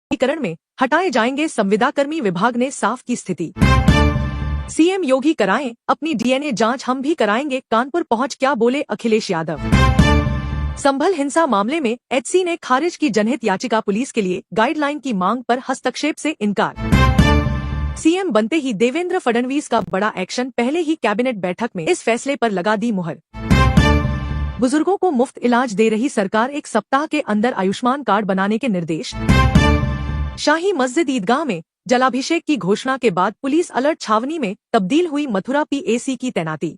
निजीकरण में हटाए जाएंगे संविदाकर्मी, विभाग ने साफ की स्थिति। सीएम योगी कराएं अपनी डीएनए जांच, हम भी कराएंगे, कानपुर पहुंच क्या बोले अखिलेश यादव। संभल हिंसा मामले में एचसी ने खारिज की जनहित याचिका, पुलिस के लिए गाइडलाइन की मांग पर हस्तक्षेप से इनकार। सीएम बनते ही देवेंद्र फडणवीस का बड़ा एक्शन, पहले ही कैबिनेट बैठक में इस फैसले पर लगा दी मुहर। बुजुर्गों को मुफ्त इलाज दे रही सरकार, 1 सप्ताह के अंदर आयुष्मान कार्ड बनाने के निर्देश। शाही मस्जिद ईदगाह में जलाभिषेक की घोषणा के बाद पुलिस अलर्ट, छावनी में तब्दील हुई मथुरा पीएसी की तैनाती।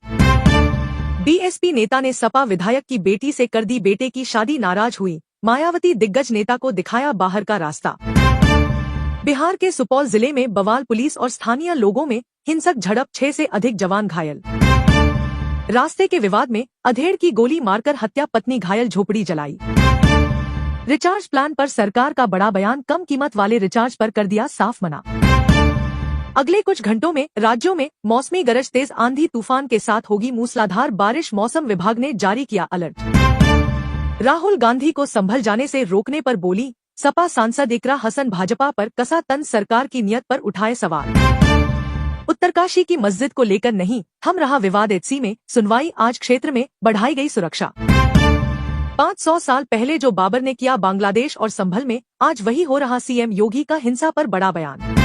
बीएसपी नेता ने सपा विधायक की बेटी से कर दी बेटे की शादी, नाराज हुई मायावती, दिग्गज नेता को दिखाया बाहर का रास्ता। बिहार के सुपौल जिले में बवाल, पुलिस और स्थानीय लोगों में हिंसक झड़प, 6 से अधिक जवान घायल। रास्ते के विवाद में अधेड़ की गोली मारकर हत्या, पत्नी घायल, झोपड़ी जलाई। रिचार्ज प्लान पर सरकार का बड़ा बयान, कम कीमत वाले रिचार्ज पर कर दिया साफ मना। अगले कुछ घंटों में राज्यों में मौसमी गरज, तेज आंधी तूफान के साथ होगी मूसलाधार बारिश, मौसम विभाग ने जारी किया अलर्ट। राहुल गांधी को संभल जाने से रोकने पर बोली सपा सांसद इकरा हसन, भाजपा पर कसा तंज, सरकार की नियत पर उठाए सवाल। उत्तरकाशी की मस्जिद को लेकर नहीं थम रहा विवाद, एचसी में सुनवाई आज, क्षेत्र में बढ़ाई गई सुरक्षा। 500 साल पहले जो बाबर ने किया बांग्लादेश और संभल में, आज वही हो रहा, सीएम योगी का हिंसा पर बड़ा बयान।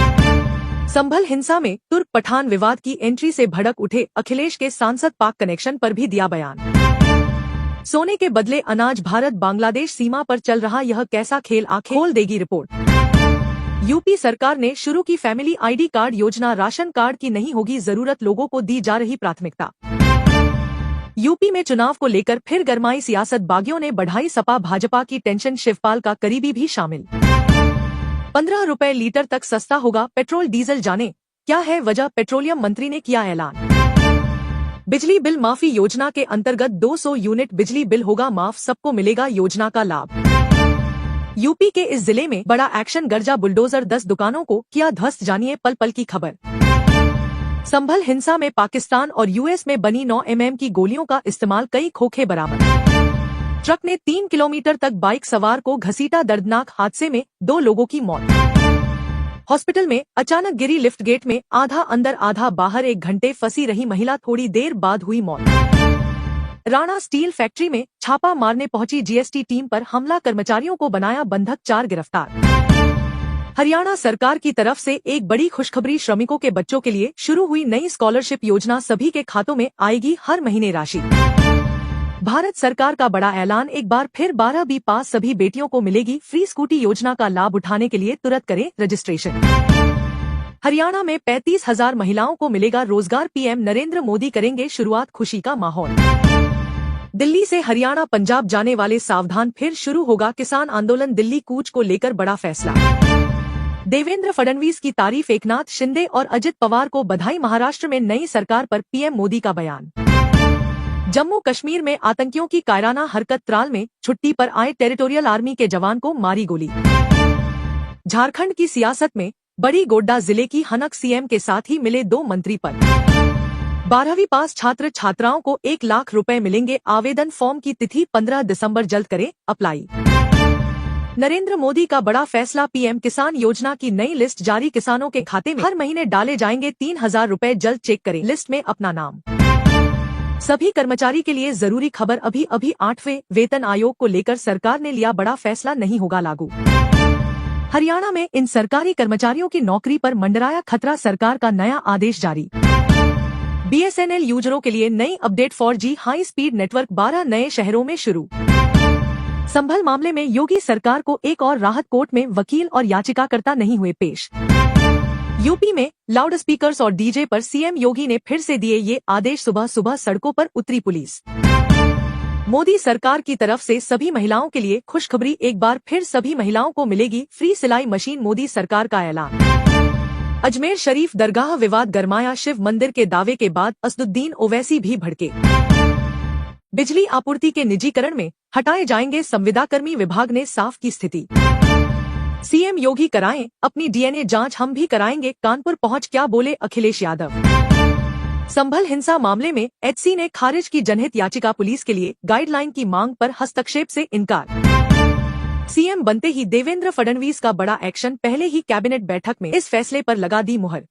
संभल हिंसा में तुर्क पठान विवाद की एंट्री से भड़क उठे अखिलेश के सांसद, पाक कनेक्शन पर भी दिया बयान। सोने के बदले अनाज, भारत बांग्लादेश सीमा पर चल रहा यह कैसा खेल, आंखें खोल देगी रिपोर्ट। यूपी सरकार ने शुरू की फैमिली आईडी कार्ड योजना, राशन कार्ड की नहीं होगी जरूरत, लोगों को दी जा रही प्राथमिकता। यूपी में चुनाव को लेकर फिर गरमाई सियासत, बागियों ने बढ़ाई सपा भाजपा की टेंशन, शिवपाल का करीबी भी शामिल। 15 रुपए लीटर तक सस्ता होगा पेट्रोल डीजल, जाने क्या है वजह, पेट्रोलियम मंत्री ने किया ऐलान। बिजली बिल माफी योजना के अंतर्गत 200 यूनिट बिजली बिल होगा माफ, सबको मिलेगा योजना का लाभ। यूपी के इस जिले में बड़ा एक्शन, गर्जा बुलडोजर, 10 दुकानों को किया ध्वस्त, जानिए पल पल की खबर। संभल हिंसा में पाकिस्तान और यूएस में बनी 9 mm की गोलियों का इस्तेमाल, कई खोखे बरामद। ट्रक ने 3 किलोमीटर तक बाइक सवार को घसीटा, दर्दनाक हादसे में 2 लोगों की मौत। हॉस्पिटल में अचानक गिरी लिफ्ट, गेट में आधा अंदर आधा बाहर, 1 घंटे फंसी रही महिला, थोड़ी देर बाद हुई मौत। राणा स्टील फैक्ट्री में छापा मारने पहुंची जीएसटी टीम पर हमला, कर्मचारियों को बनाया बंधक, 4 गिरफ्तार। हरियाणा सरकार की तरफ से एक बड़ी खुशखबरी, श्रमिकों के बच्चों के लिए शुरू हुई नई स्कॉलरशिप योजना, सभी के खातों में आएगी हर महीने राशि। भारत सरकार का बड़ा ऐलान, एक बार फिर 12वीं पास सभी बेटियों को मिलेगी फ्री स्कूटी, योजना का लाभ उठाने के लिए तुरंत करें रजिस्ट्रेशन। हरियाणा में 35,000 महिलाओं को मिलेगा रोजगार, पीएम नरेंद्र मोदी करेंगे शुरुआत, खुशी का माहौल। दिल्ली से हरियाणा पंजाब जाने वाले सावधान, फिर शुरू होगा किसान आंदोलन, दिल्ली कूच को लेकर बड़ा फैसला। देवेंद्र फडणवीस की तारीफ, एकनाथ शिंदे और अजित पवार को बधाई, महाराष्ट्र में नई सरकार पर पीएम मोदी का बयान। जम्मू कश्मीर में आतंकियों की कायराना हरकत, त्राल में छुट्टी पर आए टेरिटोरियल आर्मी के जवान को मारी गोली। झारखंड की सियासत में बड़ी, गोड्डा जिले की हनक, सीएम के साथ ही मिले 2 मंत्री पद। 12वीं पास छात्र छात्राओं को 1 लाख रुपए मिलेंगे, आवेदन फॉर्म की तिथि 15 दिसंबर, जल्द करें अप्लाई। नरेंद्र मोदी का बड़ा फैसला, पीएम किसान योजना की नई लिस्ट जारी, किसानों के खाते में हर महीने डाले जाएंगे 3000 रुपए, जल्द चेक करें लिस्ट में अपना नाम। सभी कर्मचारी के लिए जरूरी खबर, अभी 8वें वेतन आयोग को लेकर सरकार ने लिया बड़ा फैसला, नहीं होगा लागू। हरियाणा में इन सरकारी कर्मचारियों की नौकरी पर मंडराया खतरा, सरकार का नया आदेश जारी। बीएसएनएल यूजरों के लिए नई update, 4G high speed network 12 नए शहरों में शुरू। संभल मामले में योगी सरकार को एक और राहत, कोर्ट में वकील और याचिकाकर्ता नहीं हुए पेश। यूपी में लाउडस्पीकर्स और डीजे पर सीएम योगी ने फिर से दिए ये आदेश, सुबह सुबह सड़कों पर उतरी पुलिस। मोदी सरकार की तरफ से सभी महिलाओं के लिए खुशखबरी, एक बार फिर सभी महिलाओं को मिलेगी फ्री सिलाई मशीन, मोदी सरकार का ऐलान। अजमेर शरीफ दरगाह विवाद गरमाया, शिव मंदिर के दावे के बाद असदुद्दीन ओवैसी भी भड़के। बिजली आपूर्ति के निजीकरण में हटाए जाएंगे संविदाकर्मी, विभाग ने साफ की स्थिति। सीएम योगी कराएं अपनी डीएनए जांच, हम भी कराएंगे, कानपुर पहुंच क्या बोले अखिलेश यादव। संभल हिंसा मामले में एचसी ने खारिज की जनहित याचिका, पुलिस के लिए गाइडलाइन की मांग पर हस्तक्षेप से इनकार। सीएम बनते ही देवेंद्र फडणवीस का बड़ा एक्शन, पहले ही कैबिनेट बैठक में इस फैसले पर लगा दी मुहर।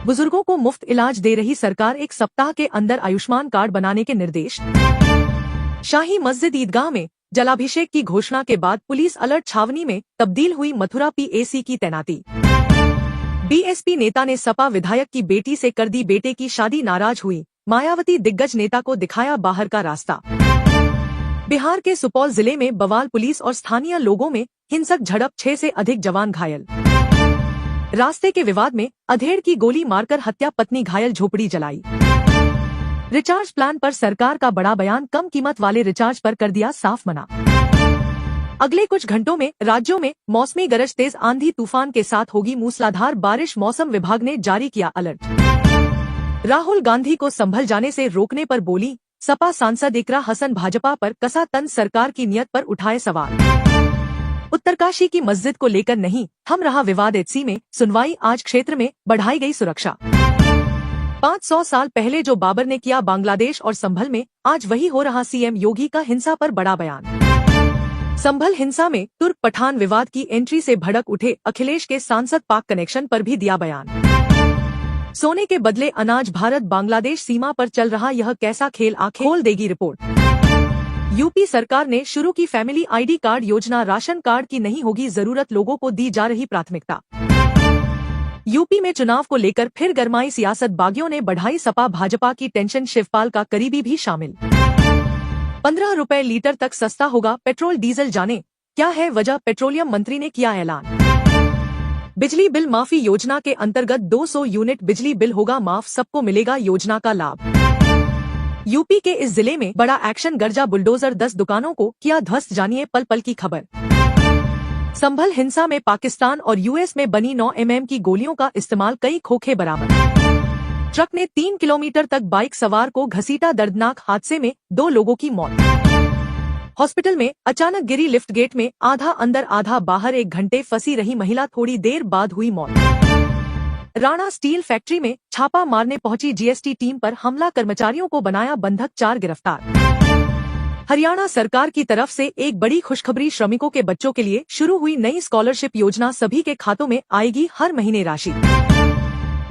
बुजुर्गों को मुफ्त इलाज दे रही सरकार, 1 सप्ताह के अंदर आयुष्मान कार्ड बनाने के निर्देश। शाही मस्जिद ईदगाह में जलाभिषेक की घोषणा के बाद पुलिस अलर्ट, छावनी में तब्दील हुई मथुरा पीएसी की तैनाती। बीएसपी नेता ने सपा विधायक की बेटी से कर दी बेटे की शादी, नाराज हुई मायावती, दिग्गज नेता को दिखाया बाहर का रास्ता। बिहार के सुपौल जिले में बवाल, पुलिस और स्थानीय लोगों में हिंसक झड़प, 6 से अधिक जवान घायल। रास्ते के विवाद में अधेड़ की गोली मारकर हत्या, पत्नी घायल, झोपड़ी जलाई। रिचार्ज प्लान पर सरकार का बड़ा बयान, कम कीमत वाले रिचार्ज पर कर दिया साफ मना। अगले कुछ घंटों में राज्यों में मौसमी गरज, तेज आंधी तूफान के साथ होगी मूसलाधार बारिश, मौसम विभाग ने जारी किया अलर्ट। राहुल गांधी को संभल जाने से रोकने पर बोली सपा सांसद इकरा हसन, भाजपा पर कसा तंज, सरकार की नियत पर उठाए सवाल। उत्तरकाशी की मस्जिद को लेकर नहीं थम रहा विवाद, एचसी में सुनवाई आज, क्षेत्र में बढ़ाई गई सुरक्षा। 500 साल पहले जो बाबर ने किया बांग्लादेश और संभल में, आज वही हो रहा, सीएम योगी का हिंसा पर बड़ा बयान। संभल हिंसा में तुर्क पठान विवाद की एंट्री से भड़क उठे अखिलेश के सांसद, पाक कनेक्शन पर भी दिया बयान। सोने के बदले अनाज, भारत बांग्लादेश सीमा पर चल रहा यह कैसा खेल, आंखें खोल देगी रिपोर्ट। यूपी सरकार ने शुरू की फैमिली आईडी कार्ड योजना, राशन कार्ड की नहीं होगी जरूरत, लोगों को दी जा रही प्राथमिकता। यूपी में चुनाव को लेकर फिर गरमाई सियासत, बागियों ने बढ़ाई सपा भाजपा की टेंशन, शिवपाल का करीबी भी शामिल। 15 रुपए लीटर तक सस्ता होगा पेट्रोल डीजल, जाने क्या है वजह, पेट्रोलियम मंत्री ने किया ऐलान। बिजली बिल माफी योजना के अंतर्गत 200 यूनिट बिजली बिल होगा माफ, सबको मिलेगा योजना का लाभ। यूपी के इस जिले में बड़ा एक्शन, गर्जा बुलडोजर, 10 दुकानों को किया ध्वस्त, जानिए पल पल की खबर। संभल हिंसा में पाकिस्तान और यूएस में बनी 9 mm की गोलियों का इस्तेमाल, कई खोखे बरामद। ट्रक ने 3 किलोमीटर तक बाइक सवार को घसीटा, दर्दनाक हादसे में 2 लोगों की मौत। हॉस्पिटल में अचानक गिरी लिफ्ट, गेट में आधा अंदर आधा बाहर, 1 घंटे फंसी रही महिला, थोड़ी देर बाद हुई मौत। राणा स्टील फैक्ट्री में छापा मारने पहुंची जीएसटी टीम पर हमला, कर्मचारियों को बनाया बंधक, 4 गिरफ्तार। हरियाणा सरकार की तरफ से एक बड़ी खुशखबरी, श्रमिकों के बच्चों के लिए शुरू हुई नई स्कॉलरशिप योजना, सभी के खातों में आएगी हर महीने राशि।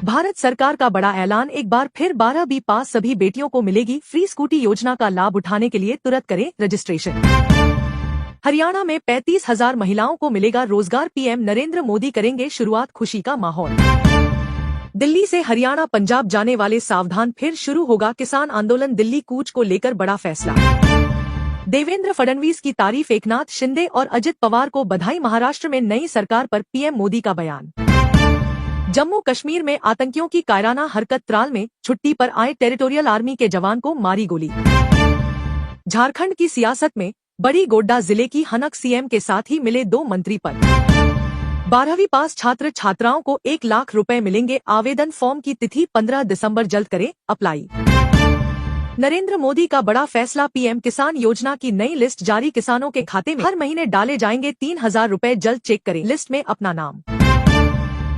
भारत सरकार का बड़ा ऐलान, एक बार फिर 12वीं पास सभी बेटियों को मिलेगी फ्री स्कूटी, योजना का लाभ उठाने के लिए तुरंत करें रजिस्ट्रेशन। हरियाणा में 35,000 महिलाओं को मिलेगा रोजगार, पीएम नरेंद्र मोदी करेंगे शुरुआत, खुशी का माहौल। दिल्ली से हरियाणा पंजाब जाने वाले सावधान, फिर शुरू होगा किसान आंदोलन, दिल्ली कूच को लेकर बड़ा फैसला। देवेंद्र फडणवीस की तारीफ, एकनाथ शिंदे और अजित पवार को बधाई, महाराष्ट्र में नई सरकार पर पीएम मोदी का बयान। जम्मू कश्मीर में आतंकियों की कायराना हरकत, त्राल में छुट्टी पर आए टेरिटोरियल आर्मी के जवान को मारी गोली। झारखंड की सियासत में बड़ी, गोड्डा जिले की हनक, सीएम के साथ ही मिले 2 मंत्री पद। 12वीं पास छात्र छात्राओं को 1 लाख रुपए मिलेंगे, आवेदन फॉर्म की तिथि 15 दिसंबर, जल्द करें अप्लाई। नरेंद्र मोदी का बड़ा फैसला, पीएम किसान योजना की नई लिस्ट जारी, किसानों के खाते में हर महीने डाले जाएंगे 3000 रुपए, जल्द चेक करें लिस्ट में अपना नाम।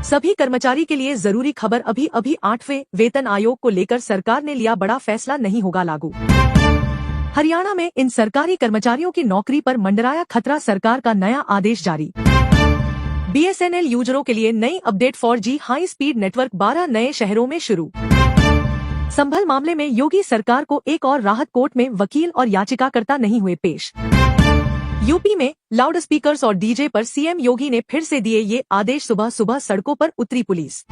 सभी कर्मचारी के लिए जरूरी खबर, अभी 8वें वेतन आयोग को लेकर सरकार ने लिया बड़ा फैसला, नहीं होगा लागू। हरियाणा में इन सरकारी कर्मचारियों की नौकरी पर मंडराया खतरा, सरकार का नया आदेश जारी। बीएसएनएल यूजरों के लिए नई update, 4G high speed network 12 नए शहरों में शुरू। संभल मामले में योगी सरकार को एक और राहत, कोर्ट में वकील और याचिकाकर्ता नहीं हुए पेश। यूपी में लाउडस्पीकर्स और डीजे पर सीएम योगी ने फिर से दिए ये आदेश, सुबह सुबह सड़कों पर उतरी पुलिस।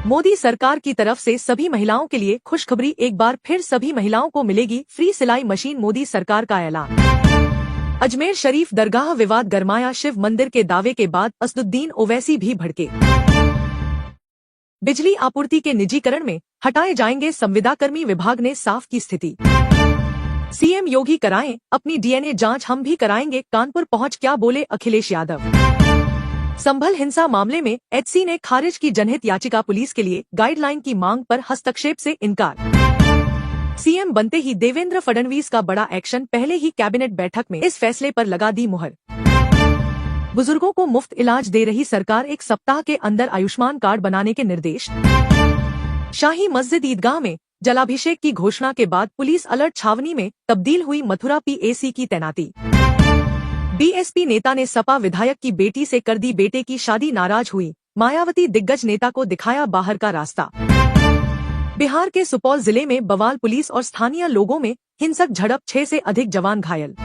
मोदी सरकार की तरफ से सभी महिलाओं के लिए खुशखबरी, एक बार फिर सभी महिलाओं को मिलेगी फ्री सिलाई मशीन, मोदी सरकार का ऐलान। अजमेर शरीफ दरगाह विवाद गरमाया, शिव मंदिर के दावे के बाद असदुद्दीन ओवैसी भी भड़के। बिजली आपूर्ति के निजीकरण में हटाए जाएंगे संविदाकर्मी, विभाग ने साफ की स्थिति। सीएम योगी कराएं अपनी डीएनए जांच, हम भी कराएंगे, कानपुर पहुंच क्या बोले अखिलेश यादव। संभल हिंसा मामले में एचसी ने खारिज की जनहित याचिका, पुलिस के लिए गाइडलाइन की मांग पर हस्तक्षेप से इनकार। सीएम बनते ही देवेंद्र फडणवीस का बड़ा एक्शन, पहले ही कैबिनेट बैठक में इस फैसले पर लगा दी मुहर। बुजुर्गों को मुफ्त इलाज दे रही सरकार, 1 सप्ताह के अंदर आयुष्मान कार्ड बनाने के निर्देश। शाही मस्जिद ईदगाह में जलाभिषेक की घोषणा के बाद पुलिस अलर्ट, छावनी में तब्दील हुई मथुरा पीएसी की तैनाती। बीएसपी नेता ने सपा विधायक की बेटी से कर दी बेटे की शादी, नाराज हुई मायावती, दिग्गज नेता को दिखाया बाहर का रास्ता। बिहार के सुपौल जिले में बवाल, पुलिस और स्थानीय लोगों में हिंसक झड़प, 6 से अधिक जवान घायल।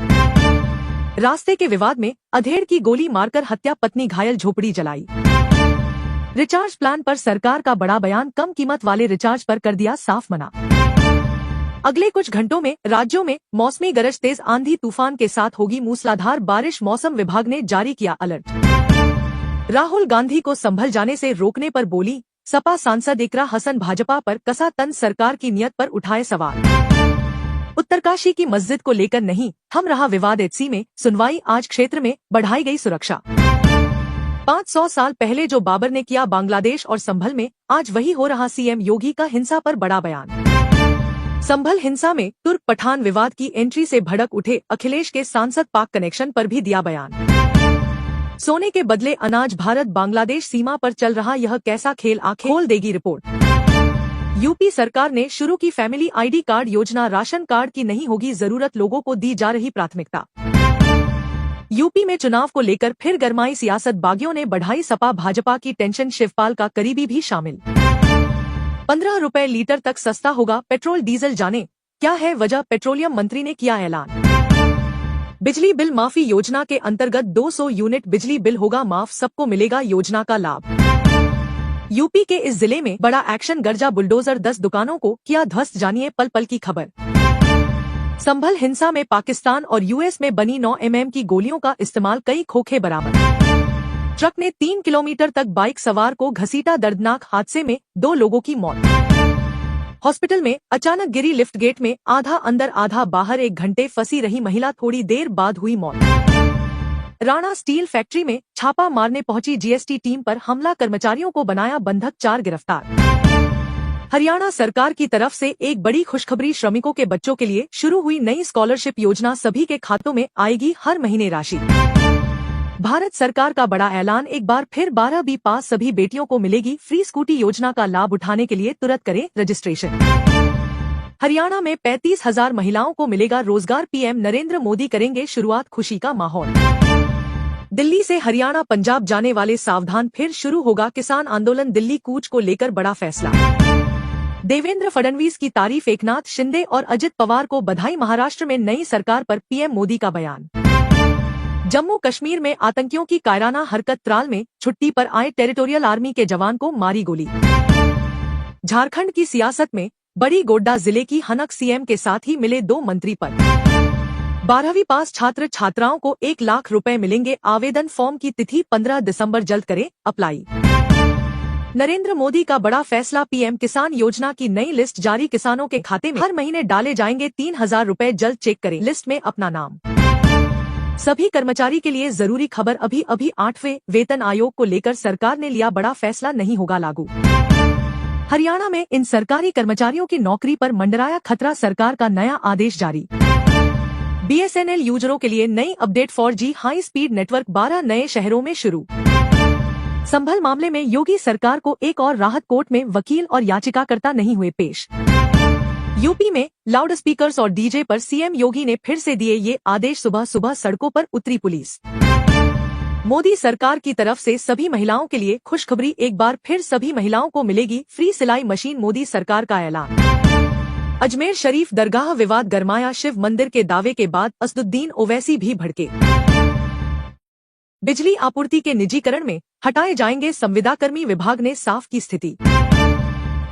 रास्ते के विवाद में अधेड़ की गोली मारकर हत्या, पत्नी घायल, झोपड़ी जलाई। रिचार्ज प्लान पर सरकार का बड़ा बयान, कम कीमत वाले रिचार्ज पर कर दिया साफ मना। अगले कुछ घंटों में राज्यों में मौसमी गरज, तेज आंधी तूफान के साथ होगी मूसलाधार बारिश, मौसम विभाग ने जारी किया अलर्ट। राहुल गांधी को संभल जाने से रोकने पर बोली सपा सांसद इकरा हसन, भाजपा पर कसा तंज, सरकार की नीयत पर उठाए सवाल। उत्तरकाशी की मस्जिद को लेकर नहीं थम रहा विवाद, एचसी में सुनवाई आज, क्षेत्र में बढ़ाई गई सुरक्षा। 500 साल पहले जो बाबर ने किया बांग्लादेश और संभल में, आज वही हो रहा, सीएम योगी का हिंसा पर बड़ा बयान। संभल हिंसा में तुर्क पठान विवाद की एंट्री से भड़क उठे अखिलेश के सांसद, पाक कनेक्शन पर भी दिया बयान। सोने के बदले अनाज, भारत बांग्लादेश सीमा पर चल रहा यह कैसा खेल, आंखें खोल देगी रिपोर्ट। यूपी सरकार ने शुरू की फैमिली आईडी कार्ड योजना, राशन कार्ड की नहीं होगी जरूरत, लोगों को दी जा रही प्राथमिकता। यूपी में चुनाव को लेकर फिर गरमाई सियासत, बागियों ने बढ़ाई सपा भाजपा की टेंशन, शिवपाल का करीबी भी शामिल। 15 रुपए लीटर तक सस्ता होगा पेट्रोल डीजल, जाने क्या है वजह, पेट्रोलियम मंत्री ने किया ऐलान। बिजली बिल माफी योजना के अंतर्गत 200 यूनिट बिजली बिल होगा माफ, सबको मिलेगा योजना का लाभ। यूपी के इस जिले में बड़ा एक्शन, गर्जा बुलडोजर, 10 दुकानों को किया ध्वस्त, जानिए पल पल की खबर। संभल हिंसा में पाकिस्तान और यूएस में बनी 9 mm की गोलियों का इस्तेमाल, कई खोखे बरामद। ट्रक ने 3 किलोमीटर तक बाइक सवार को घसीटा, दर्दनाक हादसे में 2 लोगों की मौत। हॉस्पिटल में अचानक गिरी लिफ्ट, गेट में आधा अंदर आधा बाहर, 1 घंटे फंसी रही महिला, थोड़ी देर बाद हुई मौत। राणा स्टील फैक्ट्री में छापा मारने पहुंची जीएसटी टीम पर हमला, कर्मचारियों को बनाया बंधक, 4 गिरफ्तार। हरियाणा सरकार की तरफ से एक बड़ी खुशखबरी, श्रमिकों के बच्चों के लिए शुरू हुई नई स्कॉलरशिप योजना, सभी के खातों में आएगी हर महीने राशि। भारत सरकार का बड़ा ऐलान, एक बार फिर 12वीं पास सभी बेटियों को मिलेगी फ्री स्कूटी, योजना का लाभ उठाने के लिए तुरंत करें रजिस्ट्रेशन। हरियाणा में 35,000 महिलाओं को मिलेगा रोजगार, पीएम नरेंद्र मोदी करेंगे शुरुआत, खुशी का माहौल। दिल्ली से हरियाणा पंजाब जाने वाले सावधान, फिर शुरू होगा किसान आंदोलन, दिल्ली कूच को लेकर बड़ा फैसला। देवेंद्र फडणवीस की तारीफ, एकनाथ शिंदे और अजित पवार को बधाई, महाराष्ट्र में नई सरकार पर पीएम मोदी का बयान। जम्मू कश्मीर में आतंकियों की कायराना हरकत, त्राल में छुट्टी पर आए टेरिटोरियल आर्मी के जवान को मारी गोली। झारखंड की सियासत में बड़ी, गोड्डा जिले की हनक, सीएम के साथ ही मिले 2 मंत्री पद। 12वीं पास छात्र छात्राओं को 1 लाख रुपए मिलेंगे, आवेदन फॉर्म की तिथि 15 दिसंबर, जल्द करें अप्लाई। नरेंद्र मोदी का बड़ा फैसला, पीएम किसान योजना की नई लिस्ट जारी, किसानों के खाते में हर महीने डाले जाएंगे 3000 रुपए, जल्द चेक करें लिस्ट में अपना नाम। सभी कर्मचारी के लिए जरूरी खबर, अभी 8वें वेतन आयोग को लेकर सरकार ने लिया बड़ा फैसला, नहीं होगा लागू। हरियाणा में इन सरकारी कर्मचारियों की नौकरी पर मंडराया खतरा, सरकार का नया आदेश जारी। बीएसएनएल यूजरों के लिए नई update, 4G high speed network 12 नए शहरों में शुरू। संभल मामले में योगी सरकार को एक और राहत, कोर्ट में वकील और याचिकाकर्ता नहीं हुए पेश। यूपी में लाउडस्पीकर्स और डीजे पर सीएम योगी ने फिर से दिए ये आदेश, सुबह सुबह सड़कों पर उतरी पुलिस। मोदी सरकार की तरफ से सभी महिलाओं के लिए खुशखबरी, एक बार फिर सभी महिलाओं को मिलेगी फ्री सिलाई मशीन, मोदी सरकार का ऐलान। अजमेर शरीफ दरगाह विवाद गरमाया, शिव मंदिर के दावे के बाद असदुद्दीन ओवैसी भी भड़के। बिजली आपूर्ति के निजीकरण में हटाए जाएंगे संविदाकर्मी, विभाग ने साफ की स्थिति।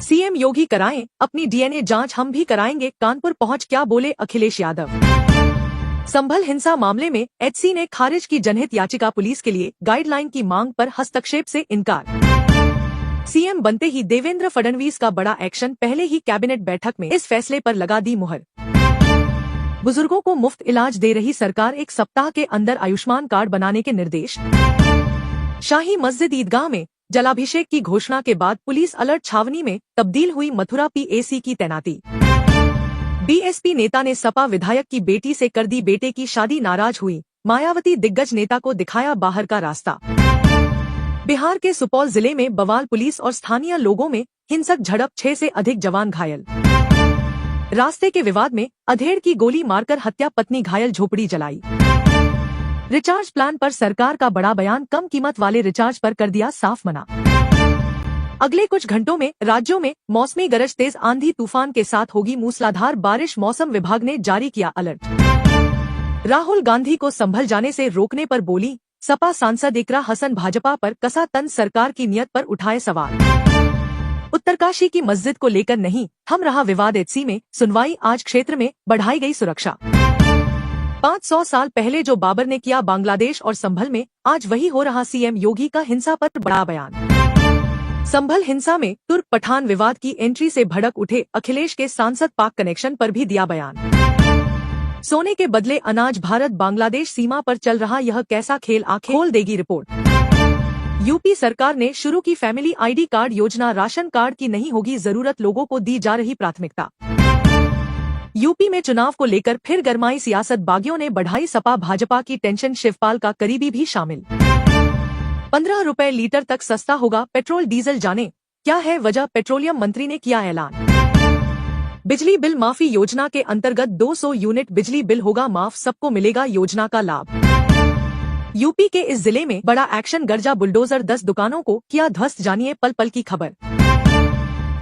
सीएम योगी कराएं अपनी डीएनए जांच, हम भी कराएंगे, कानपुर पहुंच क्या बोले अखिलेश यादव। संभल हिंसा मामले में एचसी ने खारिज की जनहित याचिका, पुलिस के लिए गाइडलाइन की मांग पर हस्तक्षेप से इनकार। सीएम बनते ही देवेंद्र फडणवीस का बड़ा एक्शन, पहले ही कैबिनेट बैठक में इस फैसले पर लगा दी मुहर। बुजुर्गों को मुफ्त इलाज दे रही सरकार, 1 सप्ताह के अंदर आयुष्मान कार्ड बनाने के निर्देश। शाही मस्जिद ईदगाह में जलाभिषेक की घोषणा के बाद पुलिस अलर्ट, छावनी में तब्दील हुई मथुरा पीएसी की तैनाती। बीएसपी नेता ने सपा विधायक की बेटी से कर दी बेटे की शादी, नाराज हुई मायावती, दिग्गज नेता को दिखाया बाहर का रास्ता। बिहार के सुपौल जिले में बवाल, पुलिस और स्थानीय लोगों में हिंसक झड़प, 6 से अधिक जवान घायल। रास्ते के विवाद में अधेड़ की गोली मारकर हत्या, पत्नी घायल, झोपड़ी जलाई। रिचार्ज प्लान पर सरकार का बड़ा बयान, कम कीमत वाले रिचार्ज पर कर दिया साफ मना। अगले कुछ घंटों में राज्यों में मौसमी गरज, तेज आंधी तूफान के साथ होगी मूसलाधार बारिश, मौसम विभाग ने जारी किया अलर्ट। राहुल गांधी को संभल जाने से रोकने पर बोली सपा सांसद इकरा हसन, भाजपा पर कसा तंज, सरकार की नियत पर उठाए सवाल। उत्तरकाशी की मस्जिद को लेकर नहीं थम रहा विवाद, एचसी में सुनवाई आज, क्षेत्र में बढ़ाई गई सुरक्षा। 500 साल पहले जो बाबर ने किया बांग्लादेश और संभल में, आज वही हो रहा, सीएम योगी का हिंसा पर बड़ा बयान। संभल हिंसा में तुर्क पठान विवाद की एंट्री से भड़क उठे अखिलेश के सांसद, पाक कनेक्शन पर भी दिया बयान। सोने के बदले अनाज, भारत बांग्लादेश सीमा पर चल रहा यह कैसा खेल, आंखें खोल देगी रिपोर्ट। यूपी सरकार ने शुरू की फैमिली आईडी कार्ड योजना, राशन कार्ड की नहीं होगी जरूरत, लोगों को दी जा रही प्राथमिकता। यूपी में चुनाव को लेकर फिर गरमाई सियासत, बागियों ने बढ़ाई सपा भाजपा की टेंशन, शिवपाल का करीबी भी शामिल। 15 रुपए लीटर तक सस्ता होगा पेट्रोल डीजल, जाने क्या है वजह, पेट्रोलियम मंत्री ने किया ऐलान। बिजली बिल माफी योजना के अंतर्गत 200 यूनिट बिजली बिल होगा माफ, सबको मिलेगा योजना का लाभ। यूपी के इस जिले में बड़ा एक्शन, गर्जा बुलडोजर, 10 दुकानों को किया ध्वस्त, जानिए पल पल की खबर।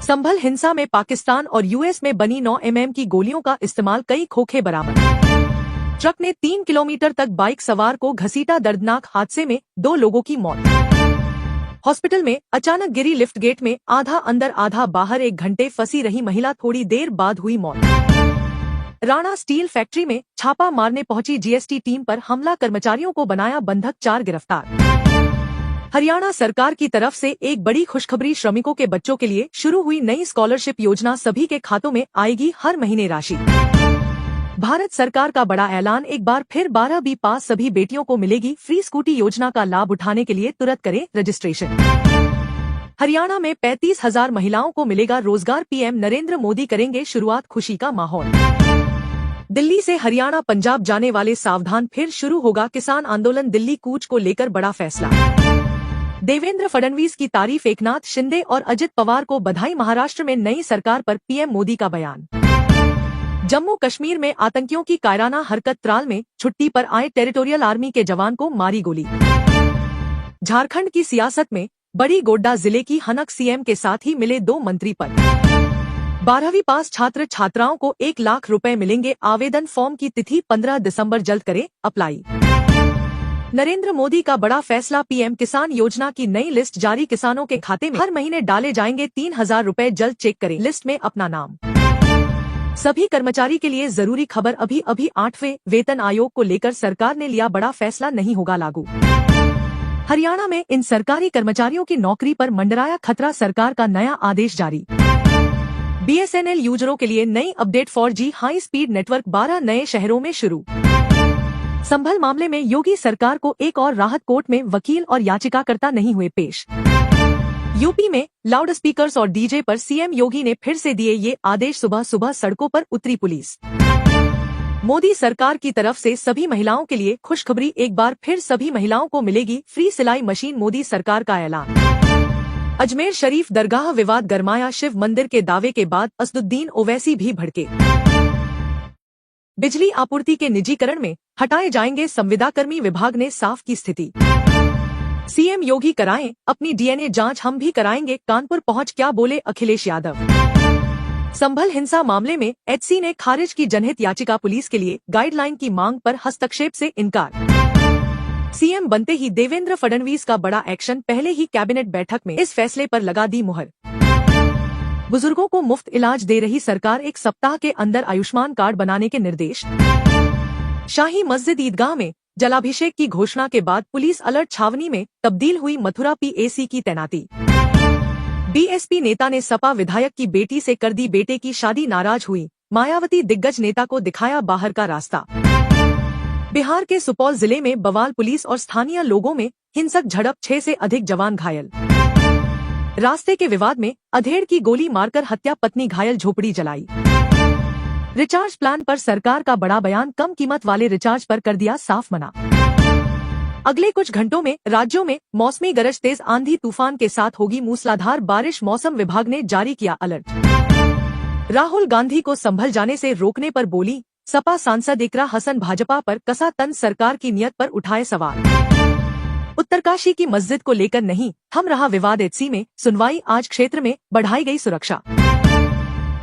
संभल हिंसा में पाकिस्तान और यूएस में बनी 9 mm की गोलियों का इस्तेमाल, कई खोखे बरामद। ट्रक ने 3 किलोमीटर तक बाइक सवार को घसीटा, दर्दनाक हादसे में 2 लोगों की मौत। हॉस्पिटल में अचानक गिरी लिफ्ट, गेट में आधा अंदर आधा बाहर, 1 घंटे फंसी रही महिला, थोड़ी देर बाद हुई मौत। राणा स्टील फैक्ट्री में छापा मारने पहुंची जीएसटी टीम पर हमला, कर्मचारियों को बनाया बंधक, 4 गिरफ्तार। हरियाणा सरकार की तरफ से एक बड़ी खुशखबरी, श्रमिकों के बच्चों के लिए शुरू हुई नई स्कॉलरशिप योजना, सभी के खातों में आएगी हर महीने राशि। भारत सरकार का बड़ा ऐलान, एक बार फिर 12वीं पास सभी बेटियों को मिलेगी फ्री स्कूटी, योजना का लाभ उठाने के लिए तुरंत करें रजिस्ट्रेशन। हरियाणा में 35,000 महिलाओं को मिलेगा रोजगार, पीएम नरेंद्र मोदी करेंगे शुरुआत, खुशी का माहौल। दिल्ली से हरियाणा पंजाब जाने वाले सावधान, फिर शुरू होगा किसान आंदोलन, दिल्ली कूच को लेकर बड़ा फैसला। देवेंद्र फडणवीस की तारीफ, एकनाथ शिंदे और अजित पवार को बधाई, महाराष्ट्र में नई सरकार पर पीएम मोदी का बयान। जम्मू कश्मीर में आतंकियों की कायराना हरकत, त्राल में छुट्टी पर आए टेरिटोरियल आर्मी के जवान को मारी गोली। झारखंड की सियासत में बड़ी, गोड्डा जिले की हनक, सीएम के साथ ही मिले 2 मंत्री पद। 12वीं पास छात्र छात्राओं को 1 लाख रुपए मिलेंगे, आवेदन फॉर्म की तिथि 15 दिसंबर, जल्द करें अप्लाई। नरेंद्र मोदी का बड़ा फैसला, पीएम किसान योजना की नई लिस्ट जारी, किसानों के खाते में हर महीने डाले जाएंगे 3,000 रुपए, जल्द चेक करें लिस्ट में अपना नाम। सभी कर्मचारी के लिए जरूरी खबर, अभी 8वें वेतन आयोग को लेकर सरकार ने लिया बड़ा फैसला, नहीं होगा लागू। हरियाणा में इन सरकारी कर्मचारियों की नौकरी पर मंडराया खतरा, सरकार का नया आदेश जारी। बीएसएनएल यूजरों के लिए नई update, 4G high speed network 12 नए शहरों में शुरू। संभल मामले में योगी सरकार को एक और राहत, कोर्ट में वकील और याचिकाकर्ता नहीं हुए पेश। यूपी में लाउड स्पीकर्स और डीजे पर सीएम योगी ने फिर से दिए ये आदेश, सुबह सुबह सड़कों पर उतरी पुलिस। मोदी सरकार की तरफ से सभी महिलाओं के लिए खुशखबरी, एक बार फिर सभी महिलाओं को मिलेगी फ्री सिलाई मशीन, मोदी सरकार का ऐलान। अजमेर शरीफ दरगाह विवाद गरमाया, शिव मंदिर के दावे के बाद असदुद्दीन ओवैसी भी भड़के। बिजली आपूर्ति के निजीकरण में हटाए जाएंगे संविदाकर्मी, विभाग ने साफ की स्थिति। सीएम योगी कराएं अपनी डीएनए जांच, हम भी कराएंगे, कानपुर पहुंच क्या बोले अखिलेश यादव। संभल हिंसा मामले में एचसी ने खारिज की जनहित याचिका, पुलिस के लिए गाइडलाइन की मांग पर हस्तक्षेप से इनकार। सीएम बनते ही देवेंद्र फडणवीस का बड़ा एक्शन, पहले ही कैबिनेट बैठक में इस फैसले पर लगा दी मुहर। बुजुर्गों को मुफ्त इलाज दे रही सरकार, 1 सप्ताह के अंदर आयुष्मान कार्ड बनाने के निर्देश। शाही मस्जिद ईदगाह में जलाभिषेक की घोषणा के बाद पुलिस अलर्ट, छावनी में तब्दील हुई मथुरा पीएसी की तैनाती। बीएसपी नेता ने सपा विधायक की बेटी से कर दी बेटे की शादी, नाराज हुई मायावती, दिग्गज नेता को दिखाया बाहर का रास्ता। बिहार के सुपौल जिले में बवाल, पुलिस और स्थानीय लोगों में हिंसक झड़प, 6 से अधिक जवान घायल। रास्ते के विवाद में अधेड़ की गोली मारकर हत्या, पत्नी घायल, झोपड़ी जलाई। रिचार्ज प्लान पर सरकार का बड़ा बयान, कम कीमत वाले रिचार्ज पर कर दिया साफ मना। अगले कुछ घंटों में राज्यों में मौसमी गरज, तेज आंधी तूफान के साथ होगी मूसलाधार बारिश, मौसम विभाग ने जारी किया अलर्ट। राहुल गांधी को संभल जाने से रोकने पर बोली सपा सांसद इकरा हसन भाजपा पर कसा तंज, सरकार की नियत पर उठाए सवाल। उत्तरकाशी की मस्जिद को लेकर नहीं थम रहा विवाद, एचसी में सुनवाई आज, क्षेत्र में बढ़ाई गई सुरक्षा।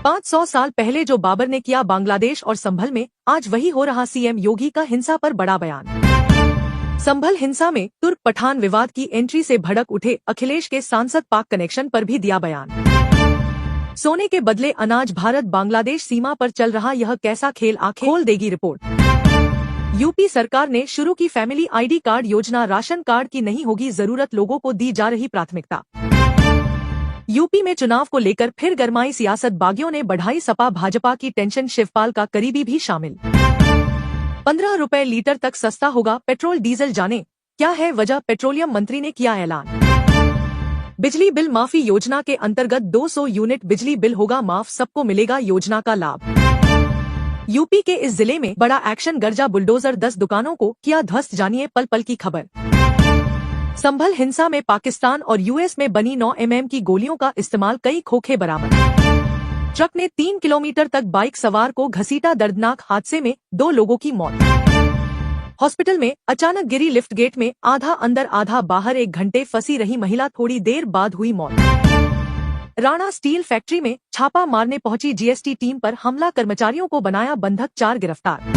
500 साल पहले जो बाबर ने किया बांग्लादेश और संभल में, आज वही हो रहा। सीएम योगी का हिंसा पर बड़ा बयान। संभल हिंसा में तुर्क पठान विवाद की एंट्री से भड़क उठे अखिलेश के सांसद, पाक कनेक्शन पर भी दिया बयान। सोने के बदले अनाज, भारत बांग्लादेश सीमा पर चल रहा यह कैसा खेल, आंखें खोल देगी रिपोर्ट। यूपी सरकार ने शुरू की फैमिली आईडी कार्ड योजना, राशन कार्ड की नहीं होगी जरूरत, लोगों को दी जा रही प्राथमिकता। यूपी में चुनाव को लेकर फिर गरमाई सियासत, बागियों ने बढ़ाई सपा भाजपा की टेंशन, शिवपाल का करीबी भी शामिल। 15 रुपए लीटर तक सस्ता होगा पेट्रोल डीजल, जाने क्या है वजह, पेट्रोलियम मंत्री ने किया ऐलान। बिजली बिल माफी योजना के अंतर्गत 200 यूनिट बिजली बिल होगा माफ, सबको मिलेगा योजना का लाभ। यूपी के इस जिले में बड़ा एक्शन, गर्जा बुलडोजर, 10 दुकानों को किया ध्वस्त, जानिए पल पल की खबर। संभल हिंसा में पाकिस्तान और यूएस में बनी 9 mm की गोलियों का इस्तेमाल, कई खोखे बरामद। ट्रक ने 3 किलोमीटर तक बाइक सवार को घसीटा, दर्दनाक हादसे में 2 लोगों की मौत। हॉस्पिटल में अचानक गिरी लिफ्ट, गेट में आधा अंदर आधा बाहर, 1 घंटे फंसी रही महिला, थोड़ी देर बाद हुई मौत। राणा स्टील फैक्ट्री में छापा मारने पहुंची जीएसटी टीम पर हमला, कर्मचारियों को बनाया बंधक, 4 गिरफ्तार।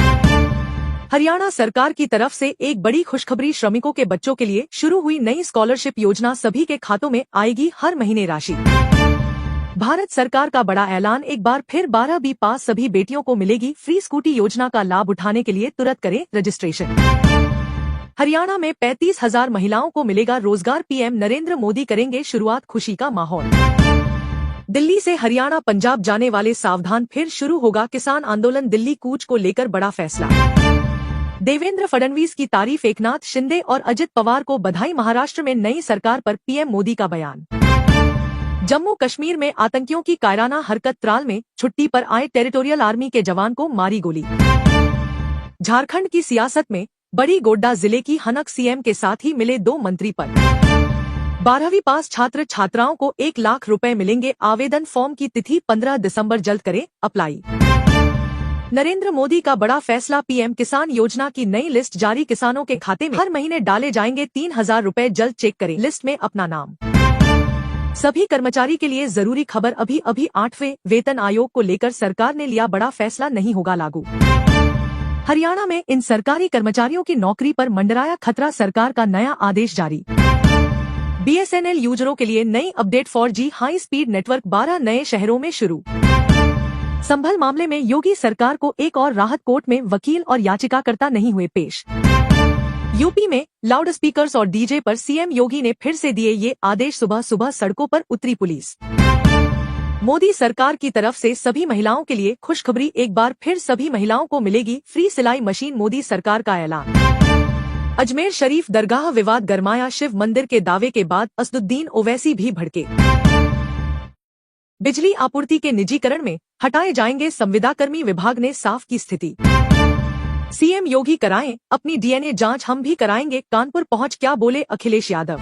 हरियाणा सरकार की तरफ से एक बड़ी खुशखबरी, श्रमिकों के बच्चों के लिए शुरू हुई नई स्कॉलरशिप योजना, सभी के खातों में आएगी हर महीने राशि। भारत सरकार का बड़ा ऐलान, एक बार फिर 12वीं पास सभी बेटियों को मिलेगी फ्री स्कूटी, योजना का लाभ उठाने के लिए तुरंत करें रजिस्ट्रेशन। हरियाणा में 35,000 महिलाओं को मिलेगा रोजगार, पीएम नरेंद्र मोदी करेंगे शुरुआत, खुशी का माहौल। दिल्ली से हरियाणा पंजाब जाने वाले सावधान, फिर शुरू होगा किसान आंदोलन, दिल्ली कूच को लेकर बड़ा फैसला। देवेंद्र फडणवीस की तारीफ, एकनाथ शिंदे और अजित पवार को बधाई, महाराष्ट्र में नई सरकार पर पीएम मोदी का बयान। जम्मू कश्मीर में आतंकियों की कायराना हरकत, त्राल में छुट्टी पर आए टेरिटोरियल आर्मी के जवान को मारी गोली। झारखंड की सियासत में बड़ी, गोड्डा जिले की हनक, सीएम के साथ ही मिले 2 मंत्री पद। 12वीं पास छात्र छात्राओं को 1 लाख रुपए मिलेंगे, आवेदन फॉर्म की तिथि 15 दिसंबर, जल्द करें अप्लाई। नरेंद्र मोदी का बड़ा फैसला, पीएम किसान योजना की नई लिस्ट जारी, किसानों के खाते में हर महीने डाले जाएंगे 3,000 रुपए, जल्द चेक करें लिस्ट में अपना नाम। सभी कर्मचारी के लिए जरूरी खबर, अभी 8वें वेतन आयोग को लेकर सरकार ने लिया बड़ा फैसला, नहीं होगा लागू। हरियाणा में इन सरकारी कर्मचारियों की नौकरी पर मंडराया खतरा, सरकार का नया आदेश जारी। बीएसएनएल यूजरों के लिए नई update, 4G high speed network 12 नए शहरों में शुरू। संभल मामले में योगी सरकार को एक और राहत, कोर्ट में वकील और याचिकाकर्ता नहीं हुए पेश। यूपी में लाउडस्पीकर्स और डीजे पर सीएम योगी ने फिर से दिए ये आदेश, सुबह सुबह सड़कों पर उतरी पुलिस। मोदी सरकार की तरफ से सभी महिलाओं के लिए खुशखबरी, एक बार फिर सभी महिलाओं को मिलेगी फ्री सिलाई मशीन, मोदी सरकार का ऐलान। अजमेर शरीफ दरगाह विवाद गरमाया, शिव मंदिर के दावे के बाद असदुद्दीन ओवैसी भी भड़के। बिजली आपूर्ति के निजीकरण में हटाए जाएंगे संविदाकर्मी, विभाग ने साफ की स्थिति। सीएम योगी कराएं अपनी डीएनए जांच, हम भी कराएंगे, कानपुर पहुंच क्या बोले अखिलेश यादव।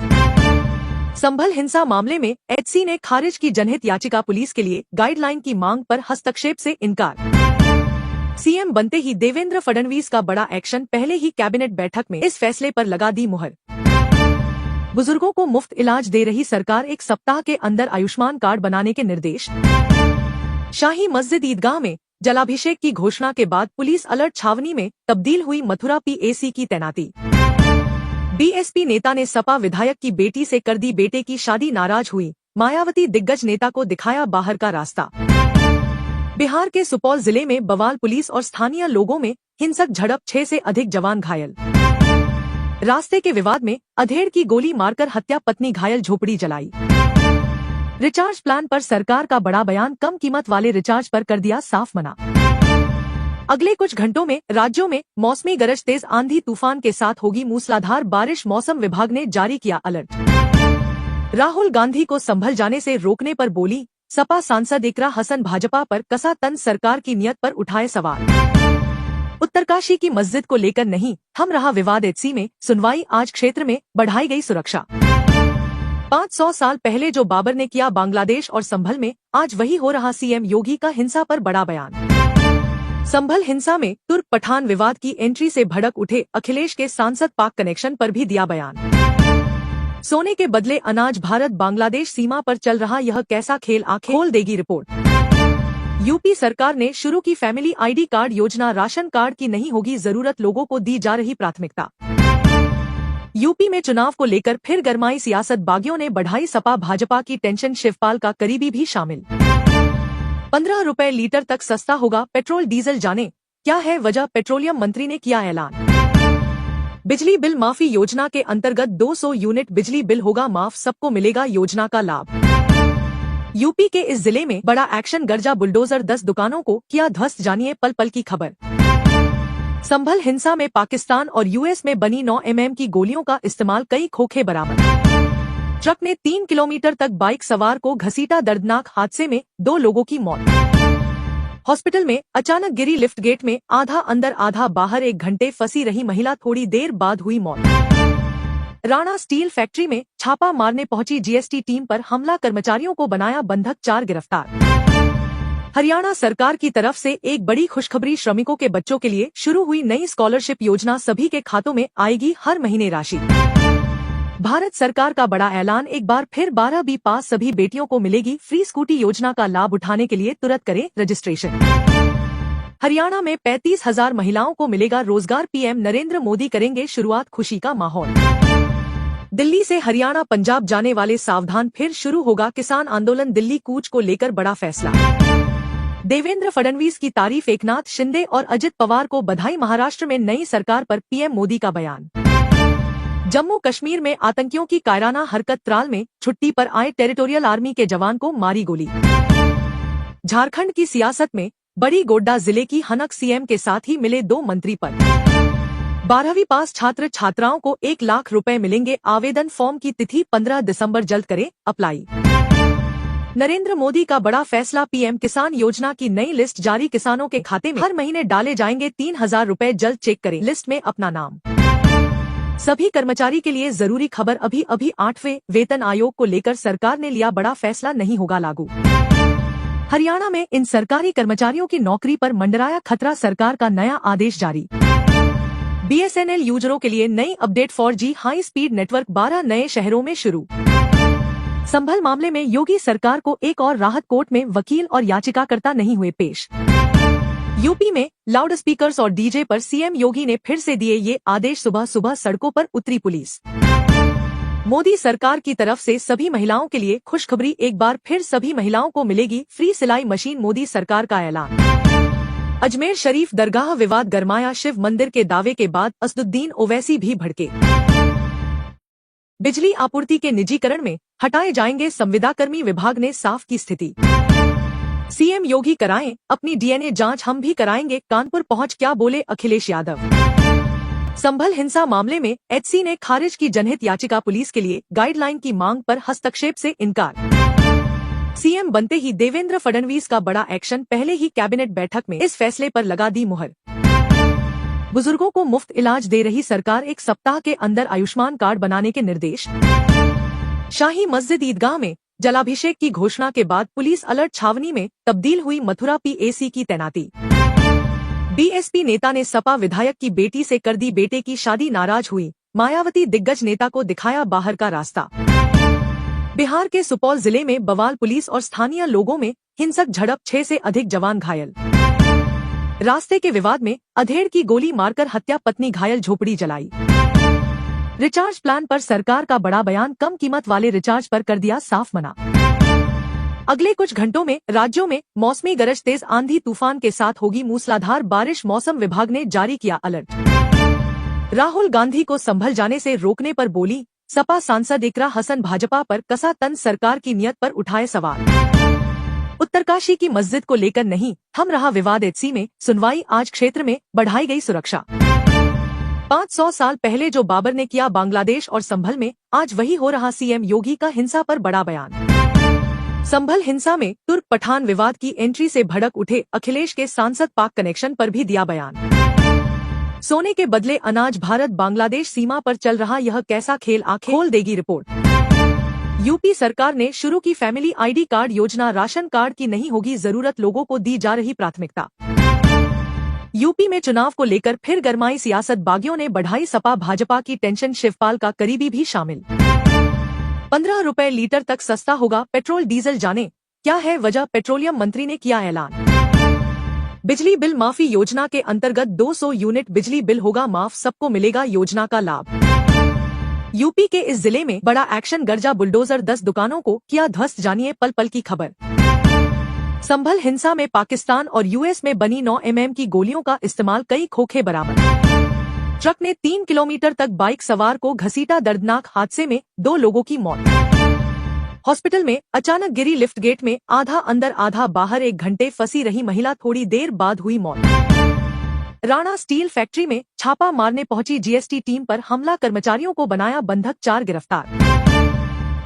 संभल हिंसा मामले में एचसी ने खारिज की जनहित याचिका, पुलिस के लिए गाइडलाइन की मांग पर हस्तक्षेप से इनकार। सीएम बनते ही देवेंद्र फडणवीस का बड़ा एक्शन, पहले ही कैबिनेट बैठक में इस फैसले पर लगा दी मुहर। बुजुर्गों को मुफ्त इलाज दे रही सरकार, 1 सप्ताह के अंदर आयुष्मान कार्ड बनाने के निर्देश। शाही मस्जिद ईदगाह में जलाभिषेक की घोषणा के बाद पुलिस अलर्ट, छावनी में तब्दील हुई मथुरा पीएसी की तैनाती। बीएसपी नेता ने सपा विधायक की बेटी से कर दी बेटे की शादी, नाराज हुई मायावती, दिग्गज नेता को दिखाया बाहर का रास्ता। बिहार के सुपौल जिले में बवाल, पुलिस और स्थानीय लोगों में हिंसक झड़प, 6 से अधिक जवान घायल। रास्ते के विवाद में अधेड़ की गोली मारकर हत्या, पत्नी घायल, झोपड़ी जलाई। रिचार्ज प्लान पर सरकार का बड़ा बयान, कम कीमत वाले रिचार्ज पर कर दिया साफ मना। अगले कुछ घंटों में राज्यों में मौसमी गरज, तेज आंधी तूफान के साथ होगी मूसलाधार बारिश, मौसम विभाग ने जारी किया अलर्ट। राहुल गांधी को संभल जाने से रोकने पर बोली सपा सांसद इकरा हसन, भाजपा पर कसा तंज, सरकार की नियत पर उठाए सवाल। उत्तरकाशी की मस्जिद को लेकर नहीं थम रहा विवाद, एचसी में सुनवाई आज, क्षेत्र में बढ़ाई गई सुरक्षा। 500 साल पहले जो बाबर ने किया बांग्लादेश और संभल में, आज वही हो रहा। सीएम योगी का हिंसा पर बड़ा बयान। संभल हिंसा में तुर्क पठान विवाद की एंट्री से भड़क उठे अखिलेश के सांसद पाक कनेक्शन पर भी दिया बयान। सोने के बदले अनाज, भारत बांग्लादेश सीमा पर चल रहा यह कैसा खेल आंखें खोल देगी रिपोर्ट। यूपी सरकार ने शुरू की फैमिली आईडी कार्ड योजना, राशन कार्ड की नहीं होगी जरूरत, लोगों को दी जा रही प्राथमिकता। यूपी में चुनाव को लेकर फिर गरमाई सियासत, बागियों ने बढ़ाई सपा भाजपा की टेंशन, शिवपाल का करीबी भी शामिल। 15 रुपए लीटर तक सस्ता होगा पेट्रोल डीजल, जाने क्या है वजह, पेट्रोलियम मंत्री ने किया ऐलान। बिजली बिल माफी योजना के अंतर्गत 200 यूनिट बिजली बिल होगा माफ, सबको मिलेगा योजना का लाभ। यूपी के इस जिले में बड़ा एक्शन, गर्जा बुलडोजर, 10 दुकानों को किया ध्वस्त, जानिए पल पल की खबर। संभल हिंसा में पाकिस्तान और यूएस में बनी 9 mm की गोलियों का इस्तेमाल, कई खोखे बरामद। ट्रक ने 3 किलोमीटर तक बाइक सवार को घसीटा, दर्दनाक हादसे में 2 लोगों की मौत। हॉस्पिटल में अचानक गिरी लिफ्ट, गेट में आधा अंदर आधा बाहर, 1 घंटे फंसी रही महिला, थोड़ी देर बाद हुई मौत। राणा स्टील फैक्ट्री में छापा मारने पहुंची जीएसटी टीम पर हमला, कर्मचारियों को बनाया बंधक, 4 गिरफ्तार। हरियाणा सरकार की तरफ से एक बड़ी खुशखबरी, श्रमिकों के बच्चों के लिए शुरू हुई नई स्कॉलरशिप योजना, सभी के खातों में आएगी हर महीने राशि। भारत सरकार का बड़ा ऐलान, एक बार फिर 12वीं पास सभी बेटियों को मिलेगी फ्री स्कूटी, योजना का लाभ उठाने के लिए तुरंत करें रजिस्ट्रेशन। हरियाणा में 35,000 महिलाओं को मिलेगा रोजगार, पीएम नरेंद्र मोदी करेंगे शुरुआत, खुशी का माहौल। दिल्ली से हरियाणा पंजाब जाने वाले सावधान, फिर शुरू होगा किसान आंदोलन, दिल्ली कूच को लेकर बड़ा फैसला। देवेंद्र फडणवीस की तारीफ, एकनाथ शिंदे और अजित पवार को बधाई, महाराष्ट्र में नई सरकार पर पीएम मोदी का बयान। जम्मू कश्मीर में आतंकियों की कायराना हरकत, त्राल में छुट्टी पर आए टेरिटोरियल आर्मी के जवान को मारी गोली। झारखंड की सियासत में बड़ी, गोड्डा जिले की हनक, सीएम के साथ ही मिले 2 मंत्री पद। 12वीं पास छात्र छात्राओं को 1 लाख रुपए मिलेंगे, आवेदन फॉर्म की तिथि 15 दिसंबर, जल्द करें अप्लाई। नरेंद्र मोदी का बड़ा फैसला, पीएम किसान योजना की नई लिस्ट जारी, किसानों के खाते में हर महीने डाले जाएंगे 3000 रुपए, जल्द चेक करें लिस्ट में अपना नाम। सभी कर्मचारी के लिए जरूरी खबर, अभी 8वें वेतन आयोग को लेकर सरकार ने लिया बड़ा फैसला, नहीं होगा लागू। हरियाणा में इन सरकारी कर्मचारियों की नौकरी पर मंडराया खतरा, सरकार का नया आदेश जारी। बीएसएनएल यूजरों के लिए नई update, 4G high speed network 12 नए शहरों में शुरू। संभल मामले में योगी सरकार को एक और राहत, कोर्ट में वकील और याचिकाकर्ता नहीं हुए पेश। यूपी में लाउड स्पीकर्स और डीजे पर सीएम योगी ने फिर से दिए ये आदेश, सुबह सुबह सड़कों पर उतरी पुलिस। मोदी सरकार की तरफ से सभी महिलाओं के लिए खुशखबरी, एक बार फिर सभी महिलाओं को मिलेगी फ्री सिलाई मशीन, मोदी सरकार का ऐलान। अजमेर शरीफ दरगाह विवाद गरमाया, शिव मंदिर के दावे के बाद असदुद्दीन ओवैसी भी भड़के। बिजली आपूर्ति के निजीकरण में हटाए जाएंगे संविदाकर्मी, विभाग ने साफ की स्थिति। सीएम योगी कराएं अपनी डीएनए जांच, हम भी कराएंगे, कानपुर पहुंच क्या बोले अखिलेश यादव। संभल हिंसा मामले में एचसी ने खारिज की जनहित याचिका, पुलिस के लिए गाइडलाइन की मांग पर हस्तक्षेप से इनकार। सीएम बनते ही देवेंद्र फडणवीस का बड़ा एक्शन, पहले ही कैबिनेट बैठक में इस फैसले पर लगा दी मुहर। बुजुर्गों को मुफ्त इलाज दे रही सरकार, 1 सप्ताह के अंदर आयुष्मान कार्ड बनाने के निर्देश। शाही मस्जिद ईदगाह में जलाभिषेक की घोषणा के बाद पुलिस अलर्ट, छावनी में तब्दील हुई मथुरा पीएसी की तैनाती। बीएसपी नेता ने सपा विधायक की बेटी से कर दी बेटे की शादी, नाराज हुई मायावती, दिग्गज नेता को दिखाया बाहर का रास्ता। बिहार के सुपौल जिले में बवाल, पुलिस और स्थानीय लोगों में हिंसक झड़प, 6 से अधिक जवान घायल। रास्ते के विवाद में अधेड़ की गोली मारकर हत्या, पत्नी घायल, झोपड़ी जलाई। रिचार्ज प्लान पर सरकार का बड़ा बयान, कम कीमत वाले रिचार्ज पर कर दिया साफ मना। अगले कुछ घंटों में राज्यों में मौसमी गरज, तेज आंधी तूफान के साथ होगी मूसलाधार बारिश, मौसम विभाग ने जारी किया अलर्ट। राहुल गांधी को संभल जाने से रोकने पर बोली सपा सांसद इकरा हसन, भाजपा पर कसा तंज, सरकार की नियत पर उठाए सवाल। उत्तरकाशी की मस्जिद को लेकर नहीं थम रहा विवाद, एचसी में सुनवाई, आज क्षेत्र में बढ़ाई गई सुरक्षा। 500 साल पहले जो बाबर ने किया बांग्लादेश और संभल में, आज वही हो रहा, सीएम योगी का हिंसा पर बड़ा बयान। संभल हिंसा में तुर्क पठान विवाद की एंट्री से भड़क उठे अखिलेश के सांसद, पाक कनेक्शन पर भी दिया बयान। सोने के बदले अनाज, भारत बांग्लादेश सीमा पर चल रहा यह कैसा खेल आंखें खोल देगी रिपोर्ट। यूपी सरकार ने शुरू की फैमिली आईडी कार्ड योजना, राशन कार्ड की नहीं होगी जरूरत, लोगों को दी जा रही प्राथमिकता। यूपी में चुनाव को लेकर फिर गरमाई सियासत, बागियों ने बढ़ाई सपा भाजपा की टेंशन, शिवपाल का करीबी भी शामिल। 15 रुपए लीटर तक सस्ता होगा पेट्रोल डीजल, जाने क्या है वजह, पेट्रोलियम मंत्री ने किया ऐलान। बिजली बिल माफी योजना के अंतर्गत 200 यूनिट बिजली बिल होगा माफ, सबको मिलेगा योजना का लाभ। यूपी के इस जिले में बड़ा एक्शन, गर्जा बुलडोजर 10 दुकानों को किया ध्वस्त, जानिए पल पल की खबर। संभल हिंसा में पाकिस्तान और यूएस में बनी 9 mm की गोलियों का इस्तेमाल, कई खोखे बरामद। ट्रक ने 3 किलोमीटर तक बाइक सवार को घसीटा, दर्दनाक हादसे में 2 लोगों की मौत। हॉस्पिटल में अचानक गिरी लिफ्ट, गेट में आधा अंदर आधा बाहर, 1 घंटे फंसी रही महिला, थोड़ी देर बाद हुई मौत। राणा स्टील फैक्ट्री में छापा मारने पहुंची जीएसटी टीम पर हमला, कर्मचारियों को बनाया बंधक, 4 गिरफ्तार।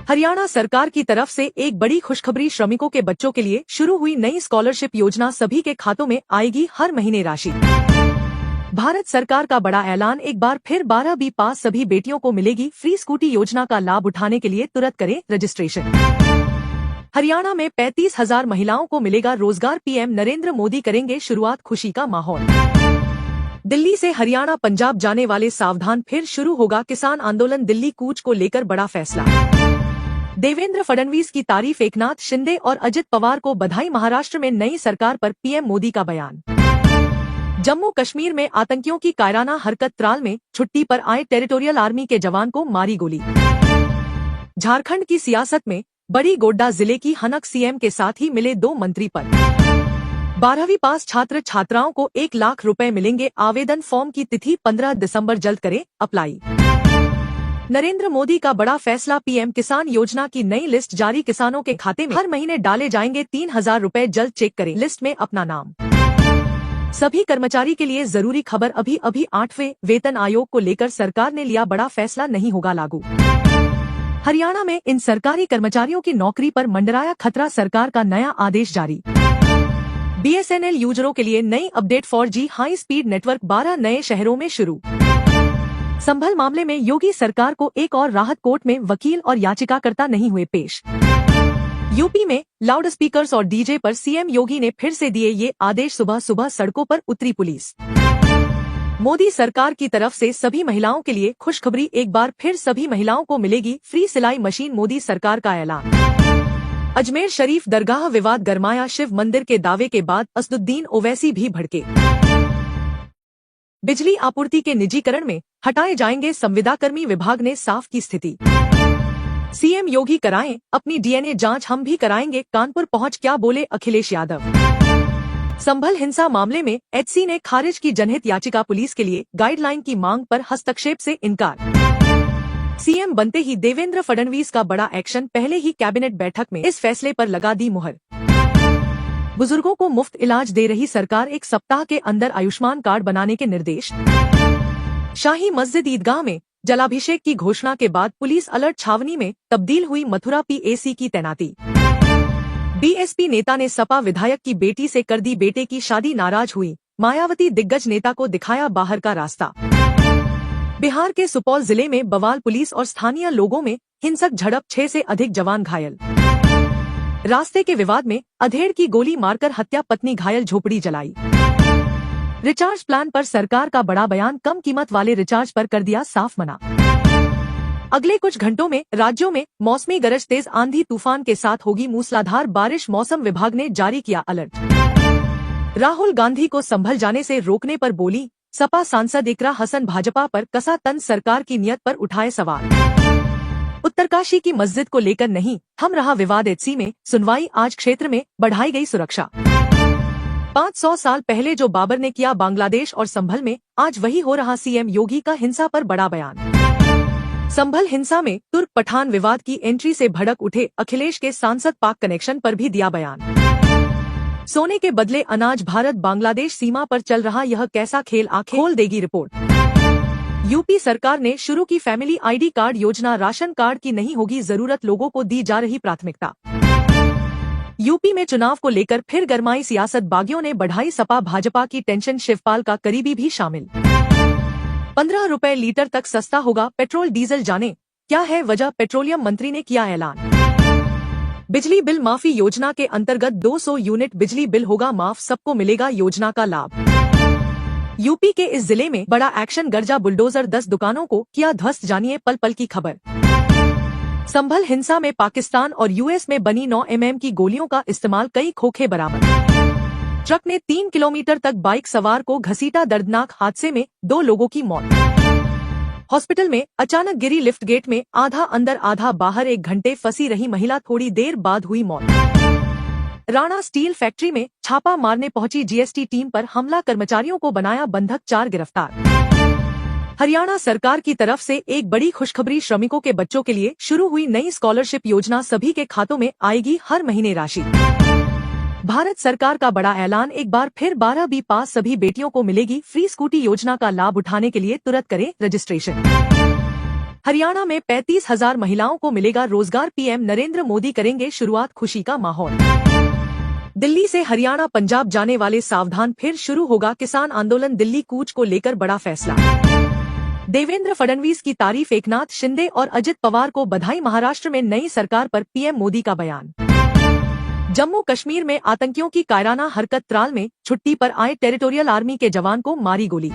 हरियाणा सरकार की तरफ से एक बड़ी खुशखबरी, श्रमिकों के बच्चों के लिए शुरू हुई नई स्कॉलरशिप योजना, सभी के खातों में आएगी हर महीने राशि। भारत सरकार का बड़ा ऐलान, एक बार फिर 12वीं पास सभी बेटियों को मिलेगी फ्री स्कूटी, योजना का लाभ उठाने के लिए तुरंत करें रजिस्ट्रेशन। हरियाणा में 35,000 महिलाओं को मिलेगा रोजगार, पीएम नरेंद्र मोदी करेंगे शुरुआत, खुशी का माहौल। दिल्ली से हरियाणा पंजाब जाने वाले सावधान, फिर शुरू होगा किसान आंदोलन, दिल्ली कूच को लेकर बड़ा फैसला। देवेंद्र फडणवीस की तारीफ, एकनाथ शिंदे और अजित पवार को बधाई, महाराष्ट्र में नई सरकार पर पीएम मोदी का बयान। जम्मू कश्मीर में आतंकियों की कायराना हरकत, त्राल में छुट्टी पर आए टेरिटोरियल आर्मी के जवान को मारी गोली। झारखंड की सियासत में बड़ी, गोड्डा जिले की हनक, सीएम के साथ ही मिले 2 मंत्री पद। 12वीं पास छात्र छात्राओं को 1 लाख रुपए मिलेंगे, आवेदन फॉर्म की तिथि 15 दिसंबर, जल्द करें अप्लाई। नरेंद्र मोदी का बड़ा फैसला, पीएम किसान योजना की नई लिस्ट जारी, किसानों के खाते में हर महीने डाले जाएंगे 3000 रुपए, जल्द चेक करें लिस्ट में अपना नाम। सभी कर्मचारी के लिए जरूरी खबर, अभी 8वें वेतन आयोग को लेकर सरकार ने लिया बड़ा फैसला, नहीं होगा लागू। हरियाणा में इन सरकारी कर्मचारियों की नौकरी पर मंडराया खतरा, सरकार का नया आदेश जारी। बीएसएनएल यूजरों के लिए नई update, 4G high speed network 12 नए शहरों में शुरू। संभल मामले में योगी सरकार को एक और राहत, कोर्ट में वकील और याचिकाकर्ता नहीं हुए पेश। यूपी में लाउडस्पीकर्स और डीजे पर सीएम योगी ने फिर से दिए ये आदेश, सुबह सुबह सड़कों पर उतरी पुलिस। मोदी सरकार की तरफ से सभी महिलाओं के लिए खुशखबरी, एक बार फिर सभी महिलाओं को मिलेगी फ्री सिलाई मशीन, मोदी सरकार का ऐलान। अजमेर शरीफ दरगाह विवाद गरमाया, शिव मंदिर के दावे के बाद असदुद्दीन ओवैसी भी भड़के। बिजली आपूर्ति के निजीकरण में हटाए जाएंगे संविदाकर्मी, विभाग ने साफ की स्थिति। सीएम योगी कराएं अपनी डीएनए जांच, हम भी कराएंगे कानपुर पहुंच, क्या बोले अखिलेश यादव। संभल हिंसा मामले में एचसी ने खारिज की जनहित याचिका, पुलिस के लिए गाइडलाइन की मांग पर हस्तक्षेप से इनकार। सीएम बनते ही देवेंद्र फडणवीस का बड़ा एक्शन, पहले ही कैबिनेट बैठक में इस फैसले पर लगा दी मुहर। बुजुर्गों को मुफ्त इलाज दे रही सरकार, 1 सप्ताह के अंदर आयुष्मान कार्ड बनाने के निर्देश। शाही मस्जिद ईदगाह में जलाभिषेक की घोषणा के बाद पुलिस अलर्ट, छावनी में तब्दील हुई मथुरा पीएसी की तैनाती। बीएसपी नेता ने सपा विधायक की बेटी से कर दी बेटे की शादी, नाराज हुई मायावती, दिग्गज नेता को दिखाया बाहर का रास्ता। बिहार के सुपौल जिले में बवाल, पुलिस और स्थानीय लोगों में हिंसक झड़प, 6 से अधिक जवान घायल। रास्ते के विवाद में अधेड़ की गोली मारकर हत्या, पत्नी घायल, झोपड़ी जलाई। रिचार्ज प्लान पर सरकार का बड़ा बयान, कम कीमत वाले रिचार्ज पर कर दिया साफ मना। अगले कुछ घंटों में राज्यों में मौसमी गरज, तेज आंधी तूफान के साथ होगी मूसलाधार बारिश, मौसम विभाग ने जारी किया अलर्ट। राहुल गांधी को संभल जाने से रोकने पर बोली सपा सांसद इकरा हसन, भाजपा पर कसा तंज, सरकार की नियत पर उठाए सवाल। उत्तरकाशी की मस्जिद को लेकर नहीं थम रहा विवाद, एचसी में सुनवाई आज, क्षेत्र में बढ़ाई गई सुरक्षा। 500 साल पहले जो बाबर ने किया बांग्लादेश और संभल में, आज वही हो रहा, सीएम योगी का हिंसा पर बड़ा बयान। संभल हिंसा में तुर्क पठान विवाद की एंट्री से भड़क उठे अखिलेश के सांसद, पाक कनेक्शन पर भी दिया बयान। सोने के बदले अनाज, भारत बांग्लादेश सीमा पर चल रहा यह कैसा खेल, आंखें खोल देगी रिपोर्ट। यूपी सरकार ने शुरू की फैमिली आईडी कार्ड योजना, राशन कार्ड की नहीं होगी जरूरत, लोगों को दी जा रही प्राथमिकता। यूपी में चुनाव को लेकर फिर गरमाई सियासत, बागियों ने बढ़ाई सपा भाजपा की टेंशन, शिवपाल का करीबी भी शामिल। 15 रुपए लीटर तक सस्ता होगा पेट्रोल डीजल, जाने क्या है वजह, पेट्रोलियम मंत्री ने किया ऐलान। बिजली बिल माफी योजना के अंतर्गत 200 यूनिट बिजली बिल होगा माफ, सबको मिलेगा योजना का लाभ। यूपी के इस जिले में बड़ा एक्शन, गर्जा बुलडोजर 10 दुकानों को किया ध्वस्त। जानिए पल पल की खबर। संभल हिंसा में पाकिस्तान और यूएस में बनी 9 mm की गोलियों का इस्तेमाल, कई खोखे बरामद। ट्रक ने 3 किलोमीटर तक बाइक सवार को घसीटा, दर्दनाक हादसे में 2 लोगों की मौत। हॉस्पिटल में अचानक गिरी लिफ्ट गेट में, आधा अंदर आधा बाहर 1 घंटे फंसी रही महिला, थोड़ी देर बाद हुई मौत। राणा स्टील फैक्ट्री में छापा मारने पहुंची जीएसटी टीम पर हमला, कर्मचारियों को बनाया बंधक, 4 गिरफ्तार। हरियाणा सरकार की तरफ से एक बड़ी खुशखबरी, श्रमिकों के बच्चों के लिए शुरू हुई नई स्कॉलरशिप योजना, सभी के खातों में आएगी हर महीने राशि। भारत सरकार का बड़ा ऐलान, एक बार फिर 12वीं पास सभी बेटियों को मिलेगी फ्री स्कूटी। योजना का लाभ उठाने के लिए तुरंत करें रजिस्ट्रेशन। हरियाणा में 35,000 महिलाओं को मिलेगा रोजगार, पीएम नरेंद्र मोदी करेंगे शुरुआत, खुशी का माहौल। दिल्ली से हरियाणा पंजाब जाने वाले सावधान, फिर शुरू होगा किसान आंदोलन, दिल्ली कूच को लेकर बड़ा फैसला। देवेंद्र फडणवीस की तारीफ, एकनाथ शिंदे और अजित पवार को बधाई, महाराष्ट्र में नई सरकार पर पीएम मोदी का बयान। जम्मू कश्मीर में आतंकियों की कायराना हरकत, त्राल में छुट्टी पर आए टेरिटोरियल आर्मी के जवान को मारी गोली।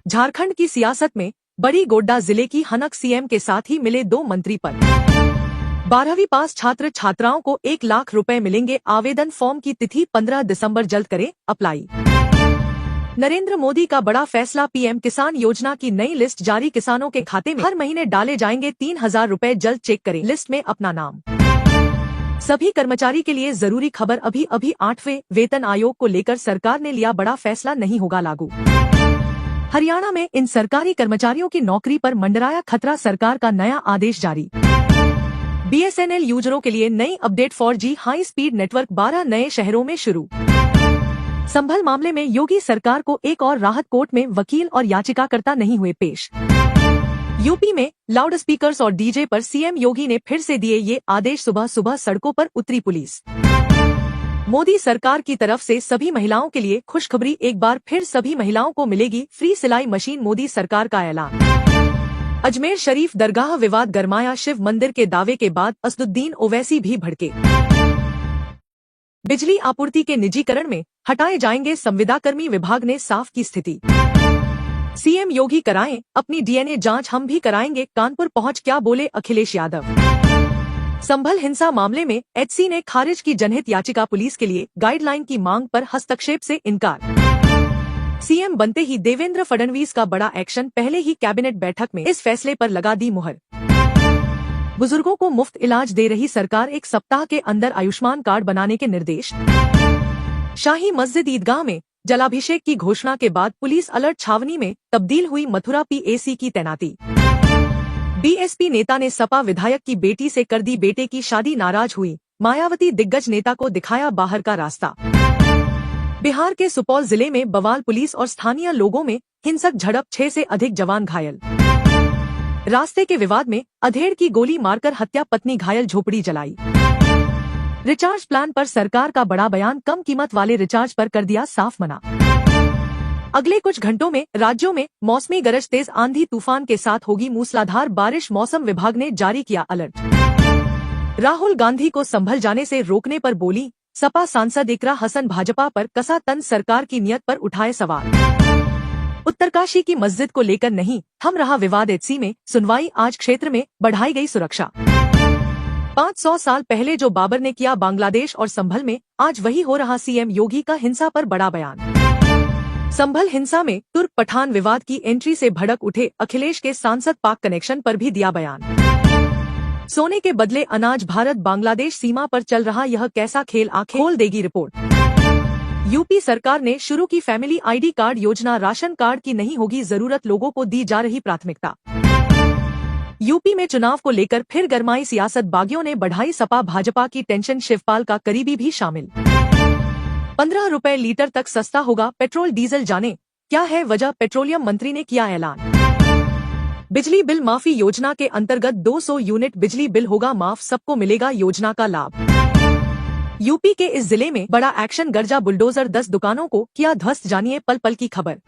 झारखंड की सियासत में बड़ी, गोड्डा जिले की हनक, सीएम के साथ ही मिले 2 मंत्री पद। 12वीं पास छात्र छात्राओं को 1 लाख रुपए मिलेंगे, आवेदन फॉर्म की तिथि 15 दिसंबर, जल्द करें अप्लाई। नरेंद्र मोदी का बड़ा फैसला, पीएम किसान योजना की नई लिस्ट जारी, किसानों के खाते में हर महीने डाले जाएंगे 3,000 रुपए, जल्द चेक करें लिस्ट में अपना नाम। सभी कर्मचारी के लिए जरूरी खबर, अभी 8वें वेतन आयोग को लेकर सरकार ने लिया बड़ा फैसला, नहीं होगा लागू। हरियाणा में इन सरकारी कर्मचारियों की नौकरी पर मंडराया खतरा, सरकार का नया आदेश जारी। बीएसएनएल यूजरों के लिए नई update, 4G high speed network 12 नए शहरों में शुरू। संभल मामले में योगी सरकार को एक और राहत, कोर्ट में वकील और याचिकाकर्ता नहीं हुए पेश। यूपी में लाउडस्पीकर्स और डीजे पर सीएम योगी ने फिर से दिए ये आदेश, सुबह सुबह सड़कों पर उतरी पुलिस। मोदी सरकार की तरफ से सभी महिलाओं के लिए खुशखबरी, एक बार फिर सभी महिलाओं को मिलेगी फ्री सिलाई मशीन, मोदी सरकार का ऐलान। अजमेर शरीफ दरगाह विवाद गरमाया, शिव मंदिर के दावे के बाद असदुद्दीन ओवैसी भी भड़के। बिजली आपूर्ति के निजीकरण में हटाए जाएंगे संविदाकर्मी, विभाग ने साफ की स्थिति। सीएम योगी कराएं अपनी डीएनए जांच, हम भी कराएंगे, कानपुर पहुंच क्या बोले अखिलेश यादव। संभल हिंसा मामले में एचसी ने खारिज की जनहित याचिका, पुलिस के लिए गाइडलाइन की मांग पर हस्तक्षेप से इनकार। सीएम बनते ही देवेंद्र फडणवीस का बड़ा एक्शन, पहले ही कैबिनेट बैठक में इस फैसले पर लगा दी मुहर। बुजुर्गों को मुफ्त इलाज दे रही सरकार, 1 सप्ताह के अंदर आयुष्मान कार्ड बनाने के निर्देश। शाही मस्जिद ईदगाह में जलाभिषेक की घोषणा के बाद पुलिस अलर्ट, छावनी में तब्दील हुई मथुरा पीएसी की तैनाती। बीएसपी नेता ने सपा विधायक की बेटी से कर दी बेटे की शादी, नाराज हुई मायावती, दिग्गज नेता को दिखाया बाहर का रास्ता। बिहार के सुपौल जिले में बवाल, पुलिस और स्थानीय लोगों में हिंसक झड़प, 6 से अधिक जवान घायल। रास्ते के विवाद में अधेड़ की गोली मारकर हत्या, पत्नी घायल, झोपड़ी जलाई। रिचार्ज प्लान पर सरकार का बड़ा बयान, कम कीमत वाले रिचार्ज पर कर दिया साफ मना। अगले कुछ घंटों में राज्यों में मौसमी गरज, तेज आंधी तूफान के साथ होगी मूसलाधार बारिश, मौसम विभाग ने जारी किया अलर्ट। राहुल गांधी को संभल जाने से रोकने पर बोली सपा सांसद इकरा हसन, भाजपा पर कसा तंज, सरकार की नीयत पर उठाए सवाल। उत्तरकाशी की मस्जिद को लेकर नहीं थम रहा विवाद, एचसी में सुनवाई, आज क्षेत्र में बढ़ाई गई सुरक्षा। 500 साल पहले जो बाबर ने किया बांग्लादेश और संभल में, आज वही हो रहा, सीएम योगी का हिंसा पर बड़ा बयान। संभल हिंसा में तुर्क पठान विवाद की एंट्री से भड़क उठे अखिलेश के सांसद, पाक कनेक्शन पर भी दिया बयान। सोने के बदले अनाज, भारत बांग्लादेश सीमा पर चल रहा यह कैसा खेल, आंखें खोल देगी रिपोर्ट। यूपी सरकार ने शुरू की फैमिली आईडी कार्ड योजना, राशन कार्ड की नहीं होगी जरूरत, लोगों को दी जा रही प्राथमिकता। यूपी में चुनाव को लेकर फिर गरमाई सियासत, बागियों ने बढ़ाई सपा भाजपा की टेंशन, शिवपाल का करीबी भी शामिल। 15 रुपए लीटर तक सस्ता होगा पेट्रोल डीजल, जाने क्या है वजह, पेट्रोलियम मंत्री ने किया ऐलान। बिजली बिल माफी योजना के अंतर्गत 200 यूनिट बिजली बिल होगा माफ, सबको मिलेगा योजना का लाभ। यूपी के इस जिले में बड़ा एक्शन, गर्जा बुलडोजर 10 दुकानों को किया ध्वस्त, जानिए पल पल की खबर।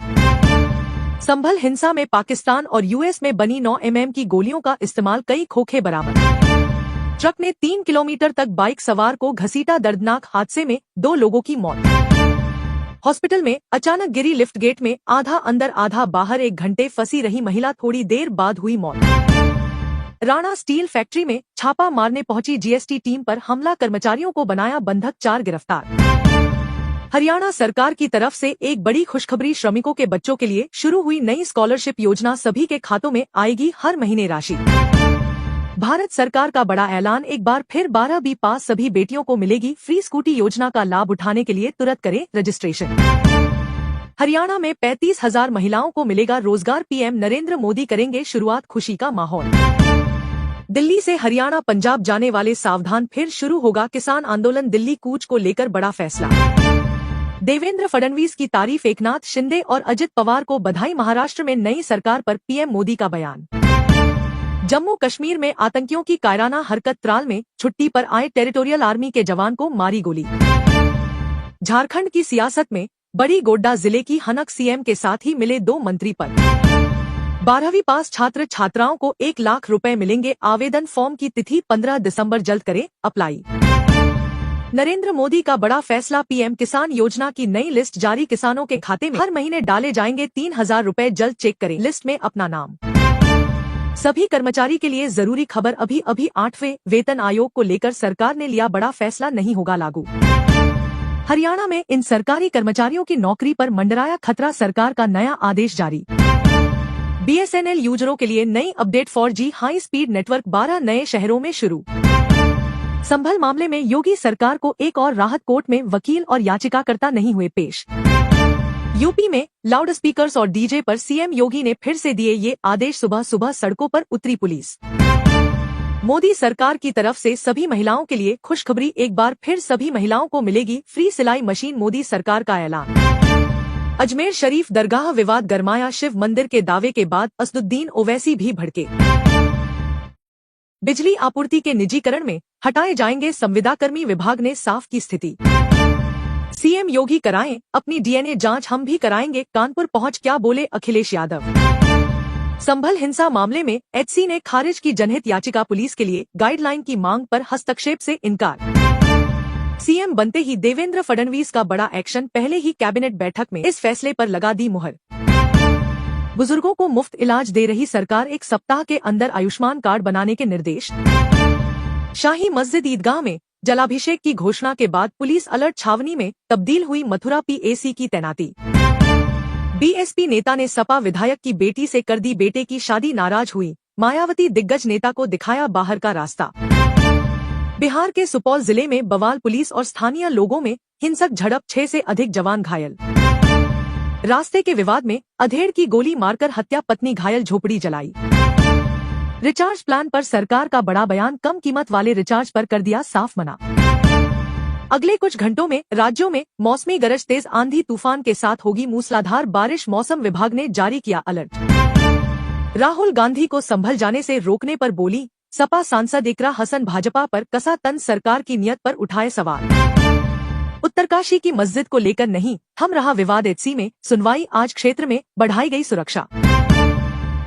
संभल हिंसा में पाकिस्तान और यूएस में बनी 9 mm की गोलियों का इस्तेमाल, कई खोखे बरामद। ट्रक ने 3 किलोमीटर तक बाइक सवार को घसीटा, दर्दनाक हादसे में 2 लोगों की मौत। हॉस्पिटल में अचानक गिरी लिफ्ट गेट में, आधा अंदर आधा बाहर, 1 घंटे फंसी रही महिला, थोड़ी देर बाद हुई मौत। राणा स्टील फैक्ट्री में छापा मारने पहुंची जीएसटी टीम पर हमला, कर्मचारियों को बनाया बंधक, 4 गिरफ्तार। हरियाणा सरकार की तरफ से एक बड़ी खुशखबरी, श्रमिकों के बच्चों के लिए शुरू हुई नई स्कॉलरशिप योजना, सभी के खातों में आएगी हर महीने राशि। भारत सरकार का बड़ा ऐलान, एक बार फिर 12वीं पास सभी बेटियों को मिलेगी फ्री स्कूटी, योजना का लाभ उठाने के लिए तुरंत करें रजिस्ट्रेशन। हरियाणा में 35,000 महिलाओं को मिलेगा रोजगार, पीएम नरेंद्र मोदी करेंगे शुरुआत, खुशी का माहौल। दिल्ली से हरियाणा पंजाब जाने वाले सावधान, फिर शुरू होगा किसान आंदोलन, दिल्ली कूच को लेकर बड़ा फैसला। देवेंद्र फडणवीस की तारीफ, एकनाथ शिंदे और अजित पवार को बधाई, महाराष्ट्र में नई सरकार पर पीएम मोदी का बयान। जम्मू कश्मीर में आतंकियों की कायराना हरकत, त्राल में छुट्टी पर आए टेरिटोरियल आर्मी के जवान को मारी गोली। झारखंड की सियासत में बड़ी, गोड्डा जिले की हनक, सीएम के साथ ही मिले 2 मंत्री पद। 12वीं पास छात्र छात्राओं को 1 लाख रुपए मिलेंगे, आवेदन फॉर्म की तिथि 15 दिसंबर, जल्द करें अप्लाई। नरेंद्र मोदी का बड़ा फैसला, पीएम किसान योजना की नई लिस्ट जारी, किसानों के खाते में हर महीने डाले जाएंगे 3,000 रुपए, जल्द चेक करें लिस्ट में अपना नाम। सभी कर्मचारी के लिए जरूरी खबर, अभी 8वें वेतन आयोग को लेकर सरकार ने लिया बड़ा फैसला, नहीं होगा लागू। हरियाणा में इन सरकारी कर्मचारियों की नौकरी पर मंडराया खतरा, सरकार का नया आदेश जारी। बीएसएनएल यूजरों के लिए नई update, 4G high speed network 12 नए शहरों में शुरू। संभल मामले में योगी सरकार को एक और राहत, कोर्ट में वकील और याचिकाकर्ता नहीं हुए पेश। यूपी में लाउडस्पीकर्स और डीजे पर सीएम योगी ने फिर से दिए ये आदेश, सुबह सुबह सड़कों पर उतरी पुलिस। मोदी सरकार की तरफ से सभी महिलाओं के लिए खुशखबरी, एक बार फिर सभी महिलाओं को मिलेगी फ्री सिलाई मशीन, मोदी सरकार का ऐलान। अजमेर शरीफ दरगाह विवाद गरमाया, शिव मंदिर के दावे के बाद असदुद्दीन ओवैसी भी भड़के। बिजली आपूर्ति के निजीकरण में हटाए जाएंगे संविदाकर्मी, विभाग ने साफ की स्थिति। सीएम योगी कराएं अपनी डीएनए जांच, हम भी कराएंगे, कानपुर पहुंच क्या बोले अखिलेश यादव। संभल हिंसा मामले में एचसी ने खारिज की जनहित याचिका, पुलिस के लिए गाइडलाइन की मांग पर हस्तक्षेप से इनकार। सीएम बनते ही देवेंद्र फडणवीस का बड़ा एक्शन, पहले ही कैबिनेट बैठक में इस फैसले पर लगा दी मुहर। बुजुर्गों को मुफ्त इलाज दे रही सरकार, 1 सप्ताह के अंदर आयुष्मान कार्ड बनाने के निर्देश। शाही मस्जिद ईदगाह में जलाभिषेक की घोषणा के बाद पुलिस अलर्ट, छावनी में तब्दील हुई मथुरा पीएसी की तैनाती। बीएसपी नेता ने सपा विधायक की बेटी से कर दी बेटे की शादी, नाराज हुई मायावती, दिग्गज नेता को दिखाया बाहर का रास्ता। बिहार के सुपौल जिले में बवाल, पुलिस और स्थानीय लोगों में हिंसक झड़प, 6 से अधिक जवान घायल। रास्ते के विवाद में अधेड़ की गोली मारकर हत्या, पत्नी घायल, झोपड़ी जलाई। रिचार्ज प्लान पर सरकार का बड़ा बयान, कम कीमत वाले रिचार्ज पर कर दिया साफ मना। अगले कुछ घंटों में राज्यों में मौसमी गरज, तेज आंधी तूफान के साथ होगी मूसलाधार बारिश, मौसम विभाग ने जारी किया अलर्ट। राहुल गांधी को संभल जाने से रोकने पर बोली सपा सांसद इकरा हसन, भाजपा पर कसा तंज, सरकार की नियत पर उठाए सवाल। उत्तरकाशी की मस्जिद को लेकर नहीं थम रहा विवाद, एचसी में सुनवाई, आज क्षेत्र में बढ़ाई गई सुरक्षा।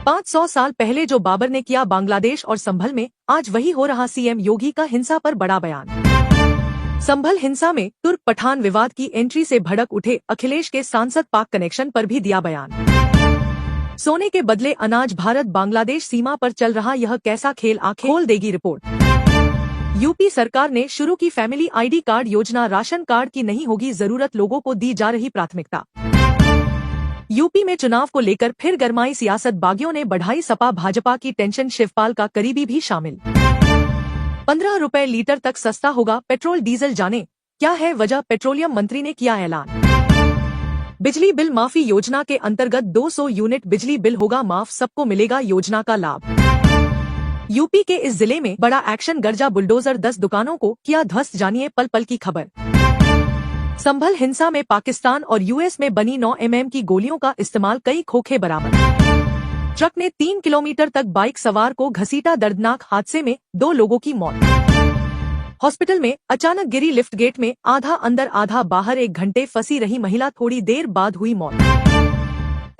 500 साल पहले जो बाबर ने किया बांग्लादेश और संभल में, आज वही हो रहा, सीएम योगी का हिंसा पर बड़ा बयान। संभल हिंसा में तुर्क पठान विवाद की एंट्री से भड़क उठे अखिलेश के सांसद, पाक कनेक्शन पर भी दिया बयान। सोने के बदले अनाज, भारत बांग्लादेश सीमा पर चल रहा यह कैसा खेल, आंखें खोल देगी रिपोर्ट। यूपी सरकार ने शुरू की फैमिली आईडी कार्ड योजना, राशन कार्ड की नहीं होगी जरूरत, लोगों को दी जा रही प्राथमिकता। यूपी में चुनाव को लेकर फिर गरमाई सियासत, बागियों ने बढ़ाई सपा भाजपा की टेंशन, शिवपाल का करीबी भी शामिल। 15 रुपए लीटर तक सस्ता होगा पेट्रोल डीजल, जाने क्या है वजह, पेट्रोलियम मंत्री ने किया ऐलान। बिजली बिल माफी योजना के अंतर्गत 200 यूनिट बिजली बिल होगा माफ, सबको मिलेगा योजना का लाभ। यूपी के इस जिले में बड़ा एक्शन, गर्जा बुलडोजर, 10 दुकानों को किया ध्वस्त, जानिए पल पल की खबर। संभल हिंसा में पाकिस्तान और यूएस में बनी 9 mm की गोलियों का इस्तेमाल, कई खोखे बरामद। ट्रक ने 3 किलोमीटर तक बाइक सवार को घसीटा, दर्दनाक हादसे में 2 लोगों की मौत। हॉस्पिटल में अचानक गिरी लिफ्ट गेट में, आधा अंदर आधा बाहर, 1 घंटे फंसी रही महिला, थोड़ी देर बाद हुई मौत।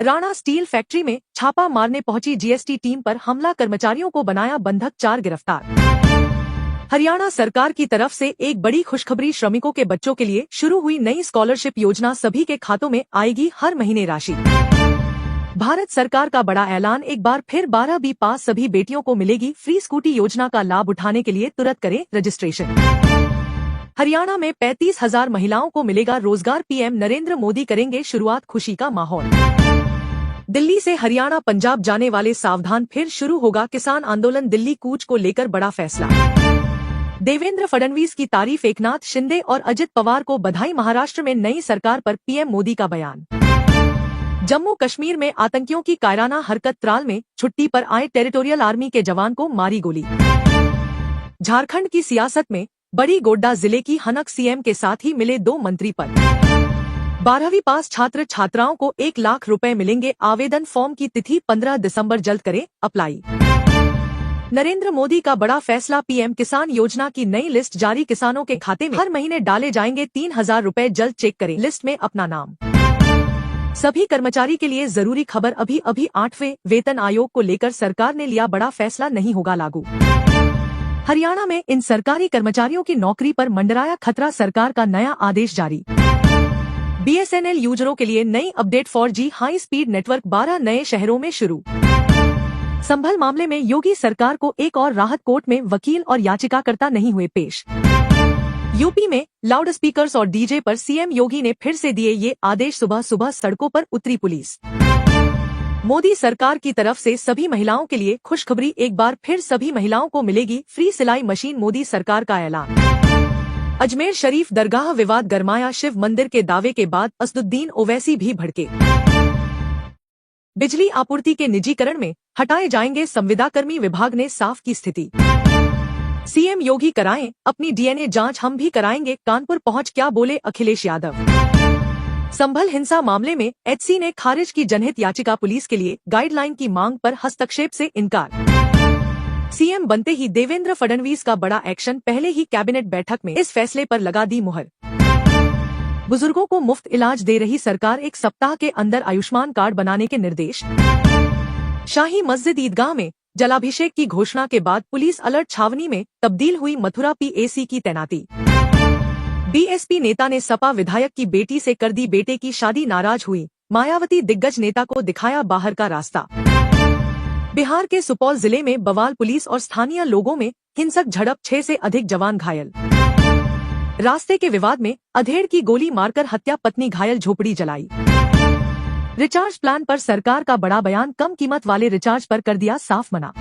राणा स्टील फैक्ट्री में छापा मारने पहुंची जीएसटी टीम पर हमला, कर्मचारियों को बनाया बंधक, 4 गिरफ्तार। हरियाणा सरकार की तरफ से एक बड़ी खुशखबरी। श्रमिकों के बच्चों के लिए शुरू हुई नई स्कॉलरशिप योजना, सभी के खातों में आएगी हर महीने राशि। भारत सरकार का बड़ा ऐलान, एक बार फिर 12वीं पास सभी बेटियों को मिलेगी फ्री स्कूटी। योजना का लाभ उठाने के लिए तुरंत करें रजिस्ट्रेशन। हरियाणा में 35,000 महिलाओं को मिलेगा रोजगार, पीएम नरेंद्र मोदी करेंगे शुरुआत, खुशी का माहौल। दिल्ली से हरियाणा पंजाब जाने वाले सावधान, फिर शुरू होगा किसान आंदोलन। दिल्ली कूच को लेकर बड़ा फैसला। देवेंद्र फडणवीस की तारीफ, एकनाथ शिंदे और अजित पवार को बधाई। महाराष्ट्र में नई सरकार पर पीएम मोदी का बयान। जम्मू कश्मीर में आतंकियों की कायराना हरकत, त्राल में छुट्टी पर आए टेरिटोरियल आर्मी के जवान को मारी गोली। झारखंड की सियासत में बड़ी, गोड्डा जिले की हनक, सीएम के साथ ही मिले 2 मंत्री पद। 12वीं पास छात्र छात्राओं को 1 लाख रुपए मिलेंगे। आवेदन फॉर्म की तिथि 15 दिसंबर, जल्द करें अप्लाई। नरेंद्र मोदी का बड़ा फैसला, पीएम किसान योजना की नई लिस्ट जारी। किसानों के खाते में हर महीने डाले जाएंगे 3,000 रुपए, जल्द चेक करें लिस्ट में अपना नाम। सभी कर्मचारी के लिए जरूरी खबर, अभी 8वें वेतन आयोग को लेकर सरकार ने लिया बड़ा फैसला, नहीं होगा लागू। हरियाणा में इन सरकारी कर्मचारियों की नौकरी पर मंडराया खतरा, सरकार का नया आदेश जारी। बीएसएनएल यूजरों के लिए नई update, 4G high speed network 12 नए शहरों में शुरू। संभल मामले में योगी सरकार को एक और राहत, कोर्ट में वकील और याचिकाकर्ता नहीं हुए पेश। यूपी में लाउडस्पीकर्स और डीजे पर सीएम योगी ने फिर से दिए ये आदेश, सुबह सुबह सड़कों पर उतरी पुलिस। मोदी सरकार की तरफ से सभी महिलाओं के लिए खुशखबरी, एक बार फिर सभी महिलाओं को मिलेगी फ्री सिलाई मशीन। मोदी सरकार का ऐलान। अजमेर शरीफ दरगाह विवाद गरमाया, शिव मंदिर के दावे के बाद असदुद्दीन ओवैसी भी भड़के। बिजली आपूर्ति के निजीकरण में हटाए जाएंगे संविदाकर्मी, विभाग ने साफ की स्थिति। सीएम योगी कराएं अपनी डीएनए जांच, हम भी कराएंगे कानपुर पहुंच, क्या बोले अखिलेश यादव। संभल हिंसा मामले में एचसी ने खारिज की जनहित याचिका, पुलिस के लिए गाइडलाइन की मांग पर हस्तक्षेप से इनकार। सीएम बनते ही देवेंद्र फडणवीस का बड़ा एक्शन, पहले ही कैबिनेट बैठक में इस फैसले पर लगा दी मुहर। बुजुर्गों को मुफ्त इलाज दे रही सरकार, 1 सप्ताह के अंदर आयुष्मान कार्ड बनाने के निर्देश। शाही मस्जिद ईदगाह में जलाभिषेक की घोषणा के बाद पुलिस अलर्ट, छावनी में तब्दील हुई मथुरा पीएसी की तैनाती। बीएसपी नेता ने सपा विधायक की बेटी से कर दी बेटे की शादी, नाराज हुई मायावती, दिग्गज नेता को दिखाया बाहर का रास्ता। बिहार के सुपौल जिले में बवाल, पुलिस और स्थानीय लोगों में हिंसक झड़प, 6 से अधिक जवान घायल। रास्ते के विवाद में अधेड़ की गोली मारकर हत्या, पत्नी घायल, झोपड़ी जलाई। रिचार्ज प्लान पर सरकार का बड़ा बयान, कम कीमत वाले रिचार्ज पर कर दिया साफ मना।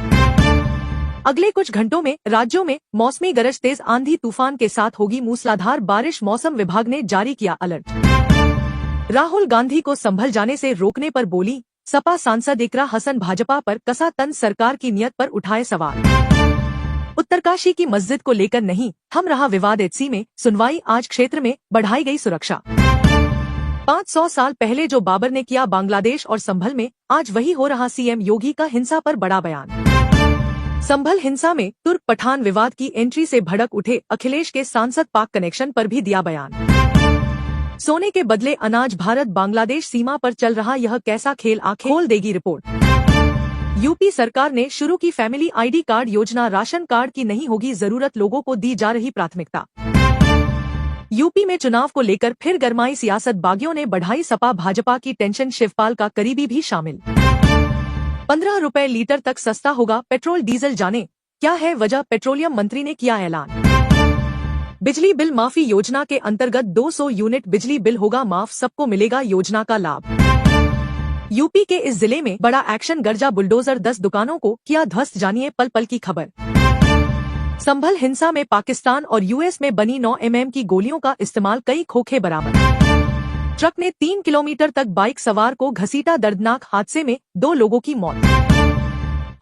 अगले कुछ घंटों में राज्यों में मौसमी गरज, तेज आंधी तूफान के साथ होगी मूसलाधार बारिश, मौसम विभाग ने जारी किया अलर्ट। राहुल गांधी को संभल जाने से रोकने पर बोली सपा सांसद इकरा हसन, भाजपा पर कसा तंज, सरकार की नियत पर उठाए सवाल। उत्तरकाशी की मस्जिद को लेकर नहीं थम रहा विवाद, एचसी में सुनवाई आज, क्षेत्र में बढ़ाई गई सुरक्षा। 500 साल पहले जो बाबर ने किया बांग्लादेश और संभल में, आज वही हो रहा। सीएम योगी का हिंसा पर बड़ा बयान। संभल हिंसा में तुर्क पठान विवाद की एंट्री से भड़क उठे अखिलेश के सांसद, पाक कनेक्शन पर भी दिया बयान। सोने के बदले अनाज, भारत बांग्लादेश सीमा पर चल रहा यह कैसा खेल, आंखें खोल देगी रिपोर्ट। यूपी सरकार ने शुरू की फैमिली आईडी कार्ड योजना, राशन कार्ड की नहीं होगी जरूरत, लोगों को दी जा रही प्राथमिकता। यूपी में चुनाव को लेकर फिर गरमाई सियासत, बागियों ने बढ़ाई सपा भाजपा की टेंशन, शिवपाल का करीबी भी शामिल। 15 रुपए लीटर तक सस्ता होगा पेट्रोल डीजल, जाने क्या है वजह, पेट्रोलियम मंत्री ने किया ऐलान। बिजली बिल माफी योजना के अंतर्गत 200 यूनिट बिजली बिल होगा माफ, सबको मिलेगा योजना का लाभ। यूपी के इस जिले में बड़ा एक्शन, गर्जा बुलडोजर, 10 दुकानों को किया ध्वस्त, जानिए पल पल की खबर। संभल हिंसा में पाकिस्तान और यूएस में बनी 9 mm की गोलियों का इस्तेमाल, कई खोखे बरामद। ट्रक ने 3 किलोमीटर तक बाइक सवार को घसीटा, दर्दनाक हादसे में 2 लोगों की मौत।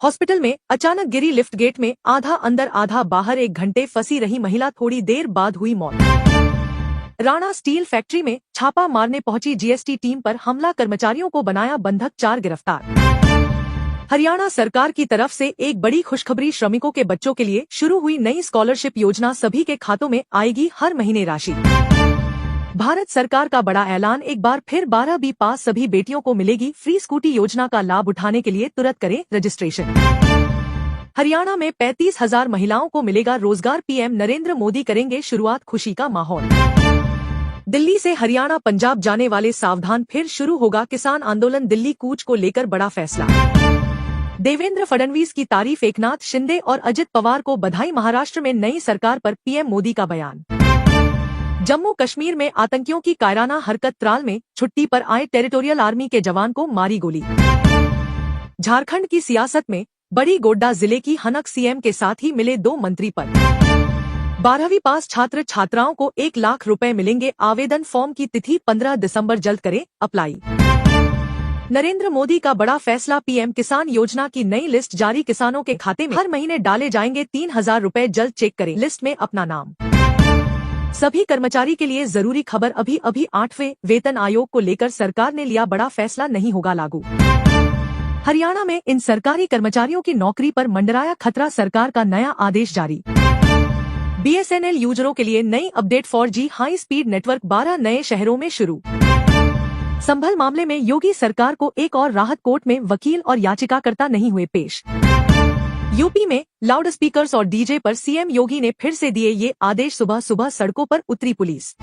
हॉस्पिटल में अचानक गिरी लिफ्ट, गेट में आधा अंदर आधा बाहर, 1 घंटे फंसी रही महिला, थोड़ी देर बाद हुई मौत। राणा स्टील फैक्ट्री में छापा मारने पहुंची जीएसटी टीम पर हमला, कर्मचारियों को बनाया बंधक, 4 गिरफ्तार। हरियाणा सरकार की तरफ से एक बड़ी खुशखबरी, श्रमिकों के बच्चों के लिए शुरू हुई नई स्कॉलरशिप योजना, सभी के खातों में आएगी हर महीने राशि। भारत सरकार का बड़ा ऐलान, एक बार फिर 12वीं पास सभी बेटियों को मिलेगी फ्री स्कूटी। योजना का लाभ उठाने के लिए तुरंत करें रजिस्ट्रेशन। हरियाणा में 35,000 महिलाओं को मिलेगा रोजगार, पीएम नरेंद्र मोदी करेंगे शुरुआत, खुशी का माहौल। दिल्ली से हरियाणा पंजाब जाने वाले सावधान, फिर शुरू होगा किसान आंदोलन, दिल्ली कूच को लेकर बड़ा फैसला। देवेंद्र फडणवीस की तारीफ, एकनाथ शिंदे और अजित पवार को बधाई, महाराष्ट्र में नई सरकार पर पीएम मोदी का बयान। जम्मू कश्मीर में आतंकियों की कायराना हरकत, त्राल में छुट्टी पर आए टेरिटोरियल आर्मी के जवान को मारी गोली। झारखंड की सियासत में बड़ी, गोड्डा जिले की हनक, सीएम के साथ ही मिले 2 मंत्री पद। 12वीं पास छात्र छात्राओं को 1 लाख रुपए मिलेंगे, आवेदन फॉर्म की तिथि 15 दिसंबर, जल्द करें अप्लाई। नरेंद्र मोदी का बड़ा फैसला, पीएम किसान योजना की नई लिस्ट जारी, किसानों के खाते में हर महीने डाले जाएंगे 3,000 रुपए, जल्द चेक करें लिस्ट में अपना नाम। सभी कर्मचारी के लिए जरूरी खबर, अभी 8वें वेतन आयोग को लेकर सरकार ने लिया बड़ा फैसला, नहीं होगा लागू। हरियाणा में इन सरकारी कर्मचारियों की नौकरी पर मंडराया खतरा, सरकार का नया आदेश जारी। बीएसएनएल यूजरों के लिए नई update, 4G high speed network 12 नए शहरों में शुरू। संभल मामले में योगी सरकार को एक और राहत, कोर्ट में वकील और याचिकाकर्ता नहीं हुए पेश। यूपी में लाउडस्पीकर्स और डीजे पर सीएम योगी ने फिर से दिए ये आदेश, सुबह सुबह सड़कों पर उतरी पुलिस।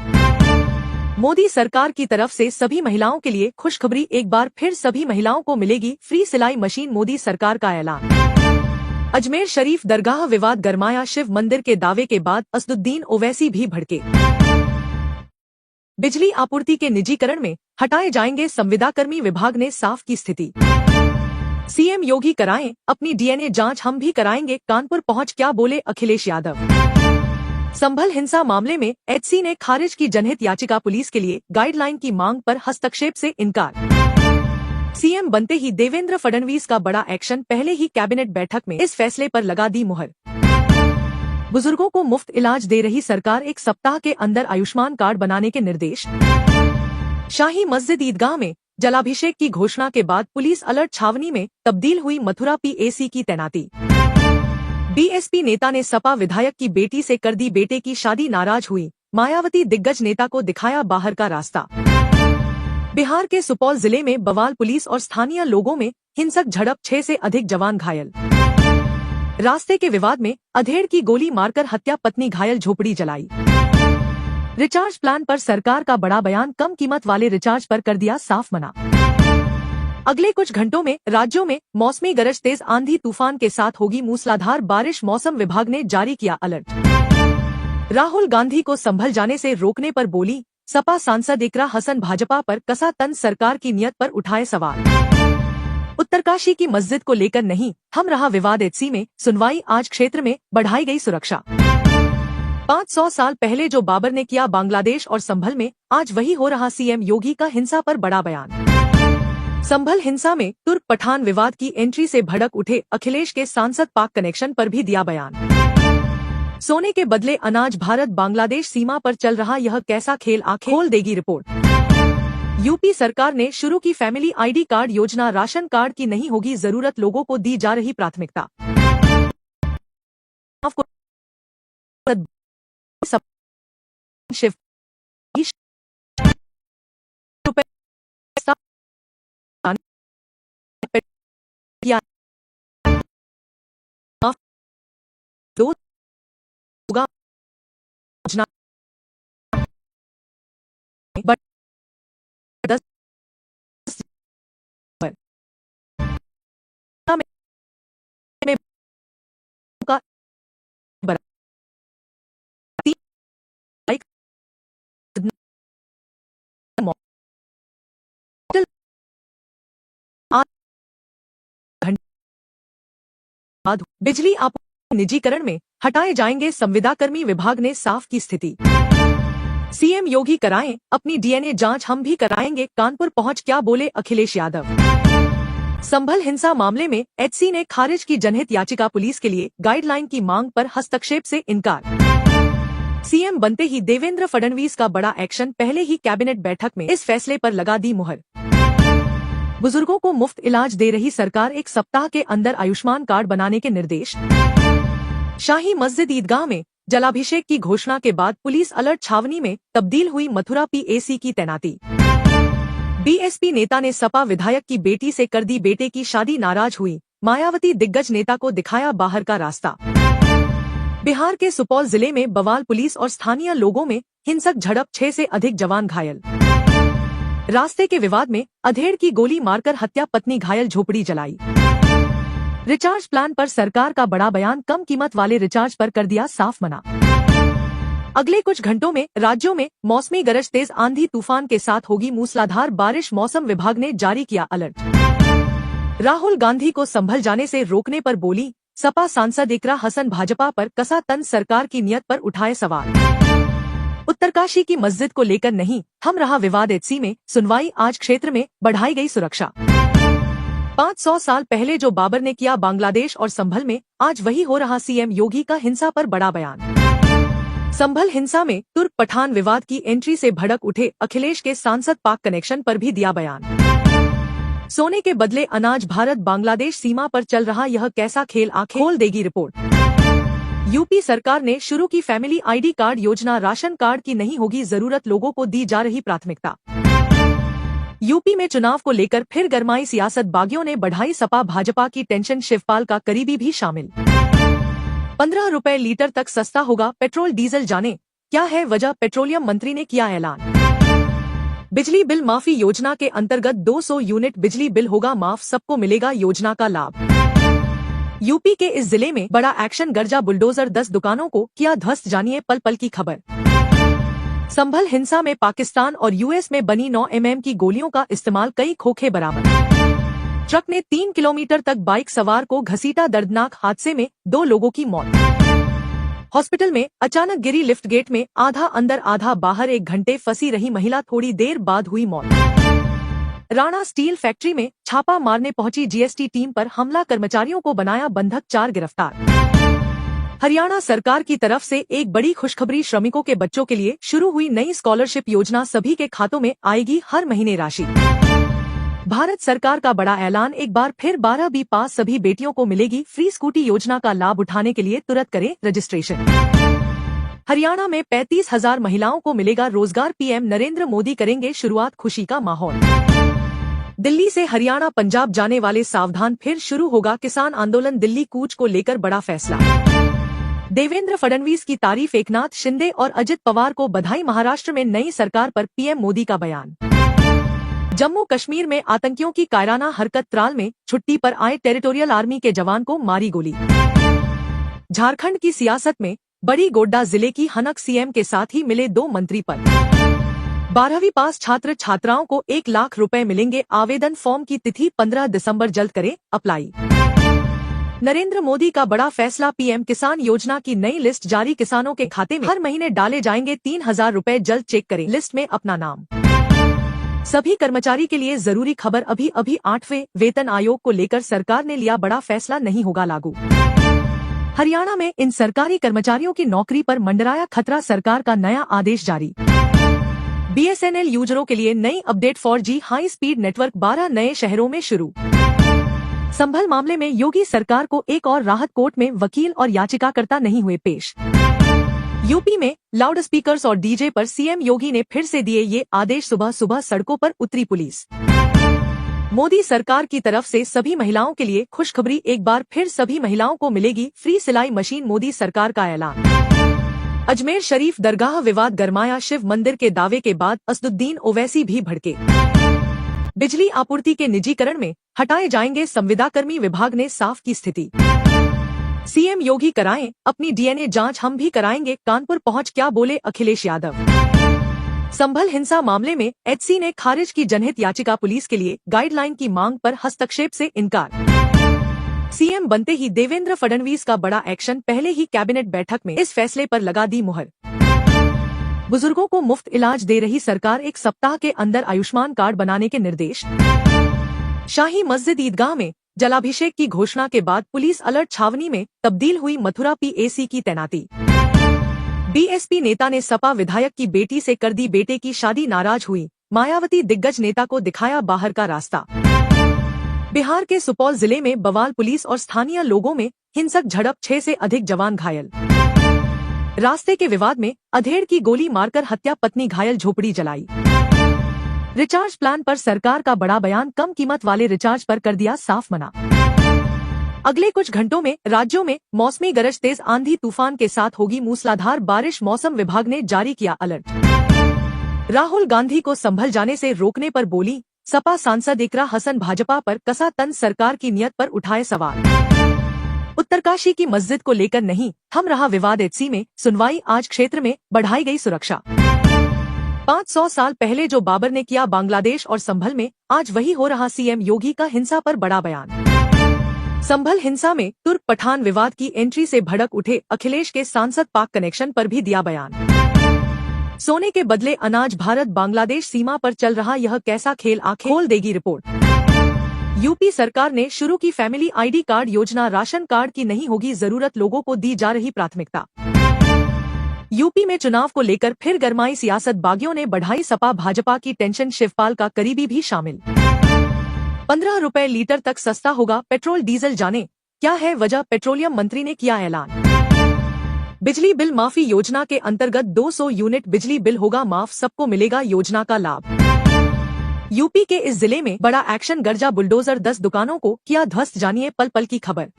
मोदी सरकार की तरफ से सभी महिलाओं के लिए खुशखबरी, एक बार फिर सभी महिलाओं को मिलेगी फ्री सिलाई मशीन, मोदी सरकार का ऐलान। अजमेर शरीफ दरगाह विवाद गरमाया, शिव मंदिर के दावे के बाद असदुद्दीन ओवैसी भी भड़के। बिजली आपूर्ति के निजीकरण में हटाए जाएंगे संविदाकर्मी, विभाग ने साफ की स्थिति। सीएम योगी कराएं अपनी डीएनए जांच, हम भी कराएंगे, कानपुर पहुंच क्या बोले अखिलेश यादव। संभल हिंसा मामले में एचसी ने खारिज की जनहित याचिका, पुलिस के लिए गाइडलाइन की मांग पर हस्तक्षेप से इनकार। सीएम बनते ही देवेंद्र फडणवीस का बड़ा एक्शन, पहले ही कैबिनेट बैठक में इस फैसले पर लगा दी मुहर। बुजुर्गों को मुफ्त इलाज दे रही सरकार, 1 सप्ताह के अंदर आयुष्मान कार्ड बनाने के निर्देश। शाही मस्जिद ईदगाह में जलाभिषेक की घोषणा के बाद पुलिस अलर्ट, छावनी में तब्दील हुई मथुरा पीएसी की तैनाती। बीएसपी नेता ने सपा विधायक की बेटी से कर दी बेटे की शादी, नाराज हुई मायावती, दिग्गज नेता को दिखाया बाहर का रास्ता। बिहार के सुपौल जिले में बवाल, पुलिस और स्थानीय लोगों में हिंसक झड़प, 6 से अधिक जवान घायल। रास्ते के विवाद में अधेड़ की गोली मारकर हत्या, पत्नी घायल, झोपड़ी जलाई। रिचार्ज प्लान पर सरकार का बड़ा बयान, कम कीमत वाले रिचार्ज पर कर दिया साफ मना। अगले कुछ घंटों में राज्यों में मौसमी गरज, तेज आंधी तूफान के साथ होगी मूसलाधार बारिश, मौसम विभाग ने जारी किया अलर्ट। राहुल गांधी को संभल जाने से रोकने पर बोली सपा सांसद इकरा हसन, भाजपा पर कसा तंज, सरकार की नियत पर उठाए सवाल। उत्तरकाशी की मस्जिद को लेकर नहीं थम रहा विवाद, एचसी में सुनवाई, आज क्षेत्र में बढ़ाई गई सुरक्षा। 500 साल पहले जो बाबर ने किया बांग्लादेश और संभल में, आज वही हो रहा, सीएम योगी का हिंसा पर बड़ा बयान। संभल हिंसा में तुर्क पठान विवाद की एंट्री से भड़क उठे अखिलेश के सांसद, पाक कनेक्शन पर भी दिया बयान। सोने के बदले अनाज, भारत बांग्लादेश सीमा पर चल रहा यह कैसा खेल, आंखें खोल देगी रिपोर्ट। यूपी सरकार ने शुरू की फैमिली आईडी कार्ड योजना, राशन कार्ड की नहीं होगी जरूरत, लोगों को दी जा रही प्राथमिकता। शिव बिजली आपूर्ति निजीकरण में हटाए जाएंगे संविदाकर्मी, विभाग ने साफ की स्थिति। सीएम योगी कराएं अपनी डीएनए जांच, हम भी कराएंगे, कानपुर पहुंच क्या बोले अखिलेश यादव। संभल हिंसा मामले में एचसी ने खारिज की जनहित याचिका, पुलिस के लिए गाइडलाइन की मांग पर हस्तक्षेप से इनकार। सीएम बनते ही देवेंद्र फडणवीस का बड़ा एक्शन, पहले ही कैबिनेट बैठक में इस फैसले पर लगा दी मुहर। बुजुर्गों को मुफ्त इलाज दे रही सरकार, 1 सप्ताह के अंदर आयुष्मान कार्ड बनाने के निर्देश। शाही मस्जिद ईदगाह में जलाभिषेक की घोषणा के बाद पुलिस अलर्ट, छावनी में तब्दील हुई मथुरा पीएसी की तैनाती। बीएसपी नेता ने सपा विधायक की बेटी से कर दी बेटे की शादी, नाराज हुई मायावती दिग्गज नेता को दिखाया बाहर का रास्ता। बिहार के सुपौल जिले में बवाल, पुलिस और स्थानीय लोगों में हिंसक झड़प, 6 से अधिक जवान घायल। रास्ते के विवाद में अधेड़ की गोली मारकर हत्या, पत्नी घायल, झोपड़ी जलाई। रिचार्ज प्लान पर सरकार का बड़ा बयान, कम कीमत वाले रिचार्ज पर कर दिया साफ मना। अगले कुछ घंटों में राज्यों में मौसमी गरज, तेज आंधी तूफान के साथ होगी मूसलाधार बारिश, मौसम विभाग ने जारी किया अलर्ट। राहुल गांधी को संभल जाने से रोकने पर बोली सपा सांसद इकरा हसन, भाजपा पर कसा तंज, सरकार की नियत पर उठाए सवाल। उत्तरकाशी की मस्जिद को लेकर नहीं थम रहा विवाद, एचसी में सुनवाई आज, क्षेत्र में बढ़ाई गई सुरक्षा। 500 साल पहले जो बाबर ने किया बांग्लादेश और संभल में, आज वही हो रहा, सीएम योगी का हिंसा पर बड़ा बयान। संभल हिंसा में तुर्क पठान विवाद की एंट्री से भड़क उठे अखिलेश के सांसद, पाक कनेक्शन पर भी दिया बयान। सोने के बदले अनाज, भारत बांग्लादेश सीमा पर चल रहा यह कैसा खेल, आंखें खोल देगी रिपोर्ट। यूपी सरकार ने शुरू की फैमिली आईडी कार्ड योजना, राशन कार्ड की नहीं होगी जरूरत, लोगों को दी जा रही प्राथमिकता। यूपी में चुनाव को लेकर फिर गरमाई सियासत, बागियों ने बढ़ाई सपा भाजपा की टेंशन, शिवपाल का करीबी भी शामिल। 15 रुपए लीटर तक सस्ता होगा पेट्रोल डीजल, जाने क्या है वजह, पेट्रोलियम मंत्री ने किया ऐलान। बिजली बिल माफी योजना के अंतर्गत 200 यूनिट बिजली बिल होगा माफ, सबको मिलेगा योजना का लाभ। यूपी के इस जिले में बड़ा एक्शन, गर्जा बुलडोजर, 10 दुकानों को किया ध्वस्त, जानिए पल पल की खबर। संभल हिंसा में पाकिस्तान और यूएस में बनी 9 mm की गोलियों का इस्तेमाल, कई खोखे बरामद। ट्रक ने 3 किलोमीटर तक बाइक सवार को घसीटा, दर्दनाक हादसे में 2 लोगों की मौत। हॉस्पिटल में अचानक गिरी लिफ्ट, गेट में आधा अंदर आधा बाहर, 1 घंटे फंसी रही महिला, थोड़ी देर बाद हुई मौत। राणा स्टील फैक्ट्री में छापा मारने पहुंची जीएसटी टीम पर हमला, कर्मचारियों को बनाया बंधक, 4 गिरफ्तार। हरियाणा सरकार की तरफ से एक बड़ी खुशखबरी, श्रमिकों के बच्चों के लिए शुरू हुई नई स्कॉलरशिप योजना, सभी के खातों में आएगी हर महीने राशि। भारत सरकार का बड़ा ऐलान, एक बार फिर 12वीं पास सभी बेटियों को मिलेगी फ्री स्कूटी, योजना का लाभ उठाने के लिए तुरंत करें रजिस्ट्रेशन। हरियाणा में 35,000 महिलाओं को मिलेगा रोजगार, पीएम नरेंद्र मोदी करेंगे शुरुआत, खुशी का माहौल। दिल्ली से हरियाणा पंजाब जाने वाले सावधान, फिर शुरू होगा किसान आंदोलन, दिल्ली कूच को लेकर बड़ा फैसला। देवेंद्र फडणवीस की तारीफ, एकनाथ शिंदे और अजित पवार को बधाई, महाराष्ट्र में नई सरकार पर पीएम मोदी का बयान। जम्मू कश्मीर में आतंकियों की कायराना हरकत, त्राल में छुट्टी पर आए टेरिटोरियल आर्मी के जवान को मारी गोली। झारखंड की सियासत में बड़ी, गोड्डा जिले की हनक, सीएम के साथ ही मिले 2 मंत्री पद। 12वीं पास छात्र छात्राओं को 1 लाख रुपए मिलेंगे, आवेदन फॉर्म की तिथि 15 दिसंबर, जल्द करें अप्लाई। नरेंद्र मोदी का बड़ा फैसला, पीएम किसान योजना की नई लिस्ट जारी, किसानों के खाते में हर महीने डाले जाएंगे 3000 रुपए, जल्द चेक करें लिस्ट में अपना नाम। सभी कर्मचारी के लिए जरूरी खबर, अभी 8वें वेतन आयोग को लेकर सरकार ने लिया बड़ा फैसला, नहीं होगा लागू। हरियाणा में इन सरकारी कर्मचारियों की नौकरी पर मंडराया खतरा, सरकार का नया आदेश जारी। बीएसएनएल यूजरों के लिए नई update, 4G high speed network 12 नए शहरों में शुरू। संभल मामले में योगी सरकार को एक और राहत, कोर्ट में वकील और याचिकाकर्ता नहीं हुए पेश। यूपी में लाउडस्पीकर्स और डीजे पर सीएम योगी ने फिर से दिए ये आदेश, सुबह सुबह सड़कों पर उतरी पुलिस। मोदी सरकार की तरफ से सभी महिलाओं के लिए खुशखबरी, एक बार फिर सभी महिलाओं को मिलेगी फ्री सिलाई मशीन, मोदी सरकार का ऐलान। अजमेर शरीफ दरगाह विवाद गरमाया, शिव मंदिर के दावे के बाद असदुद्दीन ओवैसी भी भड़के। बिजली आपूर्ति के निजीकरण में हटाए जाएंगे संविदाकर्मी, विभाग ने साफ की स्थिति। सीएम योगी कराएं अपनी डीएनए जांच, हम भी कराएंगे, कानपुर पहुंच क्या बोले अखिलेश यादव। संभल हिंसा मामले में एचसी ने खारिज की जनहित याचिका, पुलिस के लिए गाइडलाइन की मांग पर हस्तक्षेप से इनकार। सीएम बनते ही देवेंद्र फडणवीस का बड़ा एक्शन, पहले ही कैबिनेट बैठक में इस फैसले पर लगा दी मुहर। बुजुर्गों को मुफ्त इलाज दे रही सरकार, 1 सप्ताह के अंदर आयुष्मान कार्ड बनाने के निर्देश। शाही मस्जिद ईदगाह में जलाभिषेक की घोषणा के बाद पुलिस अलर्ट, छावनी में तब्दील हुई मथुरा पीएसी की तैनाती। बीएसपी नेता ने सपा विधायक की बेटी से कर दी बेटे की शादी, नाराज हुई मायावती, दिग्गज नेता को दिखाया बाहर का रास्ता। बिहार के सुपौल जिले में बवाल, पुलिस और स्थानीय लोगों में हिंसक झड़प, 6 से अधिक जवान घायल। रास्ते के विवाद में अधेड़ की गोली मारकर हत्या, पत्नी घायल, झोपड़ी जलाई। रिचार्ज प्लान पर सरकार का बड़ा बयान, कम कीमत वाले रिचार्ज पर कर दिया साफ मना। अगले कुछ घंटों में राज्यों में मौसमी गरज, तेज आंधी तूफान के साथ होगी मूसलाधार बारिश। मौसम विभाग ने जारी किया अलर्ट। राहुल गांधी को संभल जाने से रोकने पर बोली सपा सांसद इकरा हसन। भाजपा पर कसा तंज, सरकार की नियत पर उठाए सवाल। उत्तरकाशी की मस्जिद को लेकर नहीं थम रहा विवाद। एचसी में सुनवाई आज, क्षेत्र में बढ़ाई गई सुरक्षा। 500 साल पहले जो बाबर ने किया बांग्लादेश और संभल में, आज वही हो रहा। सीएम योगी का हिंसा पर बड़ा बयान। संभल हिंसा में तुर्क पठान विवाद की एंट्री से भड़क उठे अखिलेश के सांसद, पाक कनेक्शन पर भी दिया बयान। सोने के बदले अनाज, भारत बांग्लादेश सीमा पर चल रहा यह कैसा खेल, आंखें खोल देगी रिपोर्ट। यूपी सरकार ने शुरू की फैमिली आईडी कार्ड योजना, राशन कार्ड की नहीं होगी जरूरत, लोगों को दी जा रही प्राथमिकता। यूपी में चुनाव को लेकर फिर गरमाई सियासत, बागियों ने बढ़ाई सपा भाजपा की टेंशन। शिवपाल का करीबी भी शामिल। 15 रुपए लीटर तक सस्ता होगा पेट्रोल डीजल, जाने क्या है वजह, पेट्रोलियम मंत्री ने किया ऐलान। बिजली बिल माफी योजना के अंतर्गत 200 यूनिट बिजली बिल होगा माफ, सबको मिलेगा योजना का लाभ। यूपी के इस जिले में बड़ा एक्शन, गर्जा बुलडोजर, 10 दुकानों को किया ध्वस्त, जानिए पल पल की खबर।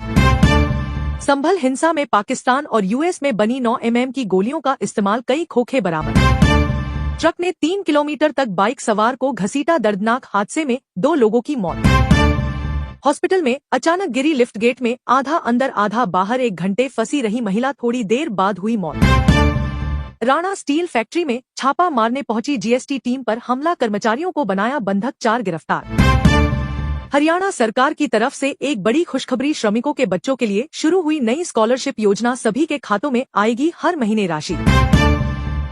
संभल हिंसा में पाकिस्तान और यूएस में बनी 9 mm की गोलियों का इस्तेमाल, कई खोखे बरामद। ट्रक ने 3 किलोमीटर तक बाइक सवार को घसीटा, दर्दनाक हादसे में 2 लोगों की मौत। हॉस्पिटल में अचानक गिरी लिफ्ट, गेट में आधा अंदर आधा बाहर, 1 घंटे फंसी रही महिला, थोड़ी देर बाद हुई मौत। राणा स्टील फैक्ट्री में छापा मारने पहुंची जीएसटी टीम पर हमला, कर्मचारियों को बनाया बंधक, 4 गिरफ्तार। हरियाणा सरकार की तरफ से एक बड़ी खुशखबरी, श्रमिकों के बच्चों के लिए शुरू हुई नई स्कॉलरशिप योजना, सभी के खातों में आएगी हर महीने राशि।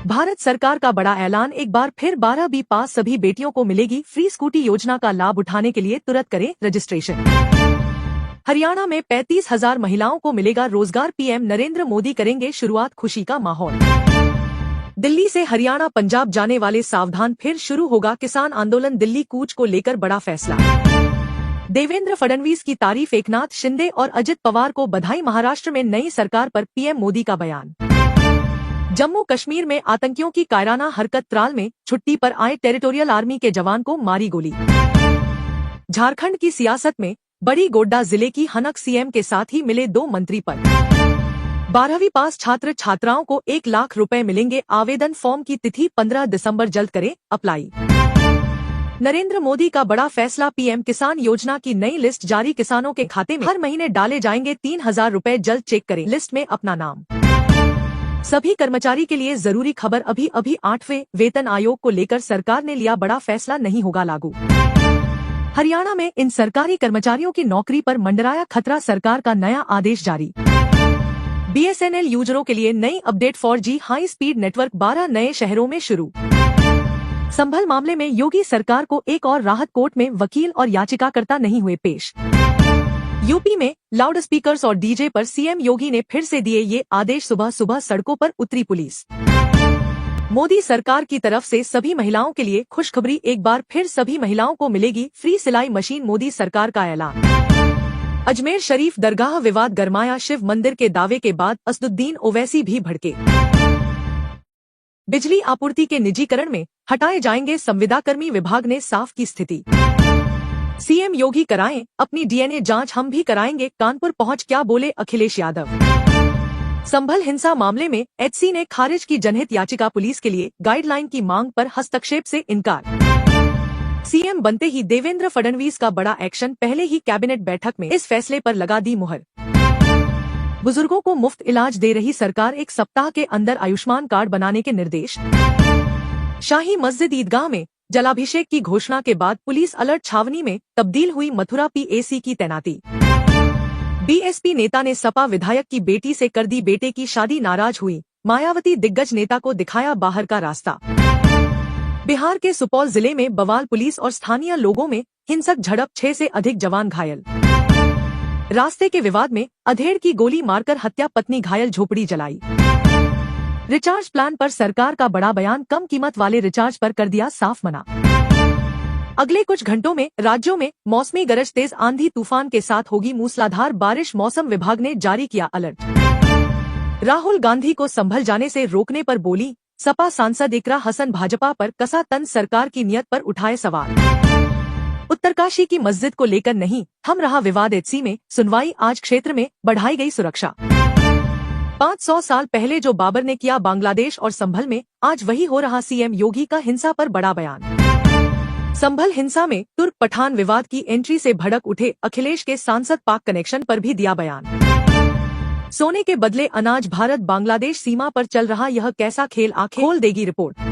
भारत सरकार का बड़ा ऐलान, एक बार फिर 12वीं पास सभी बेटियों को मिलेगी फ्री स्कूटी, योजना का लाभ उठाने के लिए तुरंत करें रजिस्ट्रेशन। हरियाणा में 35,000 महिलाओं को मिलेगा रोजगार, पीएम नरेंद्र मोदी करेंगे शुरुआत, खुशी का माहौल। दिल्ली से हरियाणा पंजाब जाने वाले सावधान, फिर शुरू होगा किसान आंदोलन, दिल्ली कूच को लेकर बड़ा फैसला। देवेंद्र फडणवीस की तारीफ, एकनाथ शिंदे और अजित पवार को बधाई, महाराष्ट्र में नई सरकार पर पीएम मोदी का बयान। जम्मू कश्मीर में आतंकियों की कायराना हरकत, त्राल में छुट्टी पर आए टेरिटोरियल आर्मी के जवान को मारी गोली। झारखंड की सियासत में बड़ी, गोड्डा जिले की हनक, सीएम के साथ ही मिले 2 मंत्री पद। 12वीं पास छात्र छात्राओं को 1 लाख रुपए मिलेंगे, आवेदन फॉर्म की तिथि 15 दिसंबर, जल्द करें अप्लाई। नरेंद्र मोदी का बड़ा फैसला, पीएम किसान योजना की नई लिस्ट जारी, किसानों के खाते में हर महीने डाले जाएंगे 3000 रुपए, जल्द चेक करें लिस्ट में अपना नाम। सभी कर्मचारी के लिए जरूरी खबर, अभी 8वें वेतन आयोग को लेकर सरकार ने लिया बड़ा फैसला, नहीं होगा लागू। हरियाणा में इन सरकारी कर्मचारियों की नौकरी पर मंडराया खतरा, सरकार का नया आदेश जारी। बीएसएनएल यूजरों के लिए नई update, 4G high speed network 12 नए शहरों में शुरू। संभल मामले में योगी सरकार को एक और राहत, कोर्ट में वकील और याचिकाकर्ता नहीं हुए पेश। यूपी में लाउडस्पीकर्स और डीजे पर सीएम योगी ने फिर से दिए ये आदेश, सुबह सुबह सड़कों पर उतरी पुलिस। मोदी सरकार की तरफ से सभी महिलाओं के लिए खुशखबरी, एक बार फिर सभी महिलाओं को मिलेगी फ्री सिलाई मशीन, मोदी सरकार का ऐलान। अजमेर शरीफ दरगाह विवाद गरमाया, शिव मंदिर के दावे के बाद असदुद्दीन ओवैसी भी भड़के। बिजली आपूर्ति के निजीकरण में हटाए जाएंगे संविदाकर्मी, विभाग ने साफ की स्थिति। सीएम योगी कराएं अपनी डीएनए जांच, हम भी कराएंगे, कानपुर पहुंच क्या बोले अखिलेश यादव। संभल हिंसा मामले में एचसी ने खारिज की जनहित याचिका, पुलिस के लिए गाइडलाइन की मांग पर हस्तक्षेप से इनकार। सीएम बनते ही देवेंद्र फडणवीस का बड़ा एक्शन, पहले ही कैबिनेट बैठक में इस फैसले पर लगा दी मुहर। बुजुर्गों को मुफ्त इलाज दे रही सरकार, 1 सप्ताह के अंदर आयुष्मान कार्ड बनाने के निर्देश। शाही मस्जिद ईदगाह में जलाभिषेक की घोषणा के बाद पुलिस अलर्ट, छावनी में तब्दील हुई मथुरा पीएसी की तैनाती। बीएसपी नेता ने सपा विधायक की बेटी से कर दी बेटे की शादी, नाराज हुई मायावती, दिग्गज नेता को दिखाया बाहर का रास्ता। बिहार के सुपौल जिले में बवाल, पुलिस और स्थानीय लोगों में हिंसक झड़प, 6 से अधिक जवान घायल। रास्ते के विवाद में अधेड़ की गोली मारकर हत्या, पत्नी घायल, झोपड़ी जलाई। रिचार्ज प्लान पर सरकार का बड़ा बयान, कम कीमत वाले रिचार्ज पर कर दिया साफ मना। अगले कुछ घंटों में राज्यों में मौसमी गरज, तेज आंधी तूफान के साथ होगी मूसलाधार बारिश, मौसम विभाग ने जारी किया अलर्ट। राहुल गांधी को संभल जाने से रोकने पर बोली सपा सांसद इकरा हसन, भाजपा पर कसा तंज, सरकार की नियत पर उठाए सवाल। उत्तरकाशी की मस्जिद को लेकर नहीं थम रहा विवाद। एचसी में सुनवाई आज, क्षेत्र में बढ़ाई गई सुरक्षा। 500 साल पहले जो बाबर ने किया बांग्लादेश और संभल में, आज वही हो रहा। सीएम योगी का हिंसा पर बड़ा बयान। संभल हिंसा में तुर्क पठान विवाद की एंट्री से भड़क उठे अखिलेश के सांसद, पाक कनेक्शन पर भी दिया बयान। सोने के बदले अनाज, भारत बांग्लादेश सीमा पर चल रहा यह कैसा खेल, आंखें खोल देगी रिपोर्ट।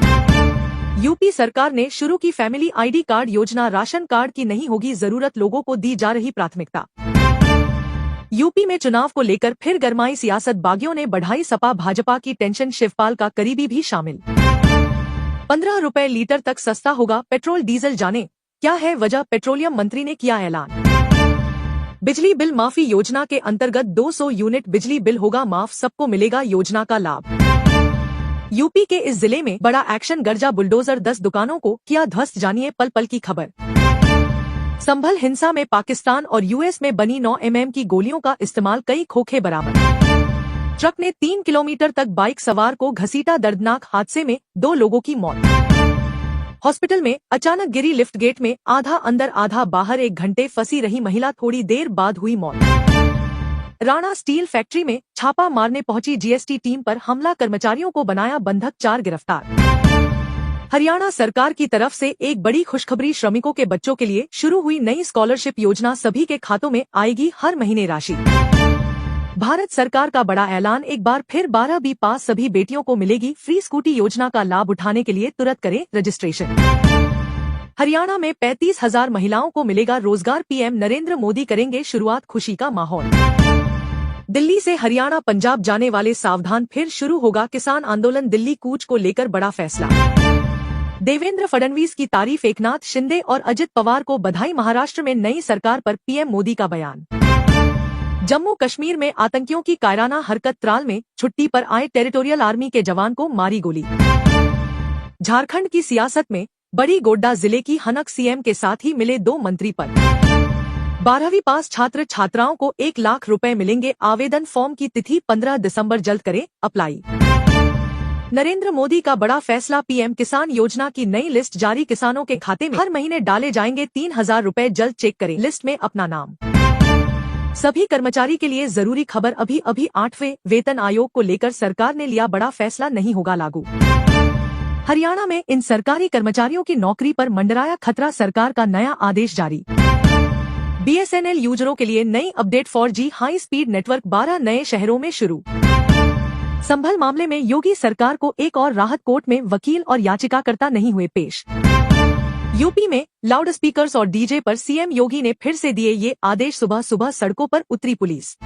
यूपी सरकार ने शुरू की फैमिली आईडी कार्ड योजना, राशन कार्ड की नहीं होगी जरूरत, लोगों को दी जा रही प्राथमिकता। यूपी में चुनाव को लेकर फिर गरमाई सियासत, बागियों ने बढ़ाई सपा भाजपा की टेंशन, शिवपाल का करीबी भी शामिल। 15 रुपए लीटर तक सस्ता होगा पेट्रोल डीजल, जाने क्या है वजह, पेट्रोलियम मंत्री ने किया ऐलान। बिजली बिल माफी योजना के अंतर्गत 200 यूनिट बिजली बिल होगा माफ, सबको मिलेगा योजना का लाभ। यूपी के इस जिले में बड़ा एक्शन, गर्जा बुलडोजर, 10 दुकानों को किया ध्वस्त, जानिए पल पल की खबर। संभल हिंसा में पाकिस्तान और यूएस में बनी 9 mm की गोलियों का इस्तेमाल, कई खोखे बरामद। ट्रक ने 3 किलोमीटर तक बाइक सवार को घसीटा, दर्दनाक हादसे में 2 लोगों की मौत। हॉस्पिटल में अचानक गिरी लिफ्ट, गेट में आधा अंदर आधा बाहर, 1 घंटे फंसी रही महिला, थोड़ी देर बाद हुई मौत। राणा स्टील फैक्ट्री में छापा मारने पहुंची जीएसटी टीम पर हमला, कर्मचारियों को बनाया बंधक, 4 गिरफ्तार। हरियाणा सरकार की तरफ से एक बड़ी खुशखबरी, श्रमिकों के बच्चों के लिए शुरू हुई नई स्कॉलरशिप योजना, सभी के खातों में आएगी हर महीने राशि। भारत सरकार का बड़ा ऐलान, एक बार फिर 12वीं पास सभी बेटियों को मिलेगी फ्री स्कूटी, योजना का लाभ उठाने के लिए तुरंत करें रजिस्ट्रेशन। हरियाणा में 35,000 महिलाओं को मिलेगा रोजगार, पीएम नरेंद्र मोदी करेंगे शुरुआत, खुशी का माहौल। दिल्ली से हरियाणा पंजाब जाने वाले सावधान, फिर शुरू होगा किसान आंदोलन, दिल्ली कूच को लेकर बड़ा फैसला। देवेंद्र फडणवीस की तारीफ, एकनाथ शिंदे और अजित पवार को बधाई, महाराष्ट्र में नई सरकार पर पीएम मोदी का बयान। जम्मू कश्मीर में आतंकियों की कायराना हरकत, त्राल में छुट्टी पर आए टेरिटोरियल आर्मी के जवान को मारी गोली। झारखंड की सियासत में बड़ी, गोड्डा जिले की हनक, सीएम के साथ ही मिले 2 मंत्री पद। 12वीं पास छात्र छात्राओं को 1 लाख रुपए मिलेंगे, आवेदन फॉर्म की तिथि 15 दिसंबर, जल्द करें अप्लाई। नरेंद्र मोदी का बड़ा फैसला, पीएम किसान योजना की नई लिस्ट जारी, किसानों के खाते में हर महीने डाले जाएंगे 3000 रुपए, जल्द चेक करें लिस्ट में अपना नाम। सभी कर्मचारी के लिए जरूरी खबर, अभी 8वें वेतन आयोग को लेकर सरकार ने लिया बड़ा फैसला, नहीं होगा लागू। हरियाणा में इन सरकारी कर्मचारियों की नौकरी पर मंडराया खतरा, सरकार का नया आदेश जारी। बीएसएनएल यूजरों के लिए नई update, 4G high speed network 12 नए शहरों में शुरू। संभल मामले में योगी सरकार को एक और राहत, कोर्ट में वकील और याचिकाकर्ता नहीं हुए पेश। यूपी में लाउड स्पीकर्स और डीजे पर सीएम योगी ने फिर से दिए ये आदेश, सुबह सुबह सड़कों पर उतरी पुलिस।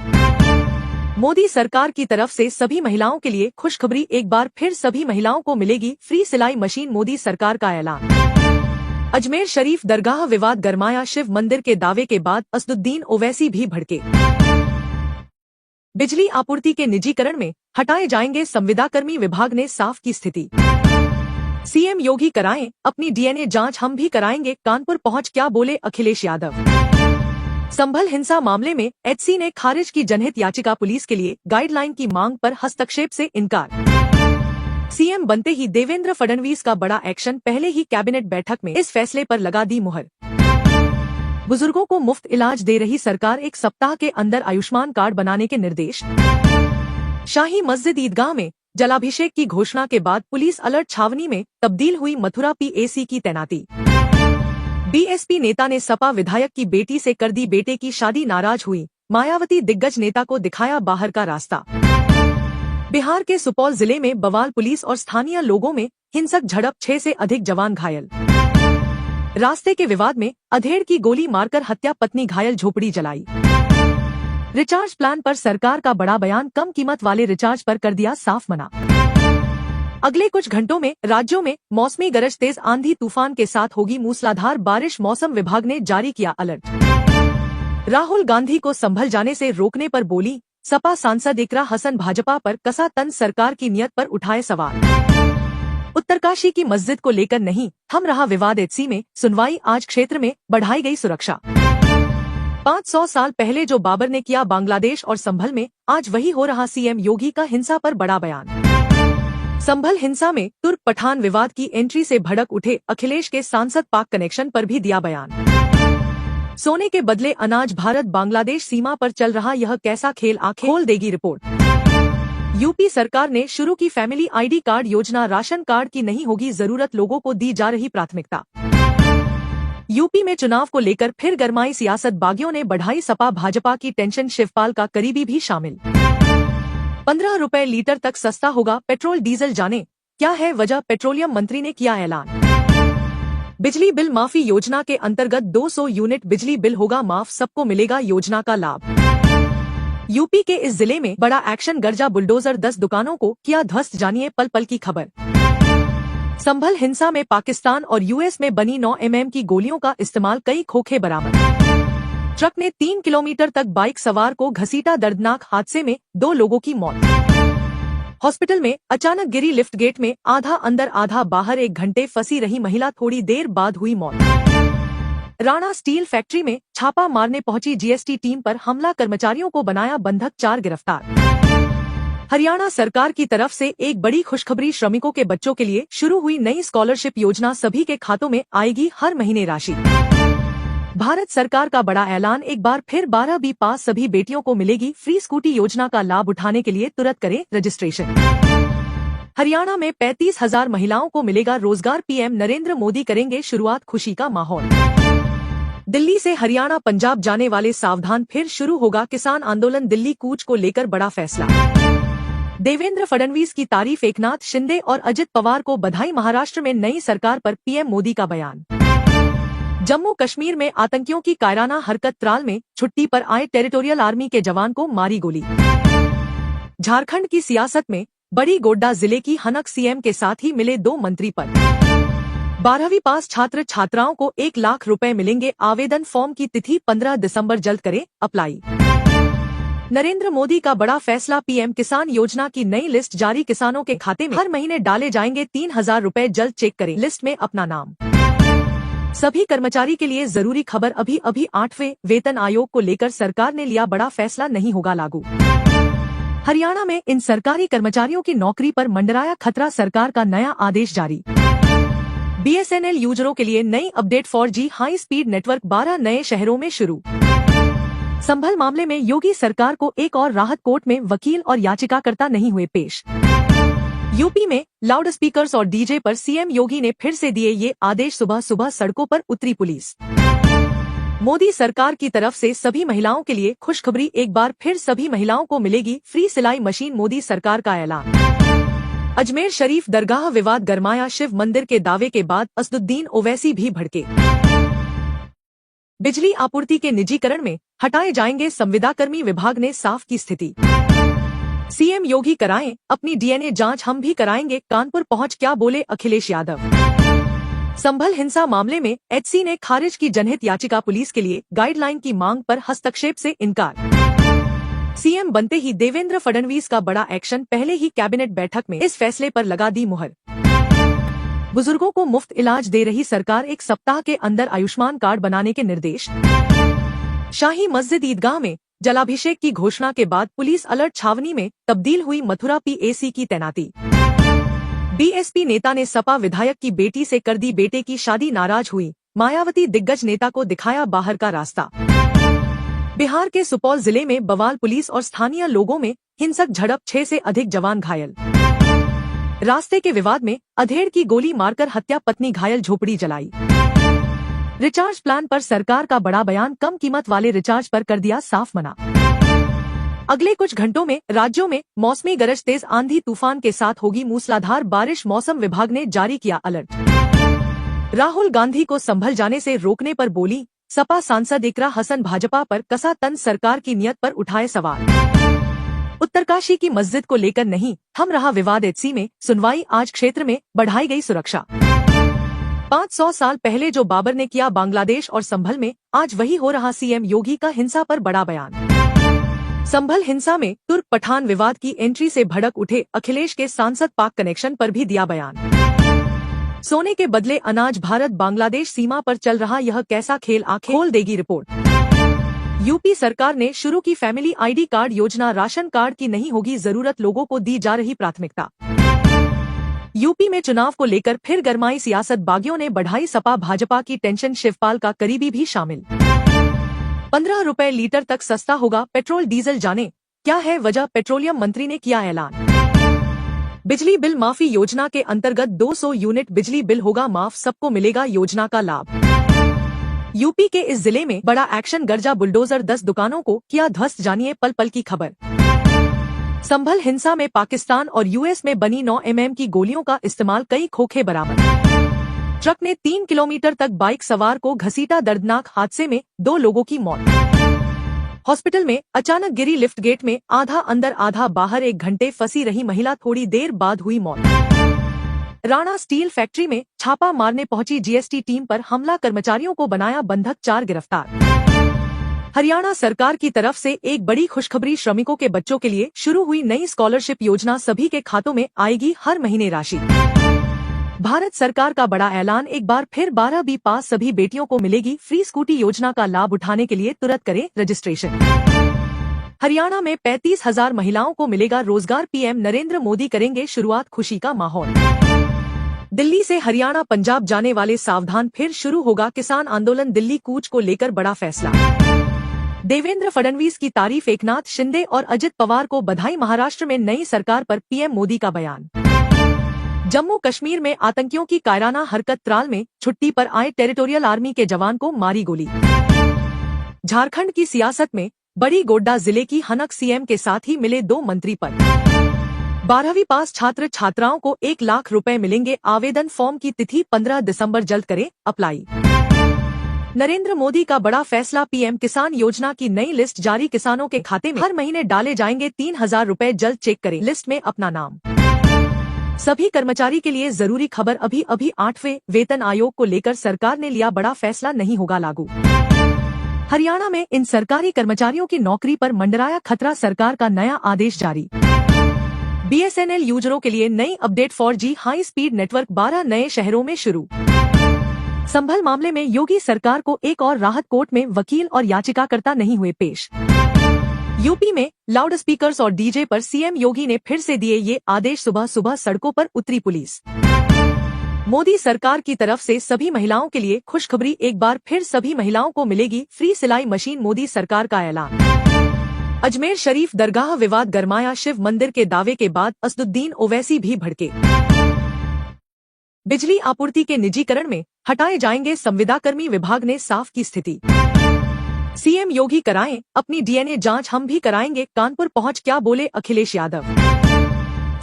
मोदी सरकार की तरफ से सभी महिलाओं के लिए खुशखबरी, एक बार फिर सभी महिलाओं को मिलेगी फ्री सिलाई मशीन, मोदी सरकार का ऐलान। अजमेर शरीफ दरगाह विवाद गरमाया, शिव मंदिर के दावे के बाद असदुद्दीन ओवैसी भी भड़के। बिजली आपूर्ति के निजीकरण में हटाए जाएंगे संविदाकर्मी, विभाग ने साफ की स्थिति। सीएम योगी कराएं अपनी डीएनए जांच, हम भी कराएंगे, कानपुर पहुंच क्या बोले अखिलेश यादव। संभल हिंसा मामले में एचसी ने खारिज की जनहित याचिका, पुलिस के लिए गाइडलाइन की मांग पर हस्तक्षेप से इनकार। सीएम बनते ही देवेंद्र फडणवीस का बड़ा एक्शन, पहले ही कैबिनेट बैठक में इस फैसले पर लगा दी मुहर। बुजुर्गों को मुफ्त इलाज दे रही सरकार, 1 सप्ताह के अंदर आयुष्मान कार्ड बनाने के निर्देश। शाही मस्जिद ईदगाह में जलाभिषेक की घोषणा के बाद पुलिस अलर्ट, छावनी में तब्दील हुई मथुरा पीएसी की तैनाती। बीएसपी नेता ने सपा विधायक की बेटी से कर दी बेटे की शादी, नाराज हुई मायावती, दिग्गज नेता को दिखाया बाहर का रास्ता। बिहार के सुपौल जिले में बवाल, पुलिस और स्थानीय लोगों में हिंसक झड़प, 6 से अधिक जवान घायल। रास्ते के विवाद में अधेड़ की गोली मारकर हत्या, पत्नी घायल, झोपड़ी जलाई। रिचार्ज प्लान पर सरकार का बड़ा बयान, कम कीमत वाले रिचार्ज पर कर दिया साफ मना। अगले कुछ घंटों में राज्यों में मौसमी गरज, तेज आंधी तूफान के साथ होगी मूसलाधार बारिश, मौसम विभाग ने जारी किया अलर्ट। राहुल गांधी को संभल जाने से रोकने पर बोली सपा सांसद इकरा हसन, भाजपा पर कसा तंज, सरकार की नियत पर उठाए सवाल। उत्तरकाशी की मस्जिद को लेकर नहीं थम रहा विवाद, एचसी में सुनवाई आज, क्षेत्र में बढ़ाई गई सुरक्षा। 500 साल पहले जो बाबर ने किया बांग्लादेश और संभल में, आज वही हो रहा। सीएम योगी का हिंसा पर बड़ा बयान। संभल हिंसा में तुर्क पठान विवाद की एंट्री से भड़क उठे अखिलेश के सांसद, पाक कनेक्शन पर भी दिया बयान। सोने के बदले अनाज, भारत बांग्लादेश सीमा पर चल रहा यह कैसा खेल आंखें खोल देगी रिपोर्ट। यूपी सरकार ने शुरू की फैमिली आईडी कार्ड योजना, राशन कार्ड की नहीं होगी जरूरत, लोगों को दी जा रही प्राथमिकता। यूपी में चुनाव को लेकर फिर गरमाई सियासत, बागियों ने बढ़ाई सपा भाजपा की टेंशन, शिवपाल का करीबी भी शामिल। 15 रुपए लीटर तक सस्ता होगा पेट्रोल डीजल, जाने क्या है वजह, पेट्रोलियम मंत्री ने किया ऐलान। बिजली बिल माफी योजना के अंतर्गत 200 यूनिट बिजली बिल होगा माफ, सबको मिलेगा योजना का लाभ। यूपी के इस जिले में बड़ा एक्शन, गर्जा बुलडोजर, 10 दुकानों को किया ध्वस्त, जानिए पल पल की खबर। संभल हिंसा में पाकिस्तान और यूएस में बनी 9 mm की गोलियों का इस्तेमाल, कई खोखे बरामद। ट्रक ने 3 किलोमीटर तक बाइक सवार को घसीटा, दर्दनाक हादसे में 2 लोगों की मौत। हॉस्पिटल में अचानक गिरी लिफ्ट, गेट में आधा अंदर आधा बाहर, 1 घंटे फंसी रही महिला, थोड़ी देर बाद हुई मौत। राणा स्टील फैक्ट्री में छापा मारने पहुंची जीएसटी टीम पर हमला, कर्मचारियों को बनाया बंधक, 4 गिरफ्तार। हरियाणा सरकार की तरफ से एक बड़ी खुशखबरी, श्रमिकों के बच्चों के लिए शुरू हुई नई स्कॉलरशिप योजना, सभी के खातों में आएगी हर महीने राशि। भारत सरकार का बड़ा ऐलान, एक बार फिर 12वीं पास सभी बेटियों को मिलेगी फ्री स्कूटी, योजना का लाभ उठाने के लिए तुरंत करें रजिस्ट्रेशन। हरियाणा में 35,000 महिलाओं को मिलेगा रोजगार, पीएम नरेंद्र मोदी करेंगे शुरुआत, खुशी का माहौल। दिल्ली से हरियाणा पंजाब जाने वाले सावधान, फिर शुरू होगा किसान आंदोलन, दिल्ली कूच को लेकर बड़ा फैसला। देवेंद्र फडणवीस की तारीफ, एकनाथ शिंदे और अजित पवार को बधाई, महाराष्ट्र में नई सरकार पर पीएम मोदी का बयान। जम्मू कश्मीर में आतंकियों की कायराना हरकत, त्राल में छुट्टी पर आए टेरिटोरियल आर्मी के जवान को मारी गोली। झारखंड की सियासत में बड़ी, गोड्डा जिले की हनक, सीएम के साथ ही मिले 2 मंत्री पद। 12वीं पास छात्र छात्राओं को 1 लाख रुपए मिलेंगे, आवेदन फॉर्म की तिथि 15 दिसंबर, जल्द करें अप्लाई। नरेंद्र मोदी का बड़ा फैसला, पीएम किसान योजना की नई लिस्ट जारी, किसानों के खाते में हर महीने डाले जाएंगे 3000 रुपए, जल्द चेक करें लिस्ट में अपना नाम। सभी कर्मचारी के लिए जरूरी खबर, अभी 8वें वेतन आयोग को लेकर सरकार ने लिया बड़ा फैसला, नहीं होगा लागू। हरियाणा में इन सरकारी कर्मचारियों की नौकरी पर मंडराया खतरा, सरकार का नया आदेश जारी। बीएसएनएल यूजरों के लिए नई update, 4G high speed network 12 नए शहरों में शुरू। संभल मामले में योगी सरकार को एक और राहत, कोर्ट में वकील और याचिकाकर्ता नहीं हुए पेश। यूपी में लाउडस्पीकर्स और डीजे पर सीएम योगी ने फिर से दिए ये आदेश, सुबह सुबह सड़कों पर उतरी पुलिस। मोदी सरकार की तरफ से सभी महिलाओं के लिए खुशखबरी, एक बार फिर सभी महिलाओं को मिलेगी फ्री सिलाई मशीन, मोदी सरकार का ऐलान। अजमेर शरीफ दरगाह विवाद गरमाया, शिव मंदिर के दावे के बाद असदुद्दीन ओवैसी भी भड़के। बिजली आपूर्ति के निजीकरण में हटाए जाएंगे संविदाकर्मी, विभाग ने साफ की स्थिति। सीएम योगी कराएं अपनी डीएनए जांच, हम भी कराएंगे, कानपुर पहुंच क्या बोले अखिलेश यादव। संभल हिंसा मामले में एचसी ने खारिज की जनहित याचिका, पुलिस के लिए गाइडलाइन की मांग पर हस्तक्षेप से इनकार। सीएम बनते ही देवेंद्र फडणवीस का बड़ा एक्शन, पहले ही कैबिनेट बैठक में इस फैसले पर लगा दी मुहर। बुजुर्गों को मुफ्त इलाज दे रही सरकार, 1 सप्ताह के अंदर आयुष्मान कार्ड बनाने के निर्देश। शाही मस्जिद ईदगाह में जलाभिषेक की घोषणा के बाद पुलिस अलर्ट, छावनी में तब्दील हुई मथुरा पीएसी की तैनाती। बीएसपी नेता ने सपा विधायक की बेटी से कर दी बेटे की शादी, नाराज हुई मायावती, दिग्गज नेता को दिखाया बाहर का रास्ता। बिहार के सुपौल जिले में बवाल, पुलिस और स्थानीय लोगों में हिंसक झड़प, 6 से अधिक जवान घायल। रास्ते के विवाद में अधेड़ की गोली मारकर हत्या, पत्नी घायल, झोपड़ी जलाई। रिचार्ज प्लान पर सरकार का बड़ा बयान, कम कीमत वाले रिचार्ज पर कर दिया साफ मना। अगले कुछ घंटों में राज्यों में मौसमी गरज, तेज आंधी तूफान के साथ होगी मूसलाधार बारिश, मौसम विभाग ने जारी किया अलर्ट। राहुल गांधी को संभल जाने से रोकने पर बोली सपा सांसद इकरा हसन, भाजपा पर कसा तंज, सरकार की नियत पर उठाए सवाल। उत्तरकाशी की मस्जिद को लेकर नहीं थम रहा विवाद, एचसी में सुनवाई, आज क्षेत्र में बढ़ाई गई सुरक्षा। 500 साल पहले जो बाबर ने किया बांग्लादेश और संभल में, आज वही हो रहा, सीएम योगी का हिंसा पर बड़ा बयान। संभल हिंसा में तुर्क पठान विवाद की एंट्री से भड़क उठे अखिलेश के सांसद, पाक कनेक्शन पर भी दिया बयान। सोने के बदले अनाज, भारत बांग्लादेश सीमा पर चल रहा यह कैसा खेल आंखें खोल देगी रिपोर्ट। यूपी सरकार ने शुरू की फैमिली आईडी कार्ड योजना, राशन कार्ड की नहीं होगी जरूरत, लोगों को दी जा रही प्राथमिकता। यूपी में चुनाव को लेकर फिर गरमाई सियासत, बागियों ने बढ़ाई सपा भाजपा की टेंशन, शिवपाल का करीबी भी शामिल। ₹15 लीटर तक सस्ता होगा पेट्रोल डीजल, जाने क्या है वजह, पेट्रोलियम मंत्री ने किया ऐलान। बिजली बिल माफी योजना के अंतर्गत 200 यूनिट बिजली बिल होगा माफ, सबको मिलेगा योजना का लाभ। यूपी के इस जिले में बड़ा एक्शन, गर्जा बुलडोजर 10 दुकानों को किया ध्वस्त, जानिए पल पल की खबर। संभल हिंसा में पाकिस्तान और यूएस में बनी 9 mm की गोलियों का इस्तेमाल, कई खोखे बरामद। ट्रक ने 3 किलोमीटर तक बाइक सवार को घसीटा, दर्दनाक हादसे में 2 लोगों की मौत। हॉस्पिटल में अचानक गिरी लिफ्ट, गेट में आधा अंदर आधा बाहर, 1 घंटे फंसी रही महिला, थोड़ी देर बाद हुई मौत। राणा स्टील फैक्ट्री में छापा मारने पहुंची जीएसटी टीम पर हमला, कर्मचारियों को बनाया बंधक, 4 गिरफ्तार। हरियाणा सरकार की तरफ से एक बड़ी खुशखबरी, श्रमिकों के बच्चों के लिए शुरू हुई नई स्कॉलरशिप योजना, सभी के खातों में आएगी हर महीने राशि। भारत सरकार का बड़ा ऐलान, एक बार फिर 12वीं पास सभी बेटियों को मिलेगी फ्री स्कूटी, योजना का लाभ उठाने के लिए तुरंत करें रजिस्ट्रेशन। हरियाणा में 35,000 महिलाओं को मिलेगा रोजगार, पीएम नरेंद्र मोदी करेंगे शुरुआत, खुशी का माहौल। दिल्ली से हरियाणा पंजाब जाने वाले सावधान, फिर शुरू होगा किसान आंदोलन, दिल्ली कूच को लेकर बड़ा फैसला। देवेंद्र फडणवीस की तारीफ, एकनाथ शिंदे और अजित पवार को बधाई, महाराष्ट्र में नई सरकार पर पीएम मोदी का बयान। जम्मू कश्मीर में आतंकियों की कायराना हरकत, त्राल में छुट्टी पर आए टेरिटोरियल आर्मी के जवान को मारी गोली। झारखंड की सियासत में बड़ी, गोड्डा जिले की हनक, सीएम के साथ ही मिले 2 मंत्री पद। 12वीं पास छात्र छात्राओं को 1 लाख रुपए मिलेंगे, आवेदन फॉर्म की तिथि 15 दिसंबर, जल्द करें अप्लाई। नरेंद्र मोदी का बड़ा फैसला, पीएम किसान योजना की नई लिस्ट जारी, किसानों के खाते में हर महीने डाले जाएंगे 3,000 रुपए, जल्द चेक करें लिस्ट में अपना नाम। सभी कर्मचारी के लिए जरूरी खबर, अभी 8वें वेतन आयोग को लेकर सरकार ने लिया बड़ा फैसला, नहीं होगा लागू। हरियाणा में इन सरकारी कर्मचारियों की नौकरी पर मंडराया खतरा, सरकार का नया आदेश जारी। बीएसएनएल यूजरों के लिए नई update, 4G high speed network 12 नए शहरों में शुरू। संभल मामले में योगी सरकार को एक और राहत, कोर्ट में वकील और याचिकाकर्ता नहीं हुए पेश। यूपी में लाउड स्पीकर्स और डीजे पर सीएम योगी ने फिर से दिए ये आदेश, सुबह सुबह सड़कों पर उतरी पुलिस। मोदी सरकार की तरफ से सभी महिलाओं के लिए खुशखबरी, एक बार फिर सभी महिलाओं को मिलेगी फ्री सिलाई मशीन, मोदी सरकार का ऐलान। अजमेर शरीफ दरगाह विवाद गरमाया, शिव मंदिर के दावे के बाद असदुद्दीन ओवैसी भी भड़के। बिजली आपूर्ति के निजीकरण में हटाए जाएंगे संविदाकर्मी, विभाग ने साफ की स्थिति। सीएम योगी कराएं अपनी डीएनए जांच, हम भी कराएंगे, कानपुर पहुंच क्या बोले अखिलेश यादव।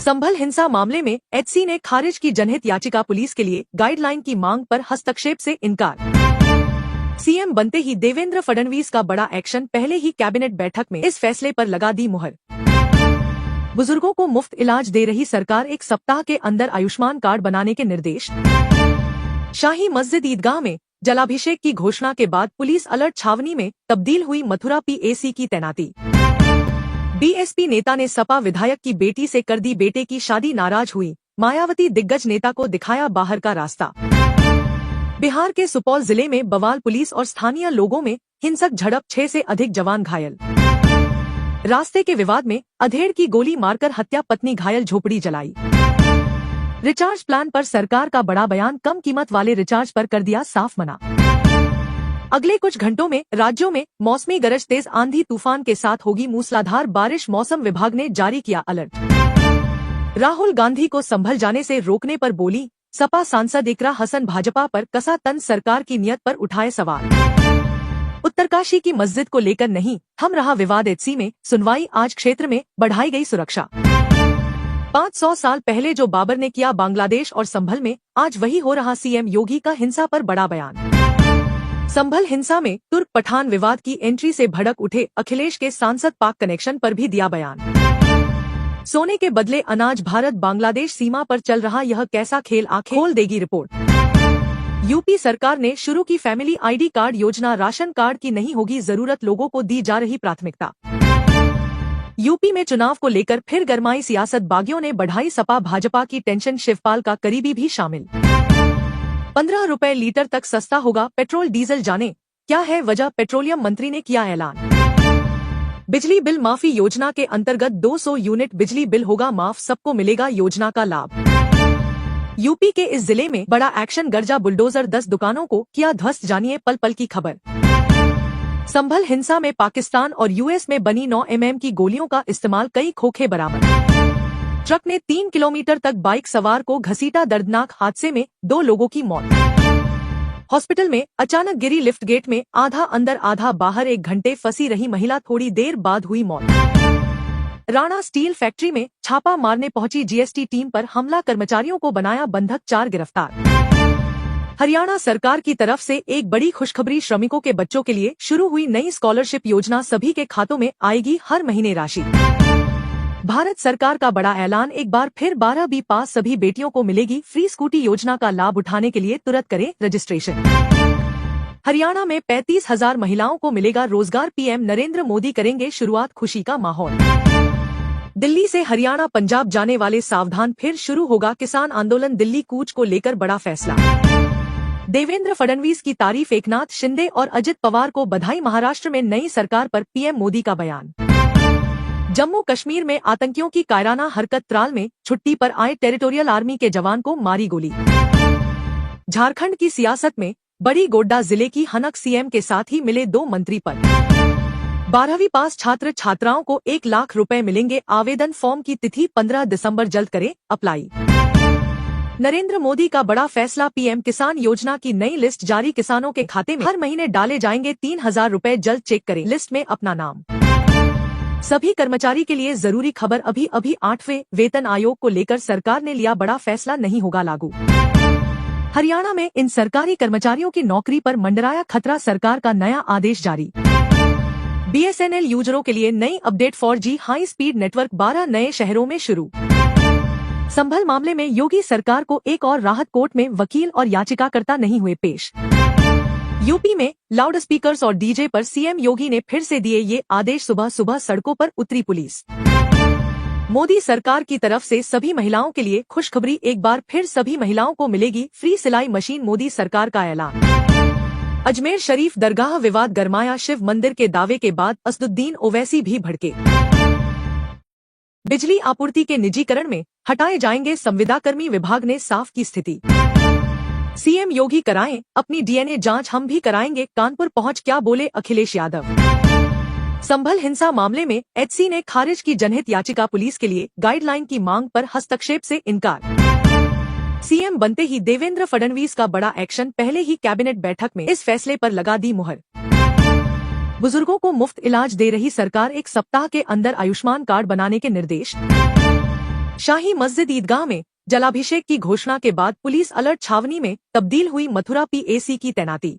संभल हिंसा मामले में एचसी ने खारिज की जनहित याचिका, पुलिस के लिए गाइडलाइन की मांग पर हस्तक्षेप से इनकार। सीएम बनते ही देवेंद्र फडणवीस का बड़ा एक्शन, पहले ही कैबिनेट बैठक में इस फैसले पर लगा दी मुहर। बुजुर्गों को मुफ्त इलाज दे रही सरकार, 1 सप्ताह के अंदर आयुष्मान कार्ड बनाने के निर्देश। शाही मस्जिद ईदगाह में जलाभिषेक की घोषणा के बाद पुलिस अलर्ट, छावनी में तब्दील हुई मथुरा पीएसी की तैनाती। बीएसपी नेता ने सपा विधायक की बेटी से कर दी बेटे की शादी, नाराज हुई मायावती, दिग्गज नेता को दिखाया बाहर का रास्ता। बिहार के सुपौल जिले में बवाल, पुलिस और स्थानीय लोगों में हिंसक झड़प, 6 से अधिक जवान घायल। रास्ते के विवाद में अधेड़ की गोली मारकर हत्या, पत्नी घायल, झोपड़ी जलाई। रिचार्ज प्लान पर सरकार का बड़ा बयान, कम कीमत वाले रिचार्ज पर कर दिया साफ मना। अगले कुछ घंटों में राज्यों में मौसमी गरज, तेज आंधी तूफान के साथ होगी मूसलाधार बारिश, मौसम विभाग ने जारी किया अलर्ट। राहुल गांधी को संभल जाने से रोकने पर बोली सपा सांसद इकरा हसन, भाजपा पर कसा तंज, सरकार की नीयत पर उठाए सवाल। उत्तरकाशी की मस्जिद को लेकर नहीं थम रहा विवाद, एचसी में सुनवाई आज, क्षेत्र में बढ़ाई गई सुरक्षा। 500 साल पहले जो बाबर ने किया बांग्लादेश और संभल में, आज वही हो रहा, सीएम योगी का हिंसा पर बड़ा बयान। संभल हिंसा में तुर्क पठान विवाद की एंट्री से भड़क उठे अखिलेश के सांसद, पाक कनेक्शन पर भी दिया बयान। सोने के बदले अनाज, भारत बांग्लादेश सीमा पर चल रहा यह कैसा खेल, आंखें खोल देगी रिपोर्ट। यूपी सरकार ने शुरू की फैमिली आईडी कार्ड योजना, राशन कार्ड की नहीं होगी जरूरत, लोगों को दी जा रही प्राथमिकता। यूपी में चुनाव को लेकर फिर गरमाई सियासत, बागियों ने बढ़ाई सपा भाजपा की टेंशन, शिवपाल का करीबी भी शामिल। ₹15 लीटर तक सस्ता होगा पेट्रोल डीजल, जाने क्या है वजह, पेट्रोलियम मंत्री ने किया ऐलान। बिजली बिल माफी योजना के अंतर्गत 200 यूनिट बिजली बिल होगा माफ, सबको मिलेगा योजना का लाभ। यूपी के इस जिले में बड़ा एक्शन, गर्जा बुलडोजर 10 दुकानों को किया ध्वस्त, जानिए पल पल की खबर। संभल हिंसा में पाकिस्तान और यूएस में बनी 9 mm की गोलियों का इस्तेमाल, कई खोखे बरामद। ट्रक ने 3 किलोमीटर तक बाइक सवार को घसीटा, दर्दनाक हादसे में 2 लोगों की मौत। हॉस्पिटल में अचानक गिरी लिफ्ट गेट में, आधा अंदर आधा बाहर 1 घंटे फंसी रही महिला, थोड़ी देर बाद हुई मौत। राणा स्टील फैक्ट्री में छापा मारने पहुंची जीएसटी टीम पर हमला, कर्मचारियों को बनाया बंधक, 4 गिरफ्तार। हरियाणा सरकार की तरफ से एक बड़ी खुशखबरी, श्रमिकों के बच्चों के लिए शुरू हुई नई स्कॉलरशिप योजना, सभी के खातों में आएगी हर महीने राशि। भारत सरकार का बड़ा ऐलान, एक बार फिर 12वीं पास सभी बेटियों को मिलेगी फ्री स्कूटी। योजना का लाभ उठाने के लिए तुरंत करें रजिस्ट्रेशन। हरियाणा में 35,000 महिलाओं को मिलेगा रोजगार, पीएम नरेंद्र मोदी करेंगे शुरुआत, खुशी का माहौल। दिल्ली से हरियाणा पंजाब जाने वाले सावधान, फिर शुरू होगा किसान आंदोलन, दिल्ली कूच को लेकर बड़ा फैसला। देवेंद्र फडणवीस की तारीफ, एकनाथ शिंदे और अजित पवार को बधाई, महाराष्ट्र में नई सरकार पर पीएम मोदी का बयान। जम्मू कश्मीर में आतंकियों की कायराना हरकत, त्राल में छुट्टी पर आए टेरिटोरियल आर्मी के जवान को मारी गोली। झारखंड की सियासत में बड़ी, गोड्डा जिले की हनक, सीएम के साथ ही मिले 2 मंत्री पद। 12वीं पास छात्र छात्राओं को 1 लाख रुपए मिलेंगे, आवेदन फॉर्म की तिथि 15 दिसंबर, जल्द करें अप्लाई। नरेंद्र मोदी का बड़ा फैसला, पीएम किसान योजना की नई लिस्ट जारी, किसानों के खाते में हर महीने डाले जाएंगे 3,000 रुपए, जल्द चेक करें लिस्ट में अपना नाम। सभी कर्मचारी के लिए जरूरी खबर, अभी 8वें वेतन आयोग को लेकर सरकार ने लिया बड़ा फैसला, नहीं होगा लागू। हरियाणा में इन सरकारी कर्मचारियों की नौकरी पर मंडराया खतरा, सरकार का नया आदेश जारी। बीएसएनएल यूजरों के लिए नई update, 4G high speed network 12 नए शहरों में शुरू। संभल मामले में योगी सरकार को एक और राहत, कोर्ट में वकील और याचिकाकर्ता नहीं हुए पेश। यूपी में लाउडस्पीकर्स और डीजे पर सीएम योगी ने फिर से दिए ये आदेश, सुबह सुबह सड़कों पर उतरी पुलिस। मोदी सरकार की तरफ से सभी महिलाओं के लिए खुशखबरी, एक बार फिर सभी महिलाओं को मिलेगी फ्री सिलाई मशीन, मोदी सरकार का ऐलान। अजमेर शरीफ दरगाह विवाद गरमाया, शिव मंदिर के दावे के बाद असदुद्दीन ओवैसी भी भड़के। बिजली आपूर्ति के निजीकरण में हटाए जाएंगे संविदाकर्मी, विभाग ने साफ की स्थिति। सीएम योगी कराएं अपनी डीएनए जांच, हम भी कराएंगे, कानपुर पहुंच क्या बोले अखिलेश यादव। संभल हिंसा मामले में एचसी ने खारिज की जनहित याचिका, पुलिस के लिए गाइडलाइन की मांग पर हस्तक्षेप से इनकार। सीएम बनते ही देवेंद्र फडणवीस का बड़ा एक्शन, पहले ही कैबिनेट बैठक में इस फैसले पर लगा दी मुहर। बुजुर्गों को मुफ्त इलाज दे रही सरकार, 1 सप्ताह के अंदर आयुष्मान कार्ड बनाने के निर्देश। शाही मस्जिद ईदगाह में जलाभिषेक की घोषणा के बाद पुलिस अलर्ट, छावनी में तब्दील हुई मथुरा पीएसी की तैनाती।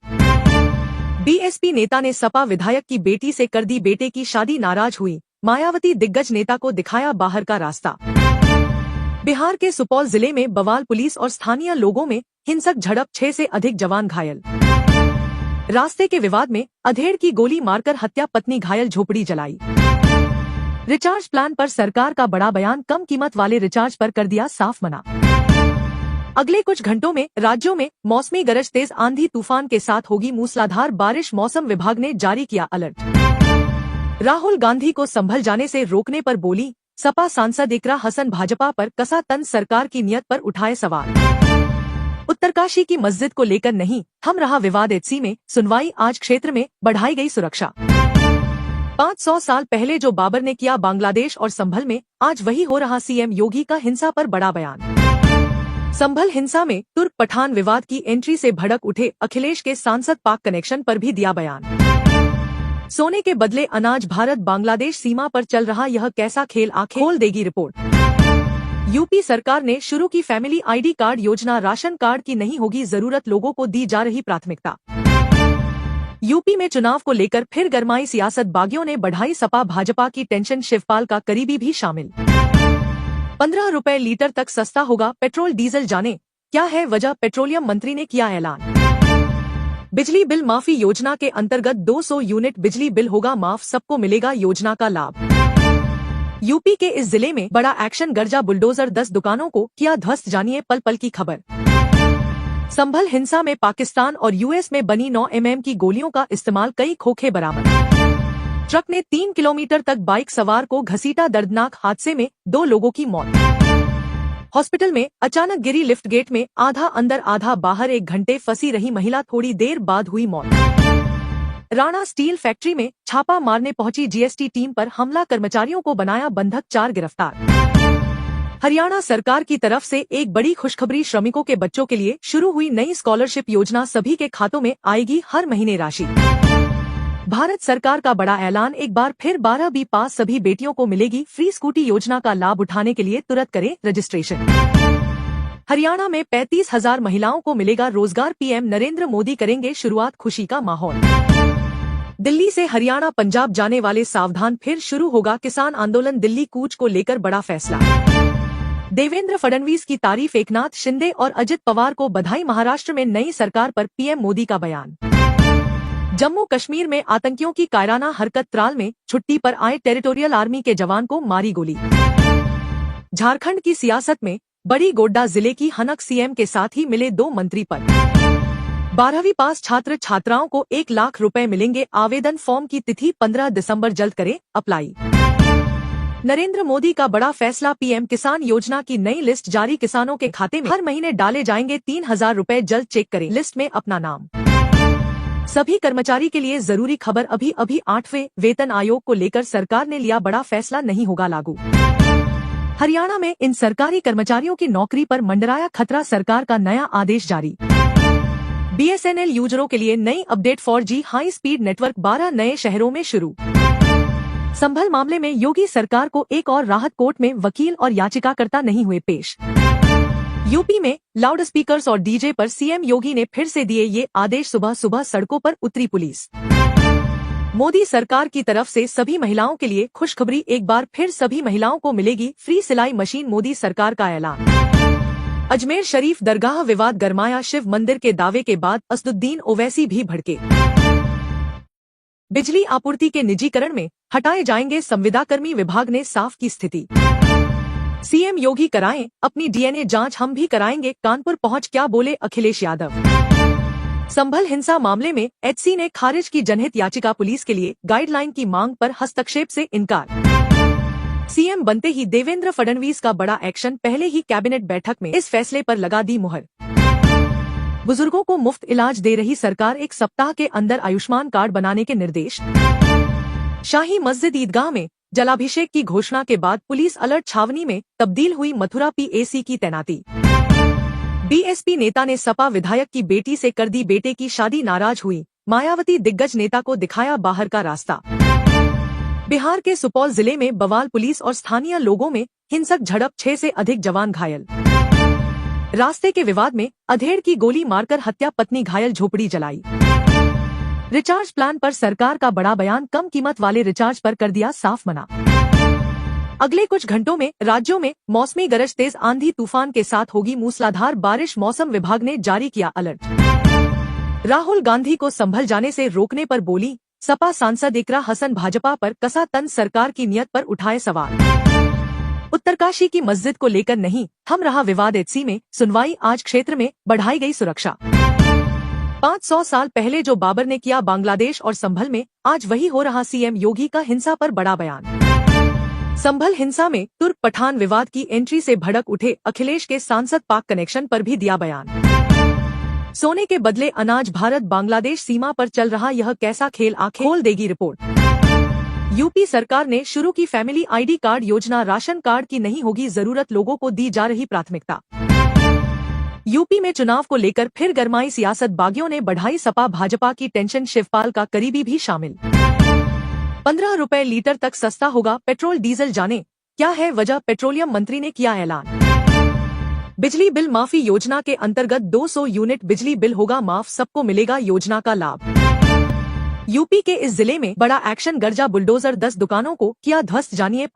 बीएसपी नेता ने सपा विधायक की बेटी से कर दी बेटे की शादी, नाराज हुई मायावती, दिग्गज नेता को दिखाया बाहर का रास्ता। बिहार के सुपौल जिले में बवाल, पुलिस और स्थानीय लोगों में हिंसक झड़प, 6 से अधिक जवान घायल। रास्ते के विवाद में अधेड़ की गोली मारकर हत्या, पत्नी घायल, झोपड़ी जलाई। रिचार्ज प्लान पर सरकार का बड़ा बयान, कम कीमत वाले रिचार्ज पर कर दिया साफ मना। अगले कुछ घंटों में राज्यों में मौसमी गरज, तेज आंधी तूफान के साथ होगी मूसलाधार बारिश, मौसम विभाग ने जारी किया अलर्ट। राहुल गांधी को संभल जाने से रोकने पर बोली सपा सांसद इकरा हसन, भाजपा पर कसा तंज, सरकार की नियत पर उठाए सवाल। उत्तरकाशी की मस्जिद को लेकर नहीं थम रहा विवाद, एचसी में सुनवाई, आज क्षेत्र में बढ़ाई गई सुरक्षा। 500 साल पहले जो बाबर ने किया बांग्लादेश और संभल में, आज वही हो रहा, सीएम योगी का हिंसा पर बड़ा बयान। संभल हिंसा में तुर्क पठान विवाद की एंट्री से भड़क उठे अखिलेश के सांसद, पाक कनेक्शन पर भी दिया बयान। सोने के बदले अनाज, भारत बांग्लादेश सीमा पर चल रहा यह कैसा खेल, आंखें खोल देगी रिपोर्ट। यूपी सरकार ने शुरू की फैमिली आईडी कार्ड योजना, राशन कार्ड की नहीं होगी जरूरत, लोगों को दी जा रही प्राथमिकता। यूपी में चुनाव को लेकर फिर गरमाई सियासत, बागियों ने बढ़ाई सपा भाजपा की टेंशन, शिवपाल का करीबी भी शामिल। 15 रुपए लीटर तक सस्ता होगा पेट्रोल डीजल, जाने क्या है वजह, पेट्रोलियम मंत्री ने किया ऐलान। बिजली बिल माफी योजना के अंतर्गत 200 यूनिट बिजली बिल होगा माफ, सबको मिलेगा योजना का लाभ। यूपी के इस जिले में बड़ा एक्शन, गर्जा बुलडोजर, 10 दुकानों को किया ध्वस्त, जानिए पल पल की खबर। संभल हिंसा में पाकिस्तान और यूएस में बनी 9 mm की गोलियों का इस्तेमाल, कई खोखे बरामद। ट्रक ने 3 किलोमीटर तक बाइक सवार को घसीटा, दर्दनाक हादसे में 2 लोगों की मौत। हॉस्पिटल में अचानक गिरी लिफ्ट गेट में, आधा अंदर आधा बाहर 1 घंटे फंसी रही महिला, थोड़ी देर बाद हुई मौत। राणा स्टील फैक्ट्री में छापा मारने पहुंची जीएसटी टीम पर हमला, कर्मचारियों को बनाया बंधक, 4 गिरफ्तार। हरियाणा सरकार की तरफ से एक बड़ी खुशखबरी, श्रमिकों के बच्चों के लिए शुरू हुई नई स्कॉलरशिप योजना, सभी के खातों में आएगी हर महीने राशि। भारत सरकार का बड़ा ऐलान, एक बार फिर 12वीं पास सभी बेटियों को मिलेगी फ्री स्कूटी। योजना का लाभ उठाने के लिए तुरंत करें रजिस्ट्रेशन। हरियाणा में 35,000 महिलाओं को मिलेगा रोजगार, पीएम नरेंद्र मोदी करेंगे शुरुआत, खुशी का माहौल। दिल्ली से हरियाणा पंजाब जाने वाले सावधान, फिर शुरू होगा किसान आंदोलन, दिल्ली कूच को लेकर बड़ा फैसला। देवेंद्र फडणवीस की तारीफ, एकनाथ शिंदे और अजित पवार को बधाई, महाराष्ट्र में नई सरकार पर पीएम मोदी का बयान। जम्मू कश्मीर में आतंकियों की कायराना हरकत, त्राल में छुट्टी पर आए टेरिटोरियल आर्मी के जवान को मारी गोली। झारखंड की सियासत में बड़ी, गोड्डा जिले की हनक, सीएम के साथ ही मिले 2 मंत्री पद। 12वीं पास छात्र छात्राओं को 1 लाख रुपए मिलेंगे, आवेदन फॉर्म की तिथि 15 दिसंबर, जल्द करें अप्लाई। नरेंद्र मोदी का बड़ा फैसला, पीएम किसान योजना की नई लिस्ट जारी, किसानों के खाते में हर महीने डाले जाएंगे 3,000 रुपए, जल्द चेक करें लिस्ट में अपना नाम। सभी कर्मचारी के लिए जरूरी खबर, अभी 8वें वेतन आयोग को लेकर सरकार ने लिया बड़ा फैसला, नहीं होगा लागू। हरियाणा में इन सरकारी कर्मचारियों की नौकरी पर मंडराया खतरा, सरकार का नया आदेश जारी। बीएसएनएल यूजरों के लिए नई update, 4G high speed network 12 नए शहरों में शुरू। संभल मामले में योगी सरकार को एक और राहत, कोर्ट में वकील और याचिकाकर्ता नहीं हुए पेश। यूपी में लाउडस्पीकर्स और डीजे पर सीएम योगी ने फिर से दिए ये आदेश, सुबह सुबह सड़कों पर उतरी पुलिस। मोदी सरकार की तरफ से सभी महिलाओं के लिए खुशखबरी, एक बार फिर सभी महिलाओं को मिलेगी फ्री सिलाई मशीन, मोदी सरकार का ऐलान। अजमेर शरीफ दरगाह विवाद गरमाया, शिव मंदिर के दावे के बाद असदुद्दीन ओवैसी भी भड़के। बिजली आपूर्ति के निजीकरण में हटाए जाएंगे संविदाकर्मी, विभाग ने साफ की स्थिति। सीएम योगी कराएं अपनी डीएनए जांच, हम भी कराएंगे, कानपुर पहुंच क्या बोले अखिलेश यादव। संभल हिंसा मामले में एचसी ने खारिज की जनहित याचिका, पुलिस के लिए गाइडलाइन की मांग पर हस्तक्षेप से इनकार। सीएम बनते ही देवेंद्र फडणवीस का बड़ा एक्शन, पहले ही कैबिनेट बैठक में इस फैसले पर लगा दी मुहर। बुजुर्गों को मुफ्त इलाज दे रही सरकार, 1 सप्ताह के अंदर आयुष्मान कार्ड बनाने के निर्देश। शाही मस्जिद ईदगाह में जलाभिषेक की घोषणा के बाद पुलिस अलर्ट, छावनी में तब्दील हुई मथुरा पीएसी की तैनाती। बीएसपी नेता ने सपा विधायक की बेटी से कर दी बेटे की शादी, नाराज हुई मायावती, दिग्गज नेता को दिखाया बाहर का रास्ता। बिहार के सुपौल जिले में बवाल, पुलिस और स्थानीय लोगों में हिंसक झड़प, 6 से अधिक जवान घायल। रास्ते के विवाद में अधेड़ की गोली मारकर हत्या, पत्नी घायल, झोपड़ी जलाई। रिचार्ज प्लान पर सरकार का बड़ा बयान, कम कीमत वाले रिचार्ज पर कर दिया साफ मना। अगले कुछ घंटों में राज्यों में मौसमी गरज, तेज आंधी तूफान के साथ होगी मूसलाधार बारिश, मौसम विभाग ने जारी किया अलर्ट। राहुल गांधी को संभल जाने से रोकने पर बोली सपा सांसद इकरा हसन, भाजपा पर कसा तंज, सरकार की नियत पर उठाए सवाल। उत्तरकाशी की मस्जिद को लेकर नहीं थम रहा विवाद, एचसी में सुनवाई, आज क्षेत्र में बढ़ाई गई सुरक्षा। 500 साल पहले जो बाबर ने किया बांग्लादेश और संभल में, आज वही हो रहा, सीएम योगी का हिंसा पर बड़ा बयान। संभल हिंसा में तुर्क पठान विवाद की एंट्री से भड़क उठे अखिलेश के सांसद, पाक कनेक्शन पर भी दिया बयान। सोने के बदले अनाज, भारत बांग्लादेश सीमा पर चल रहा यह कैसा खेल, आंखें खोल देगी रिपोर्ट। यूपी सरकार ने शुरू की फैमिली आईडी कार्ड योजना, राशन कार्ड की नहीं होगी जरूरत, लोगों को दी जा रही प्राथमिकता। यूपी में चुनाव को लेकर फिर गरमाई सियासत, बागियों ने बढ़ाई सपा भाजपा की टेंशन, शिवपाल का करीबी भी शामिल। 15 रुपए लीटर तक सस्ता होगा पेट्रोल डीजल, जाने क्या है वजह, पेट्रोलियम मंत्री ने किया ऐलान। बिजली बिल माफी योजना के अंतर्गत 200 यूनिट बिजली बिल होगा माफ, सबको मिलेगा योजना का लाभ। यूपी के इस जिले में बड़ा एक्शन, गर्जा बुलडोजर, 10 दुकानों को किया ध्वस्त, जानिए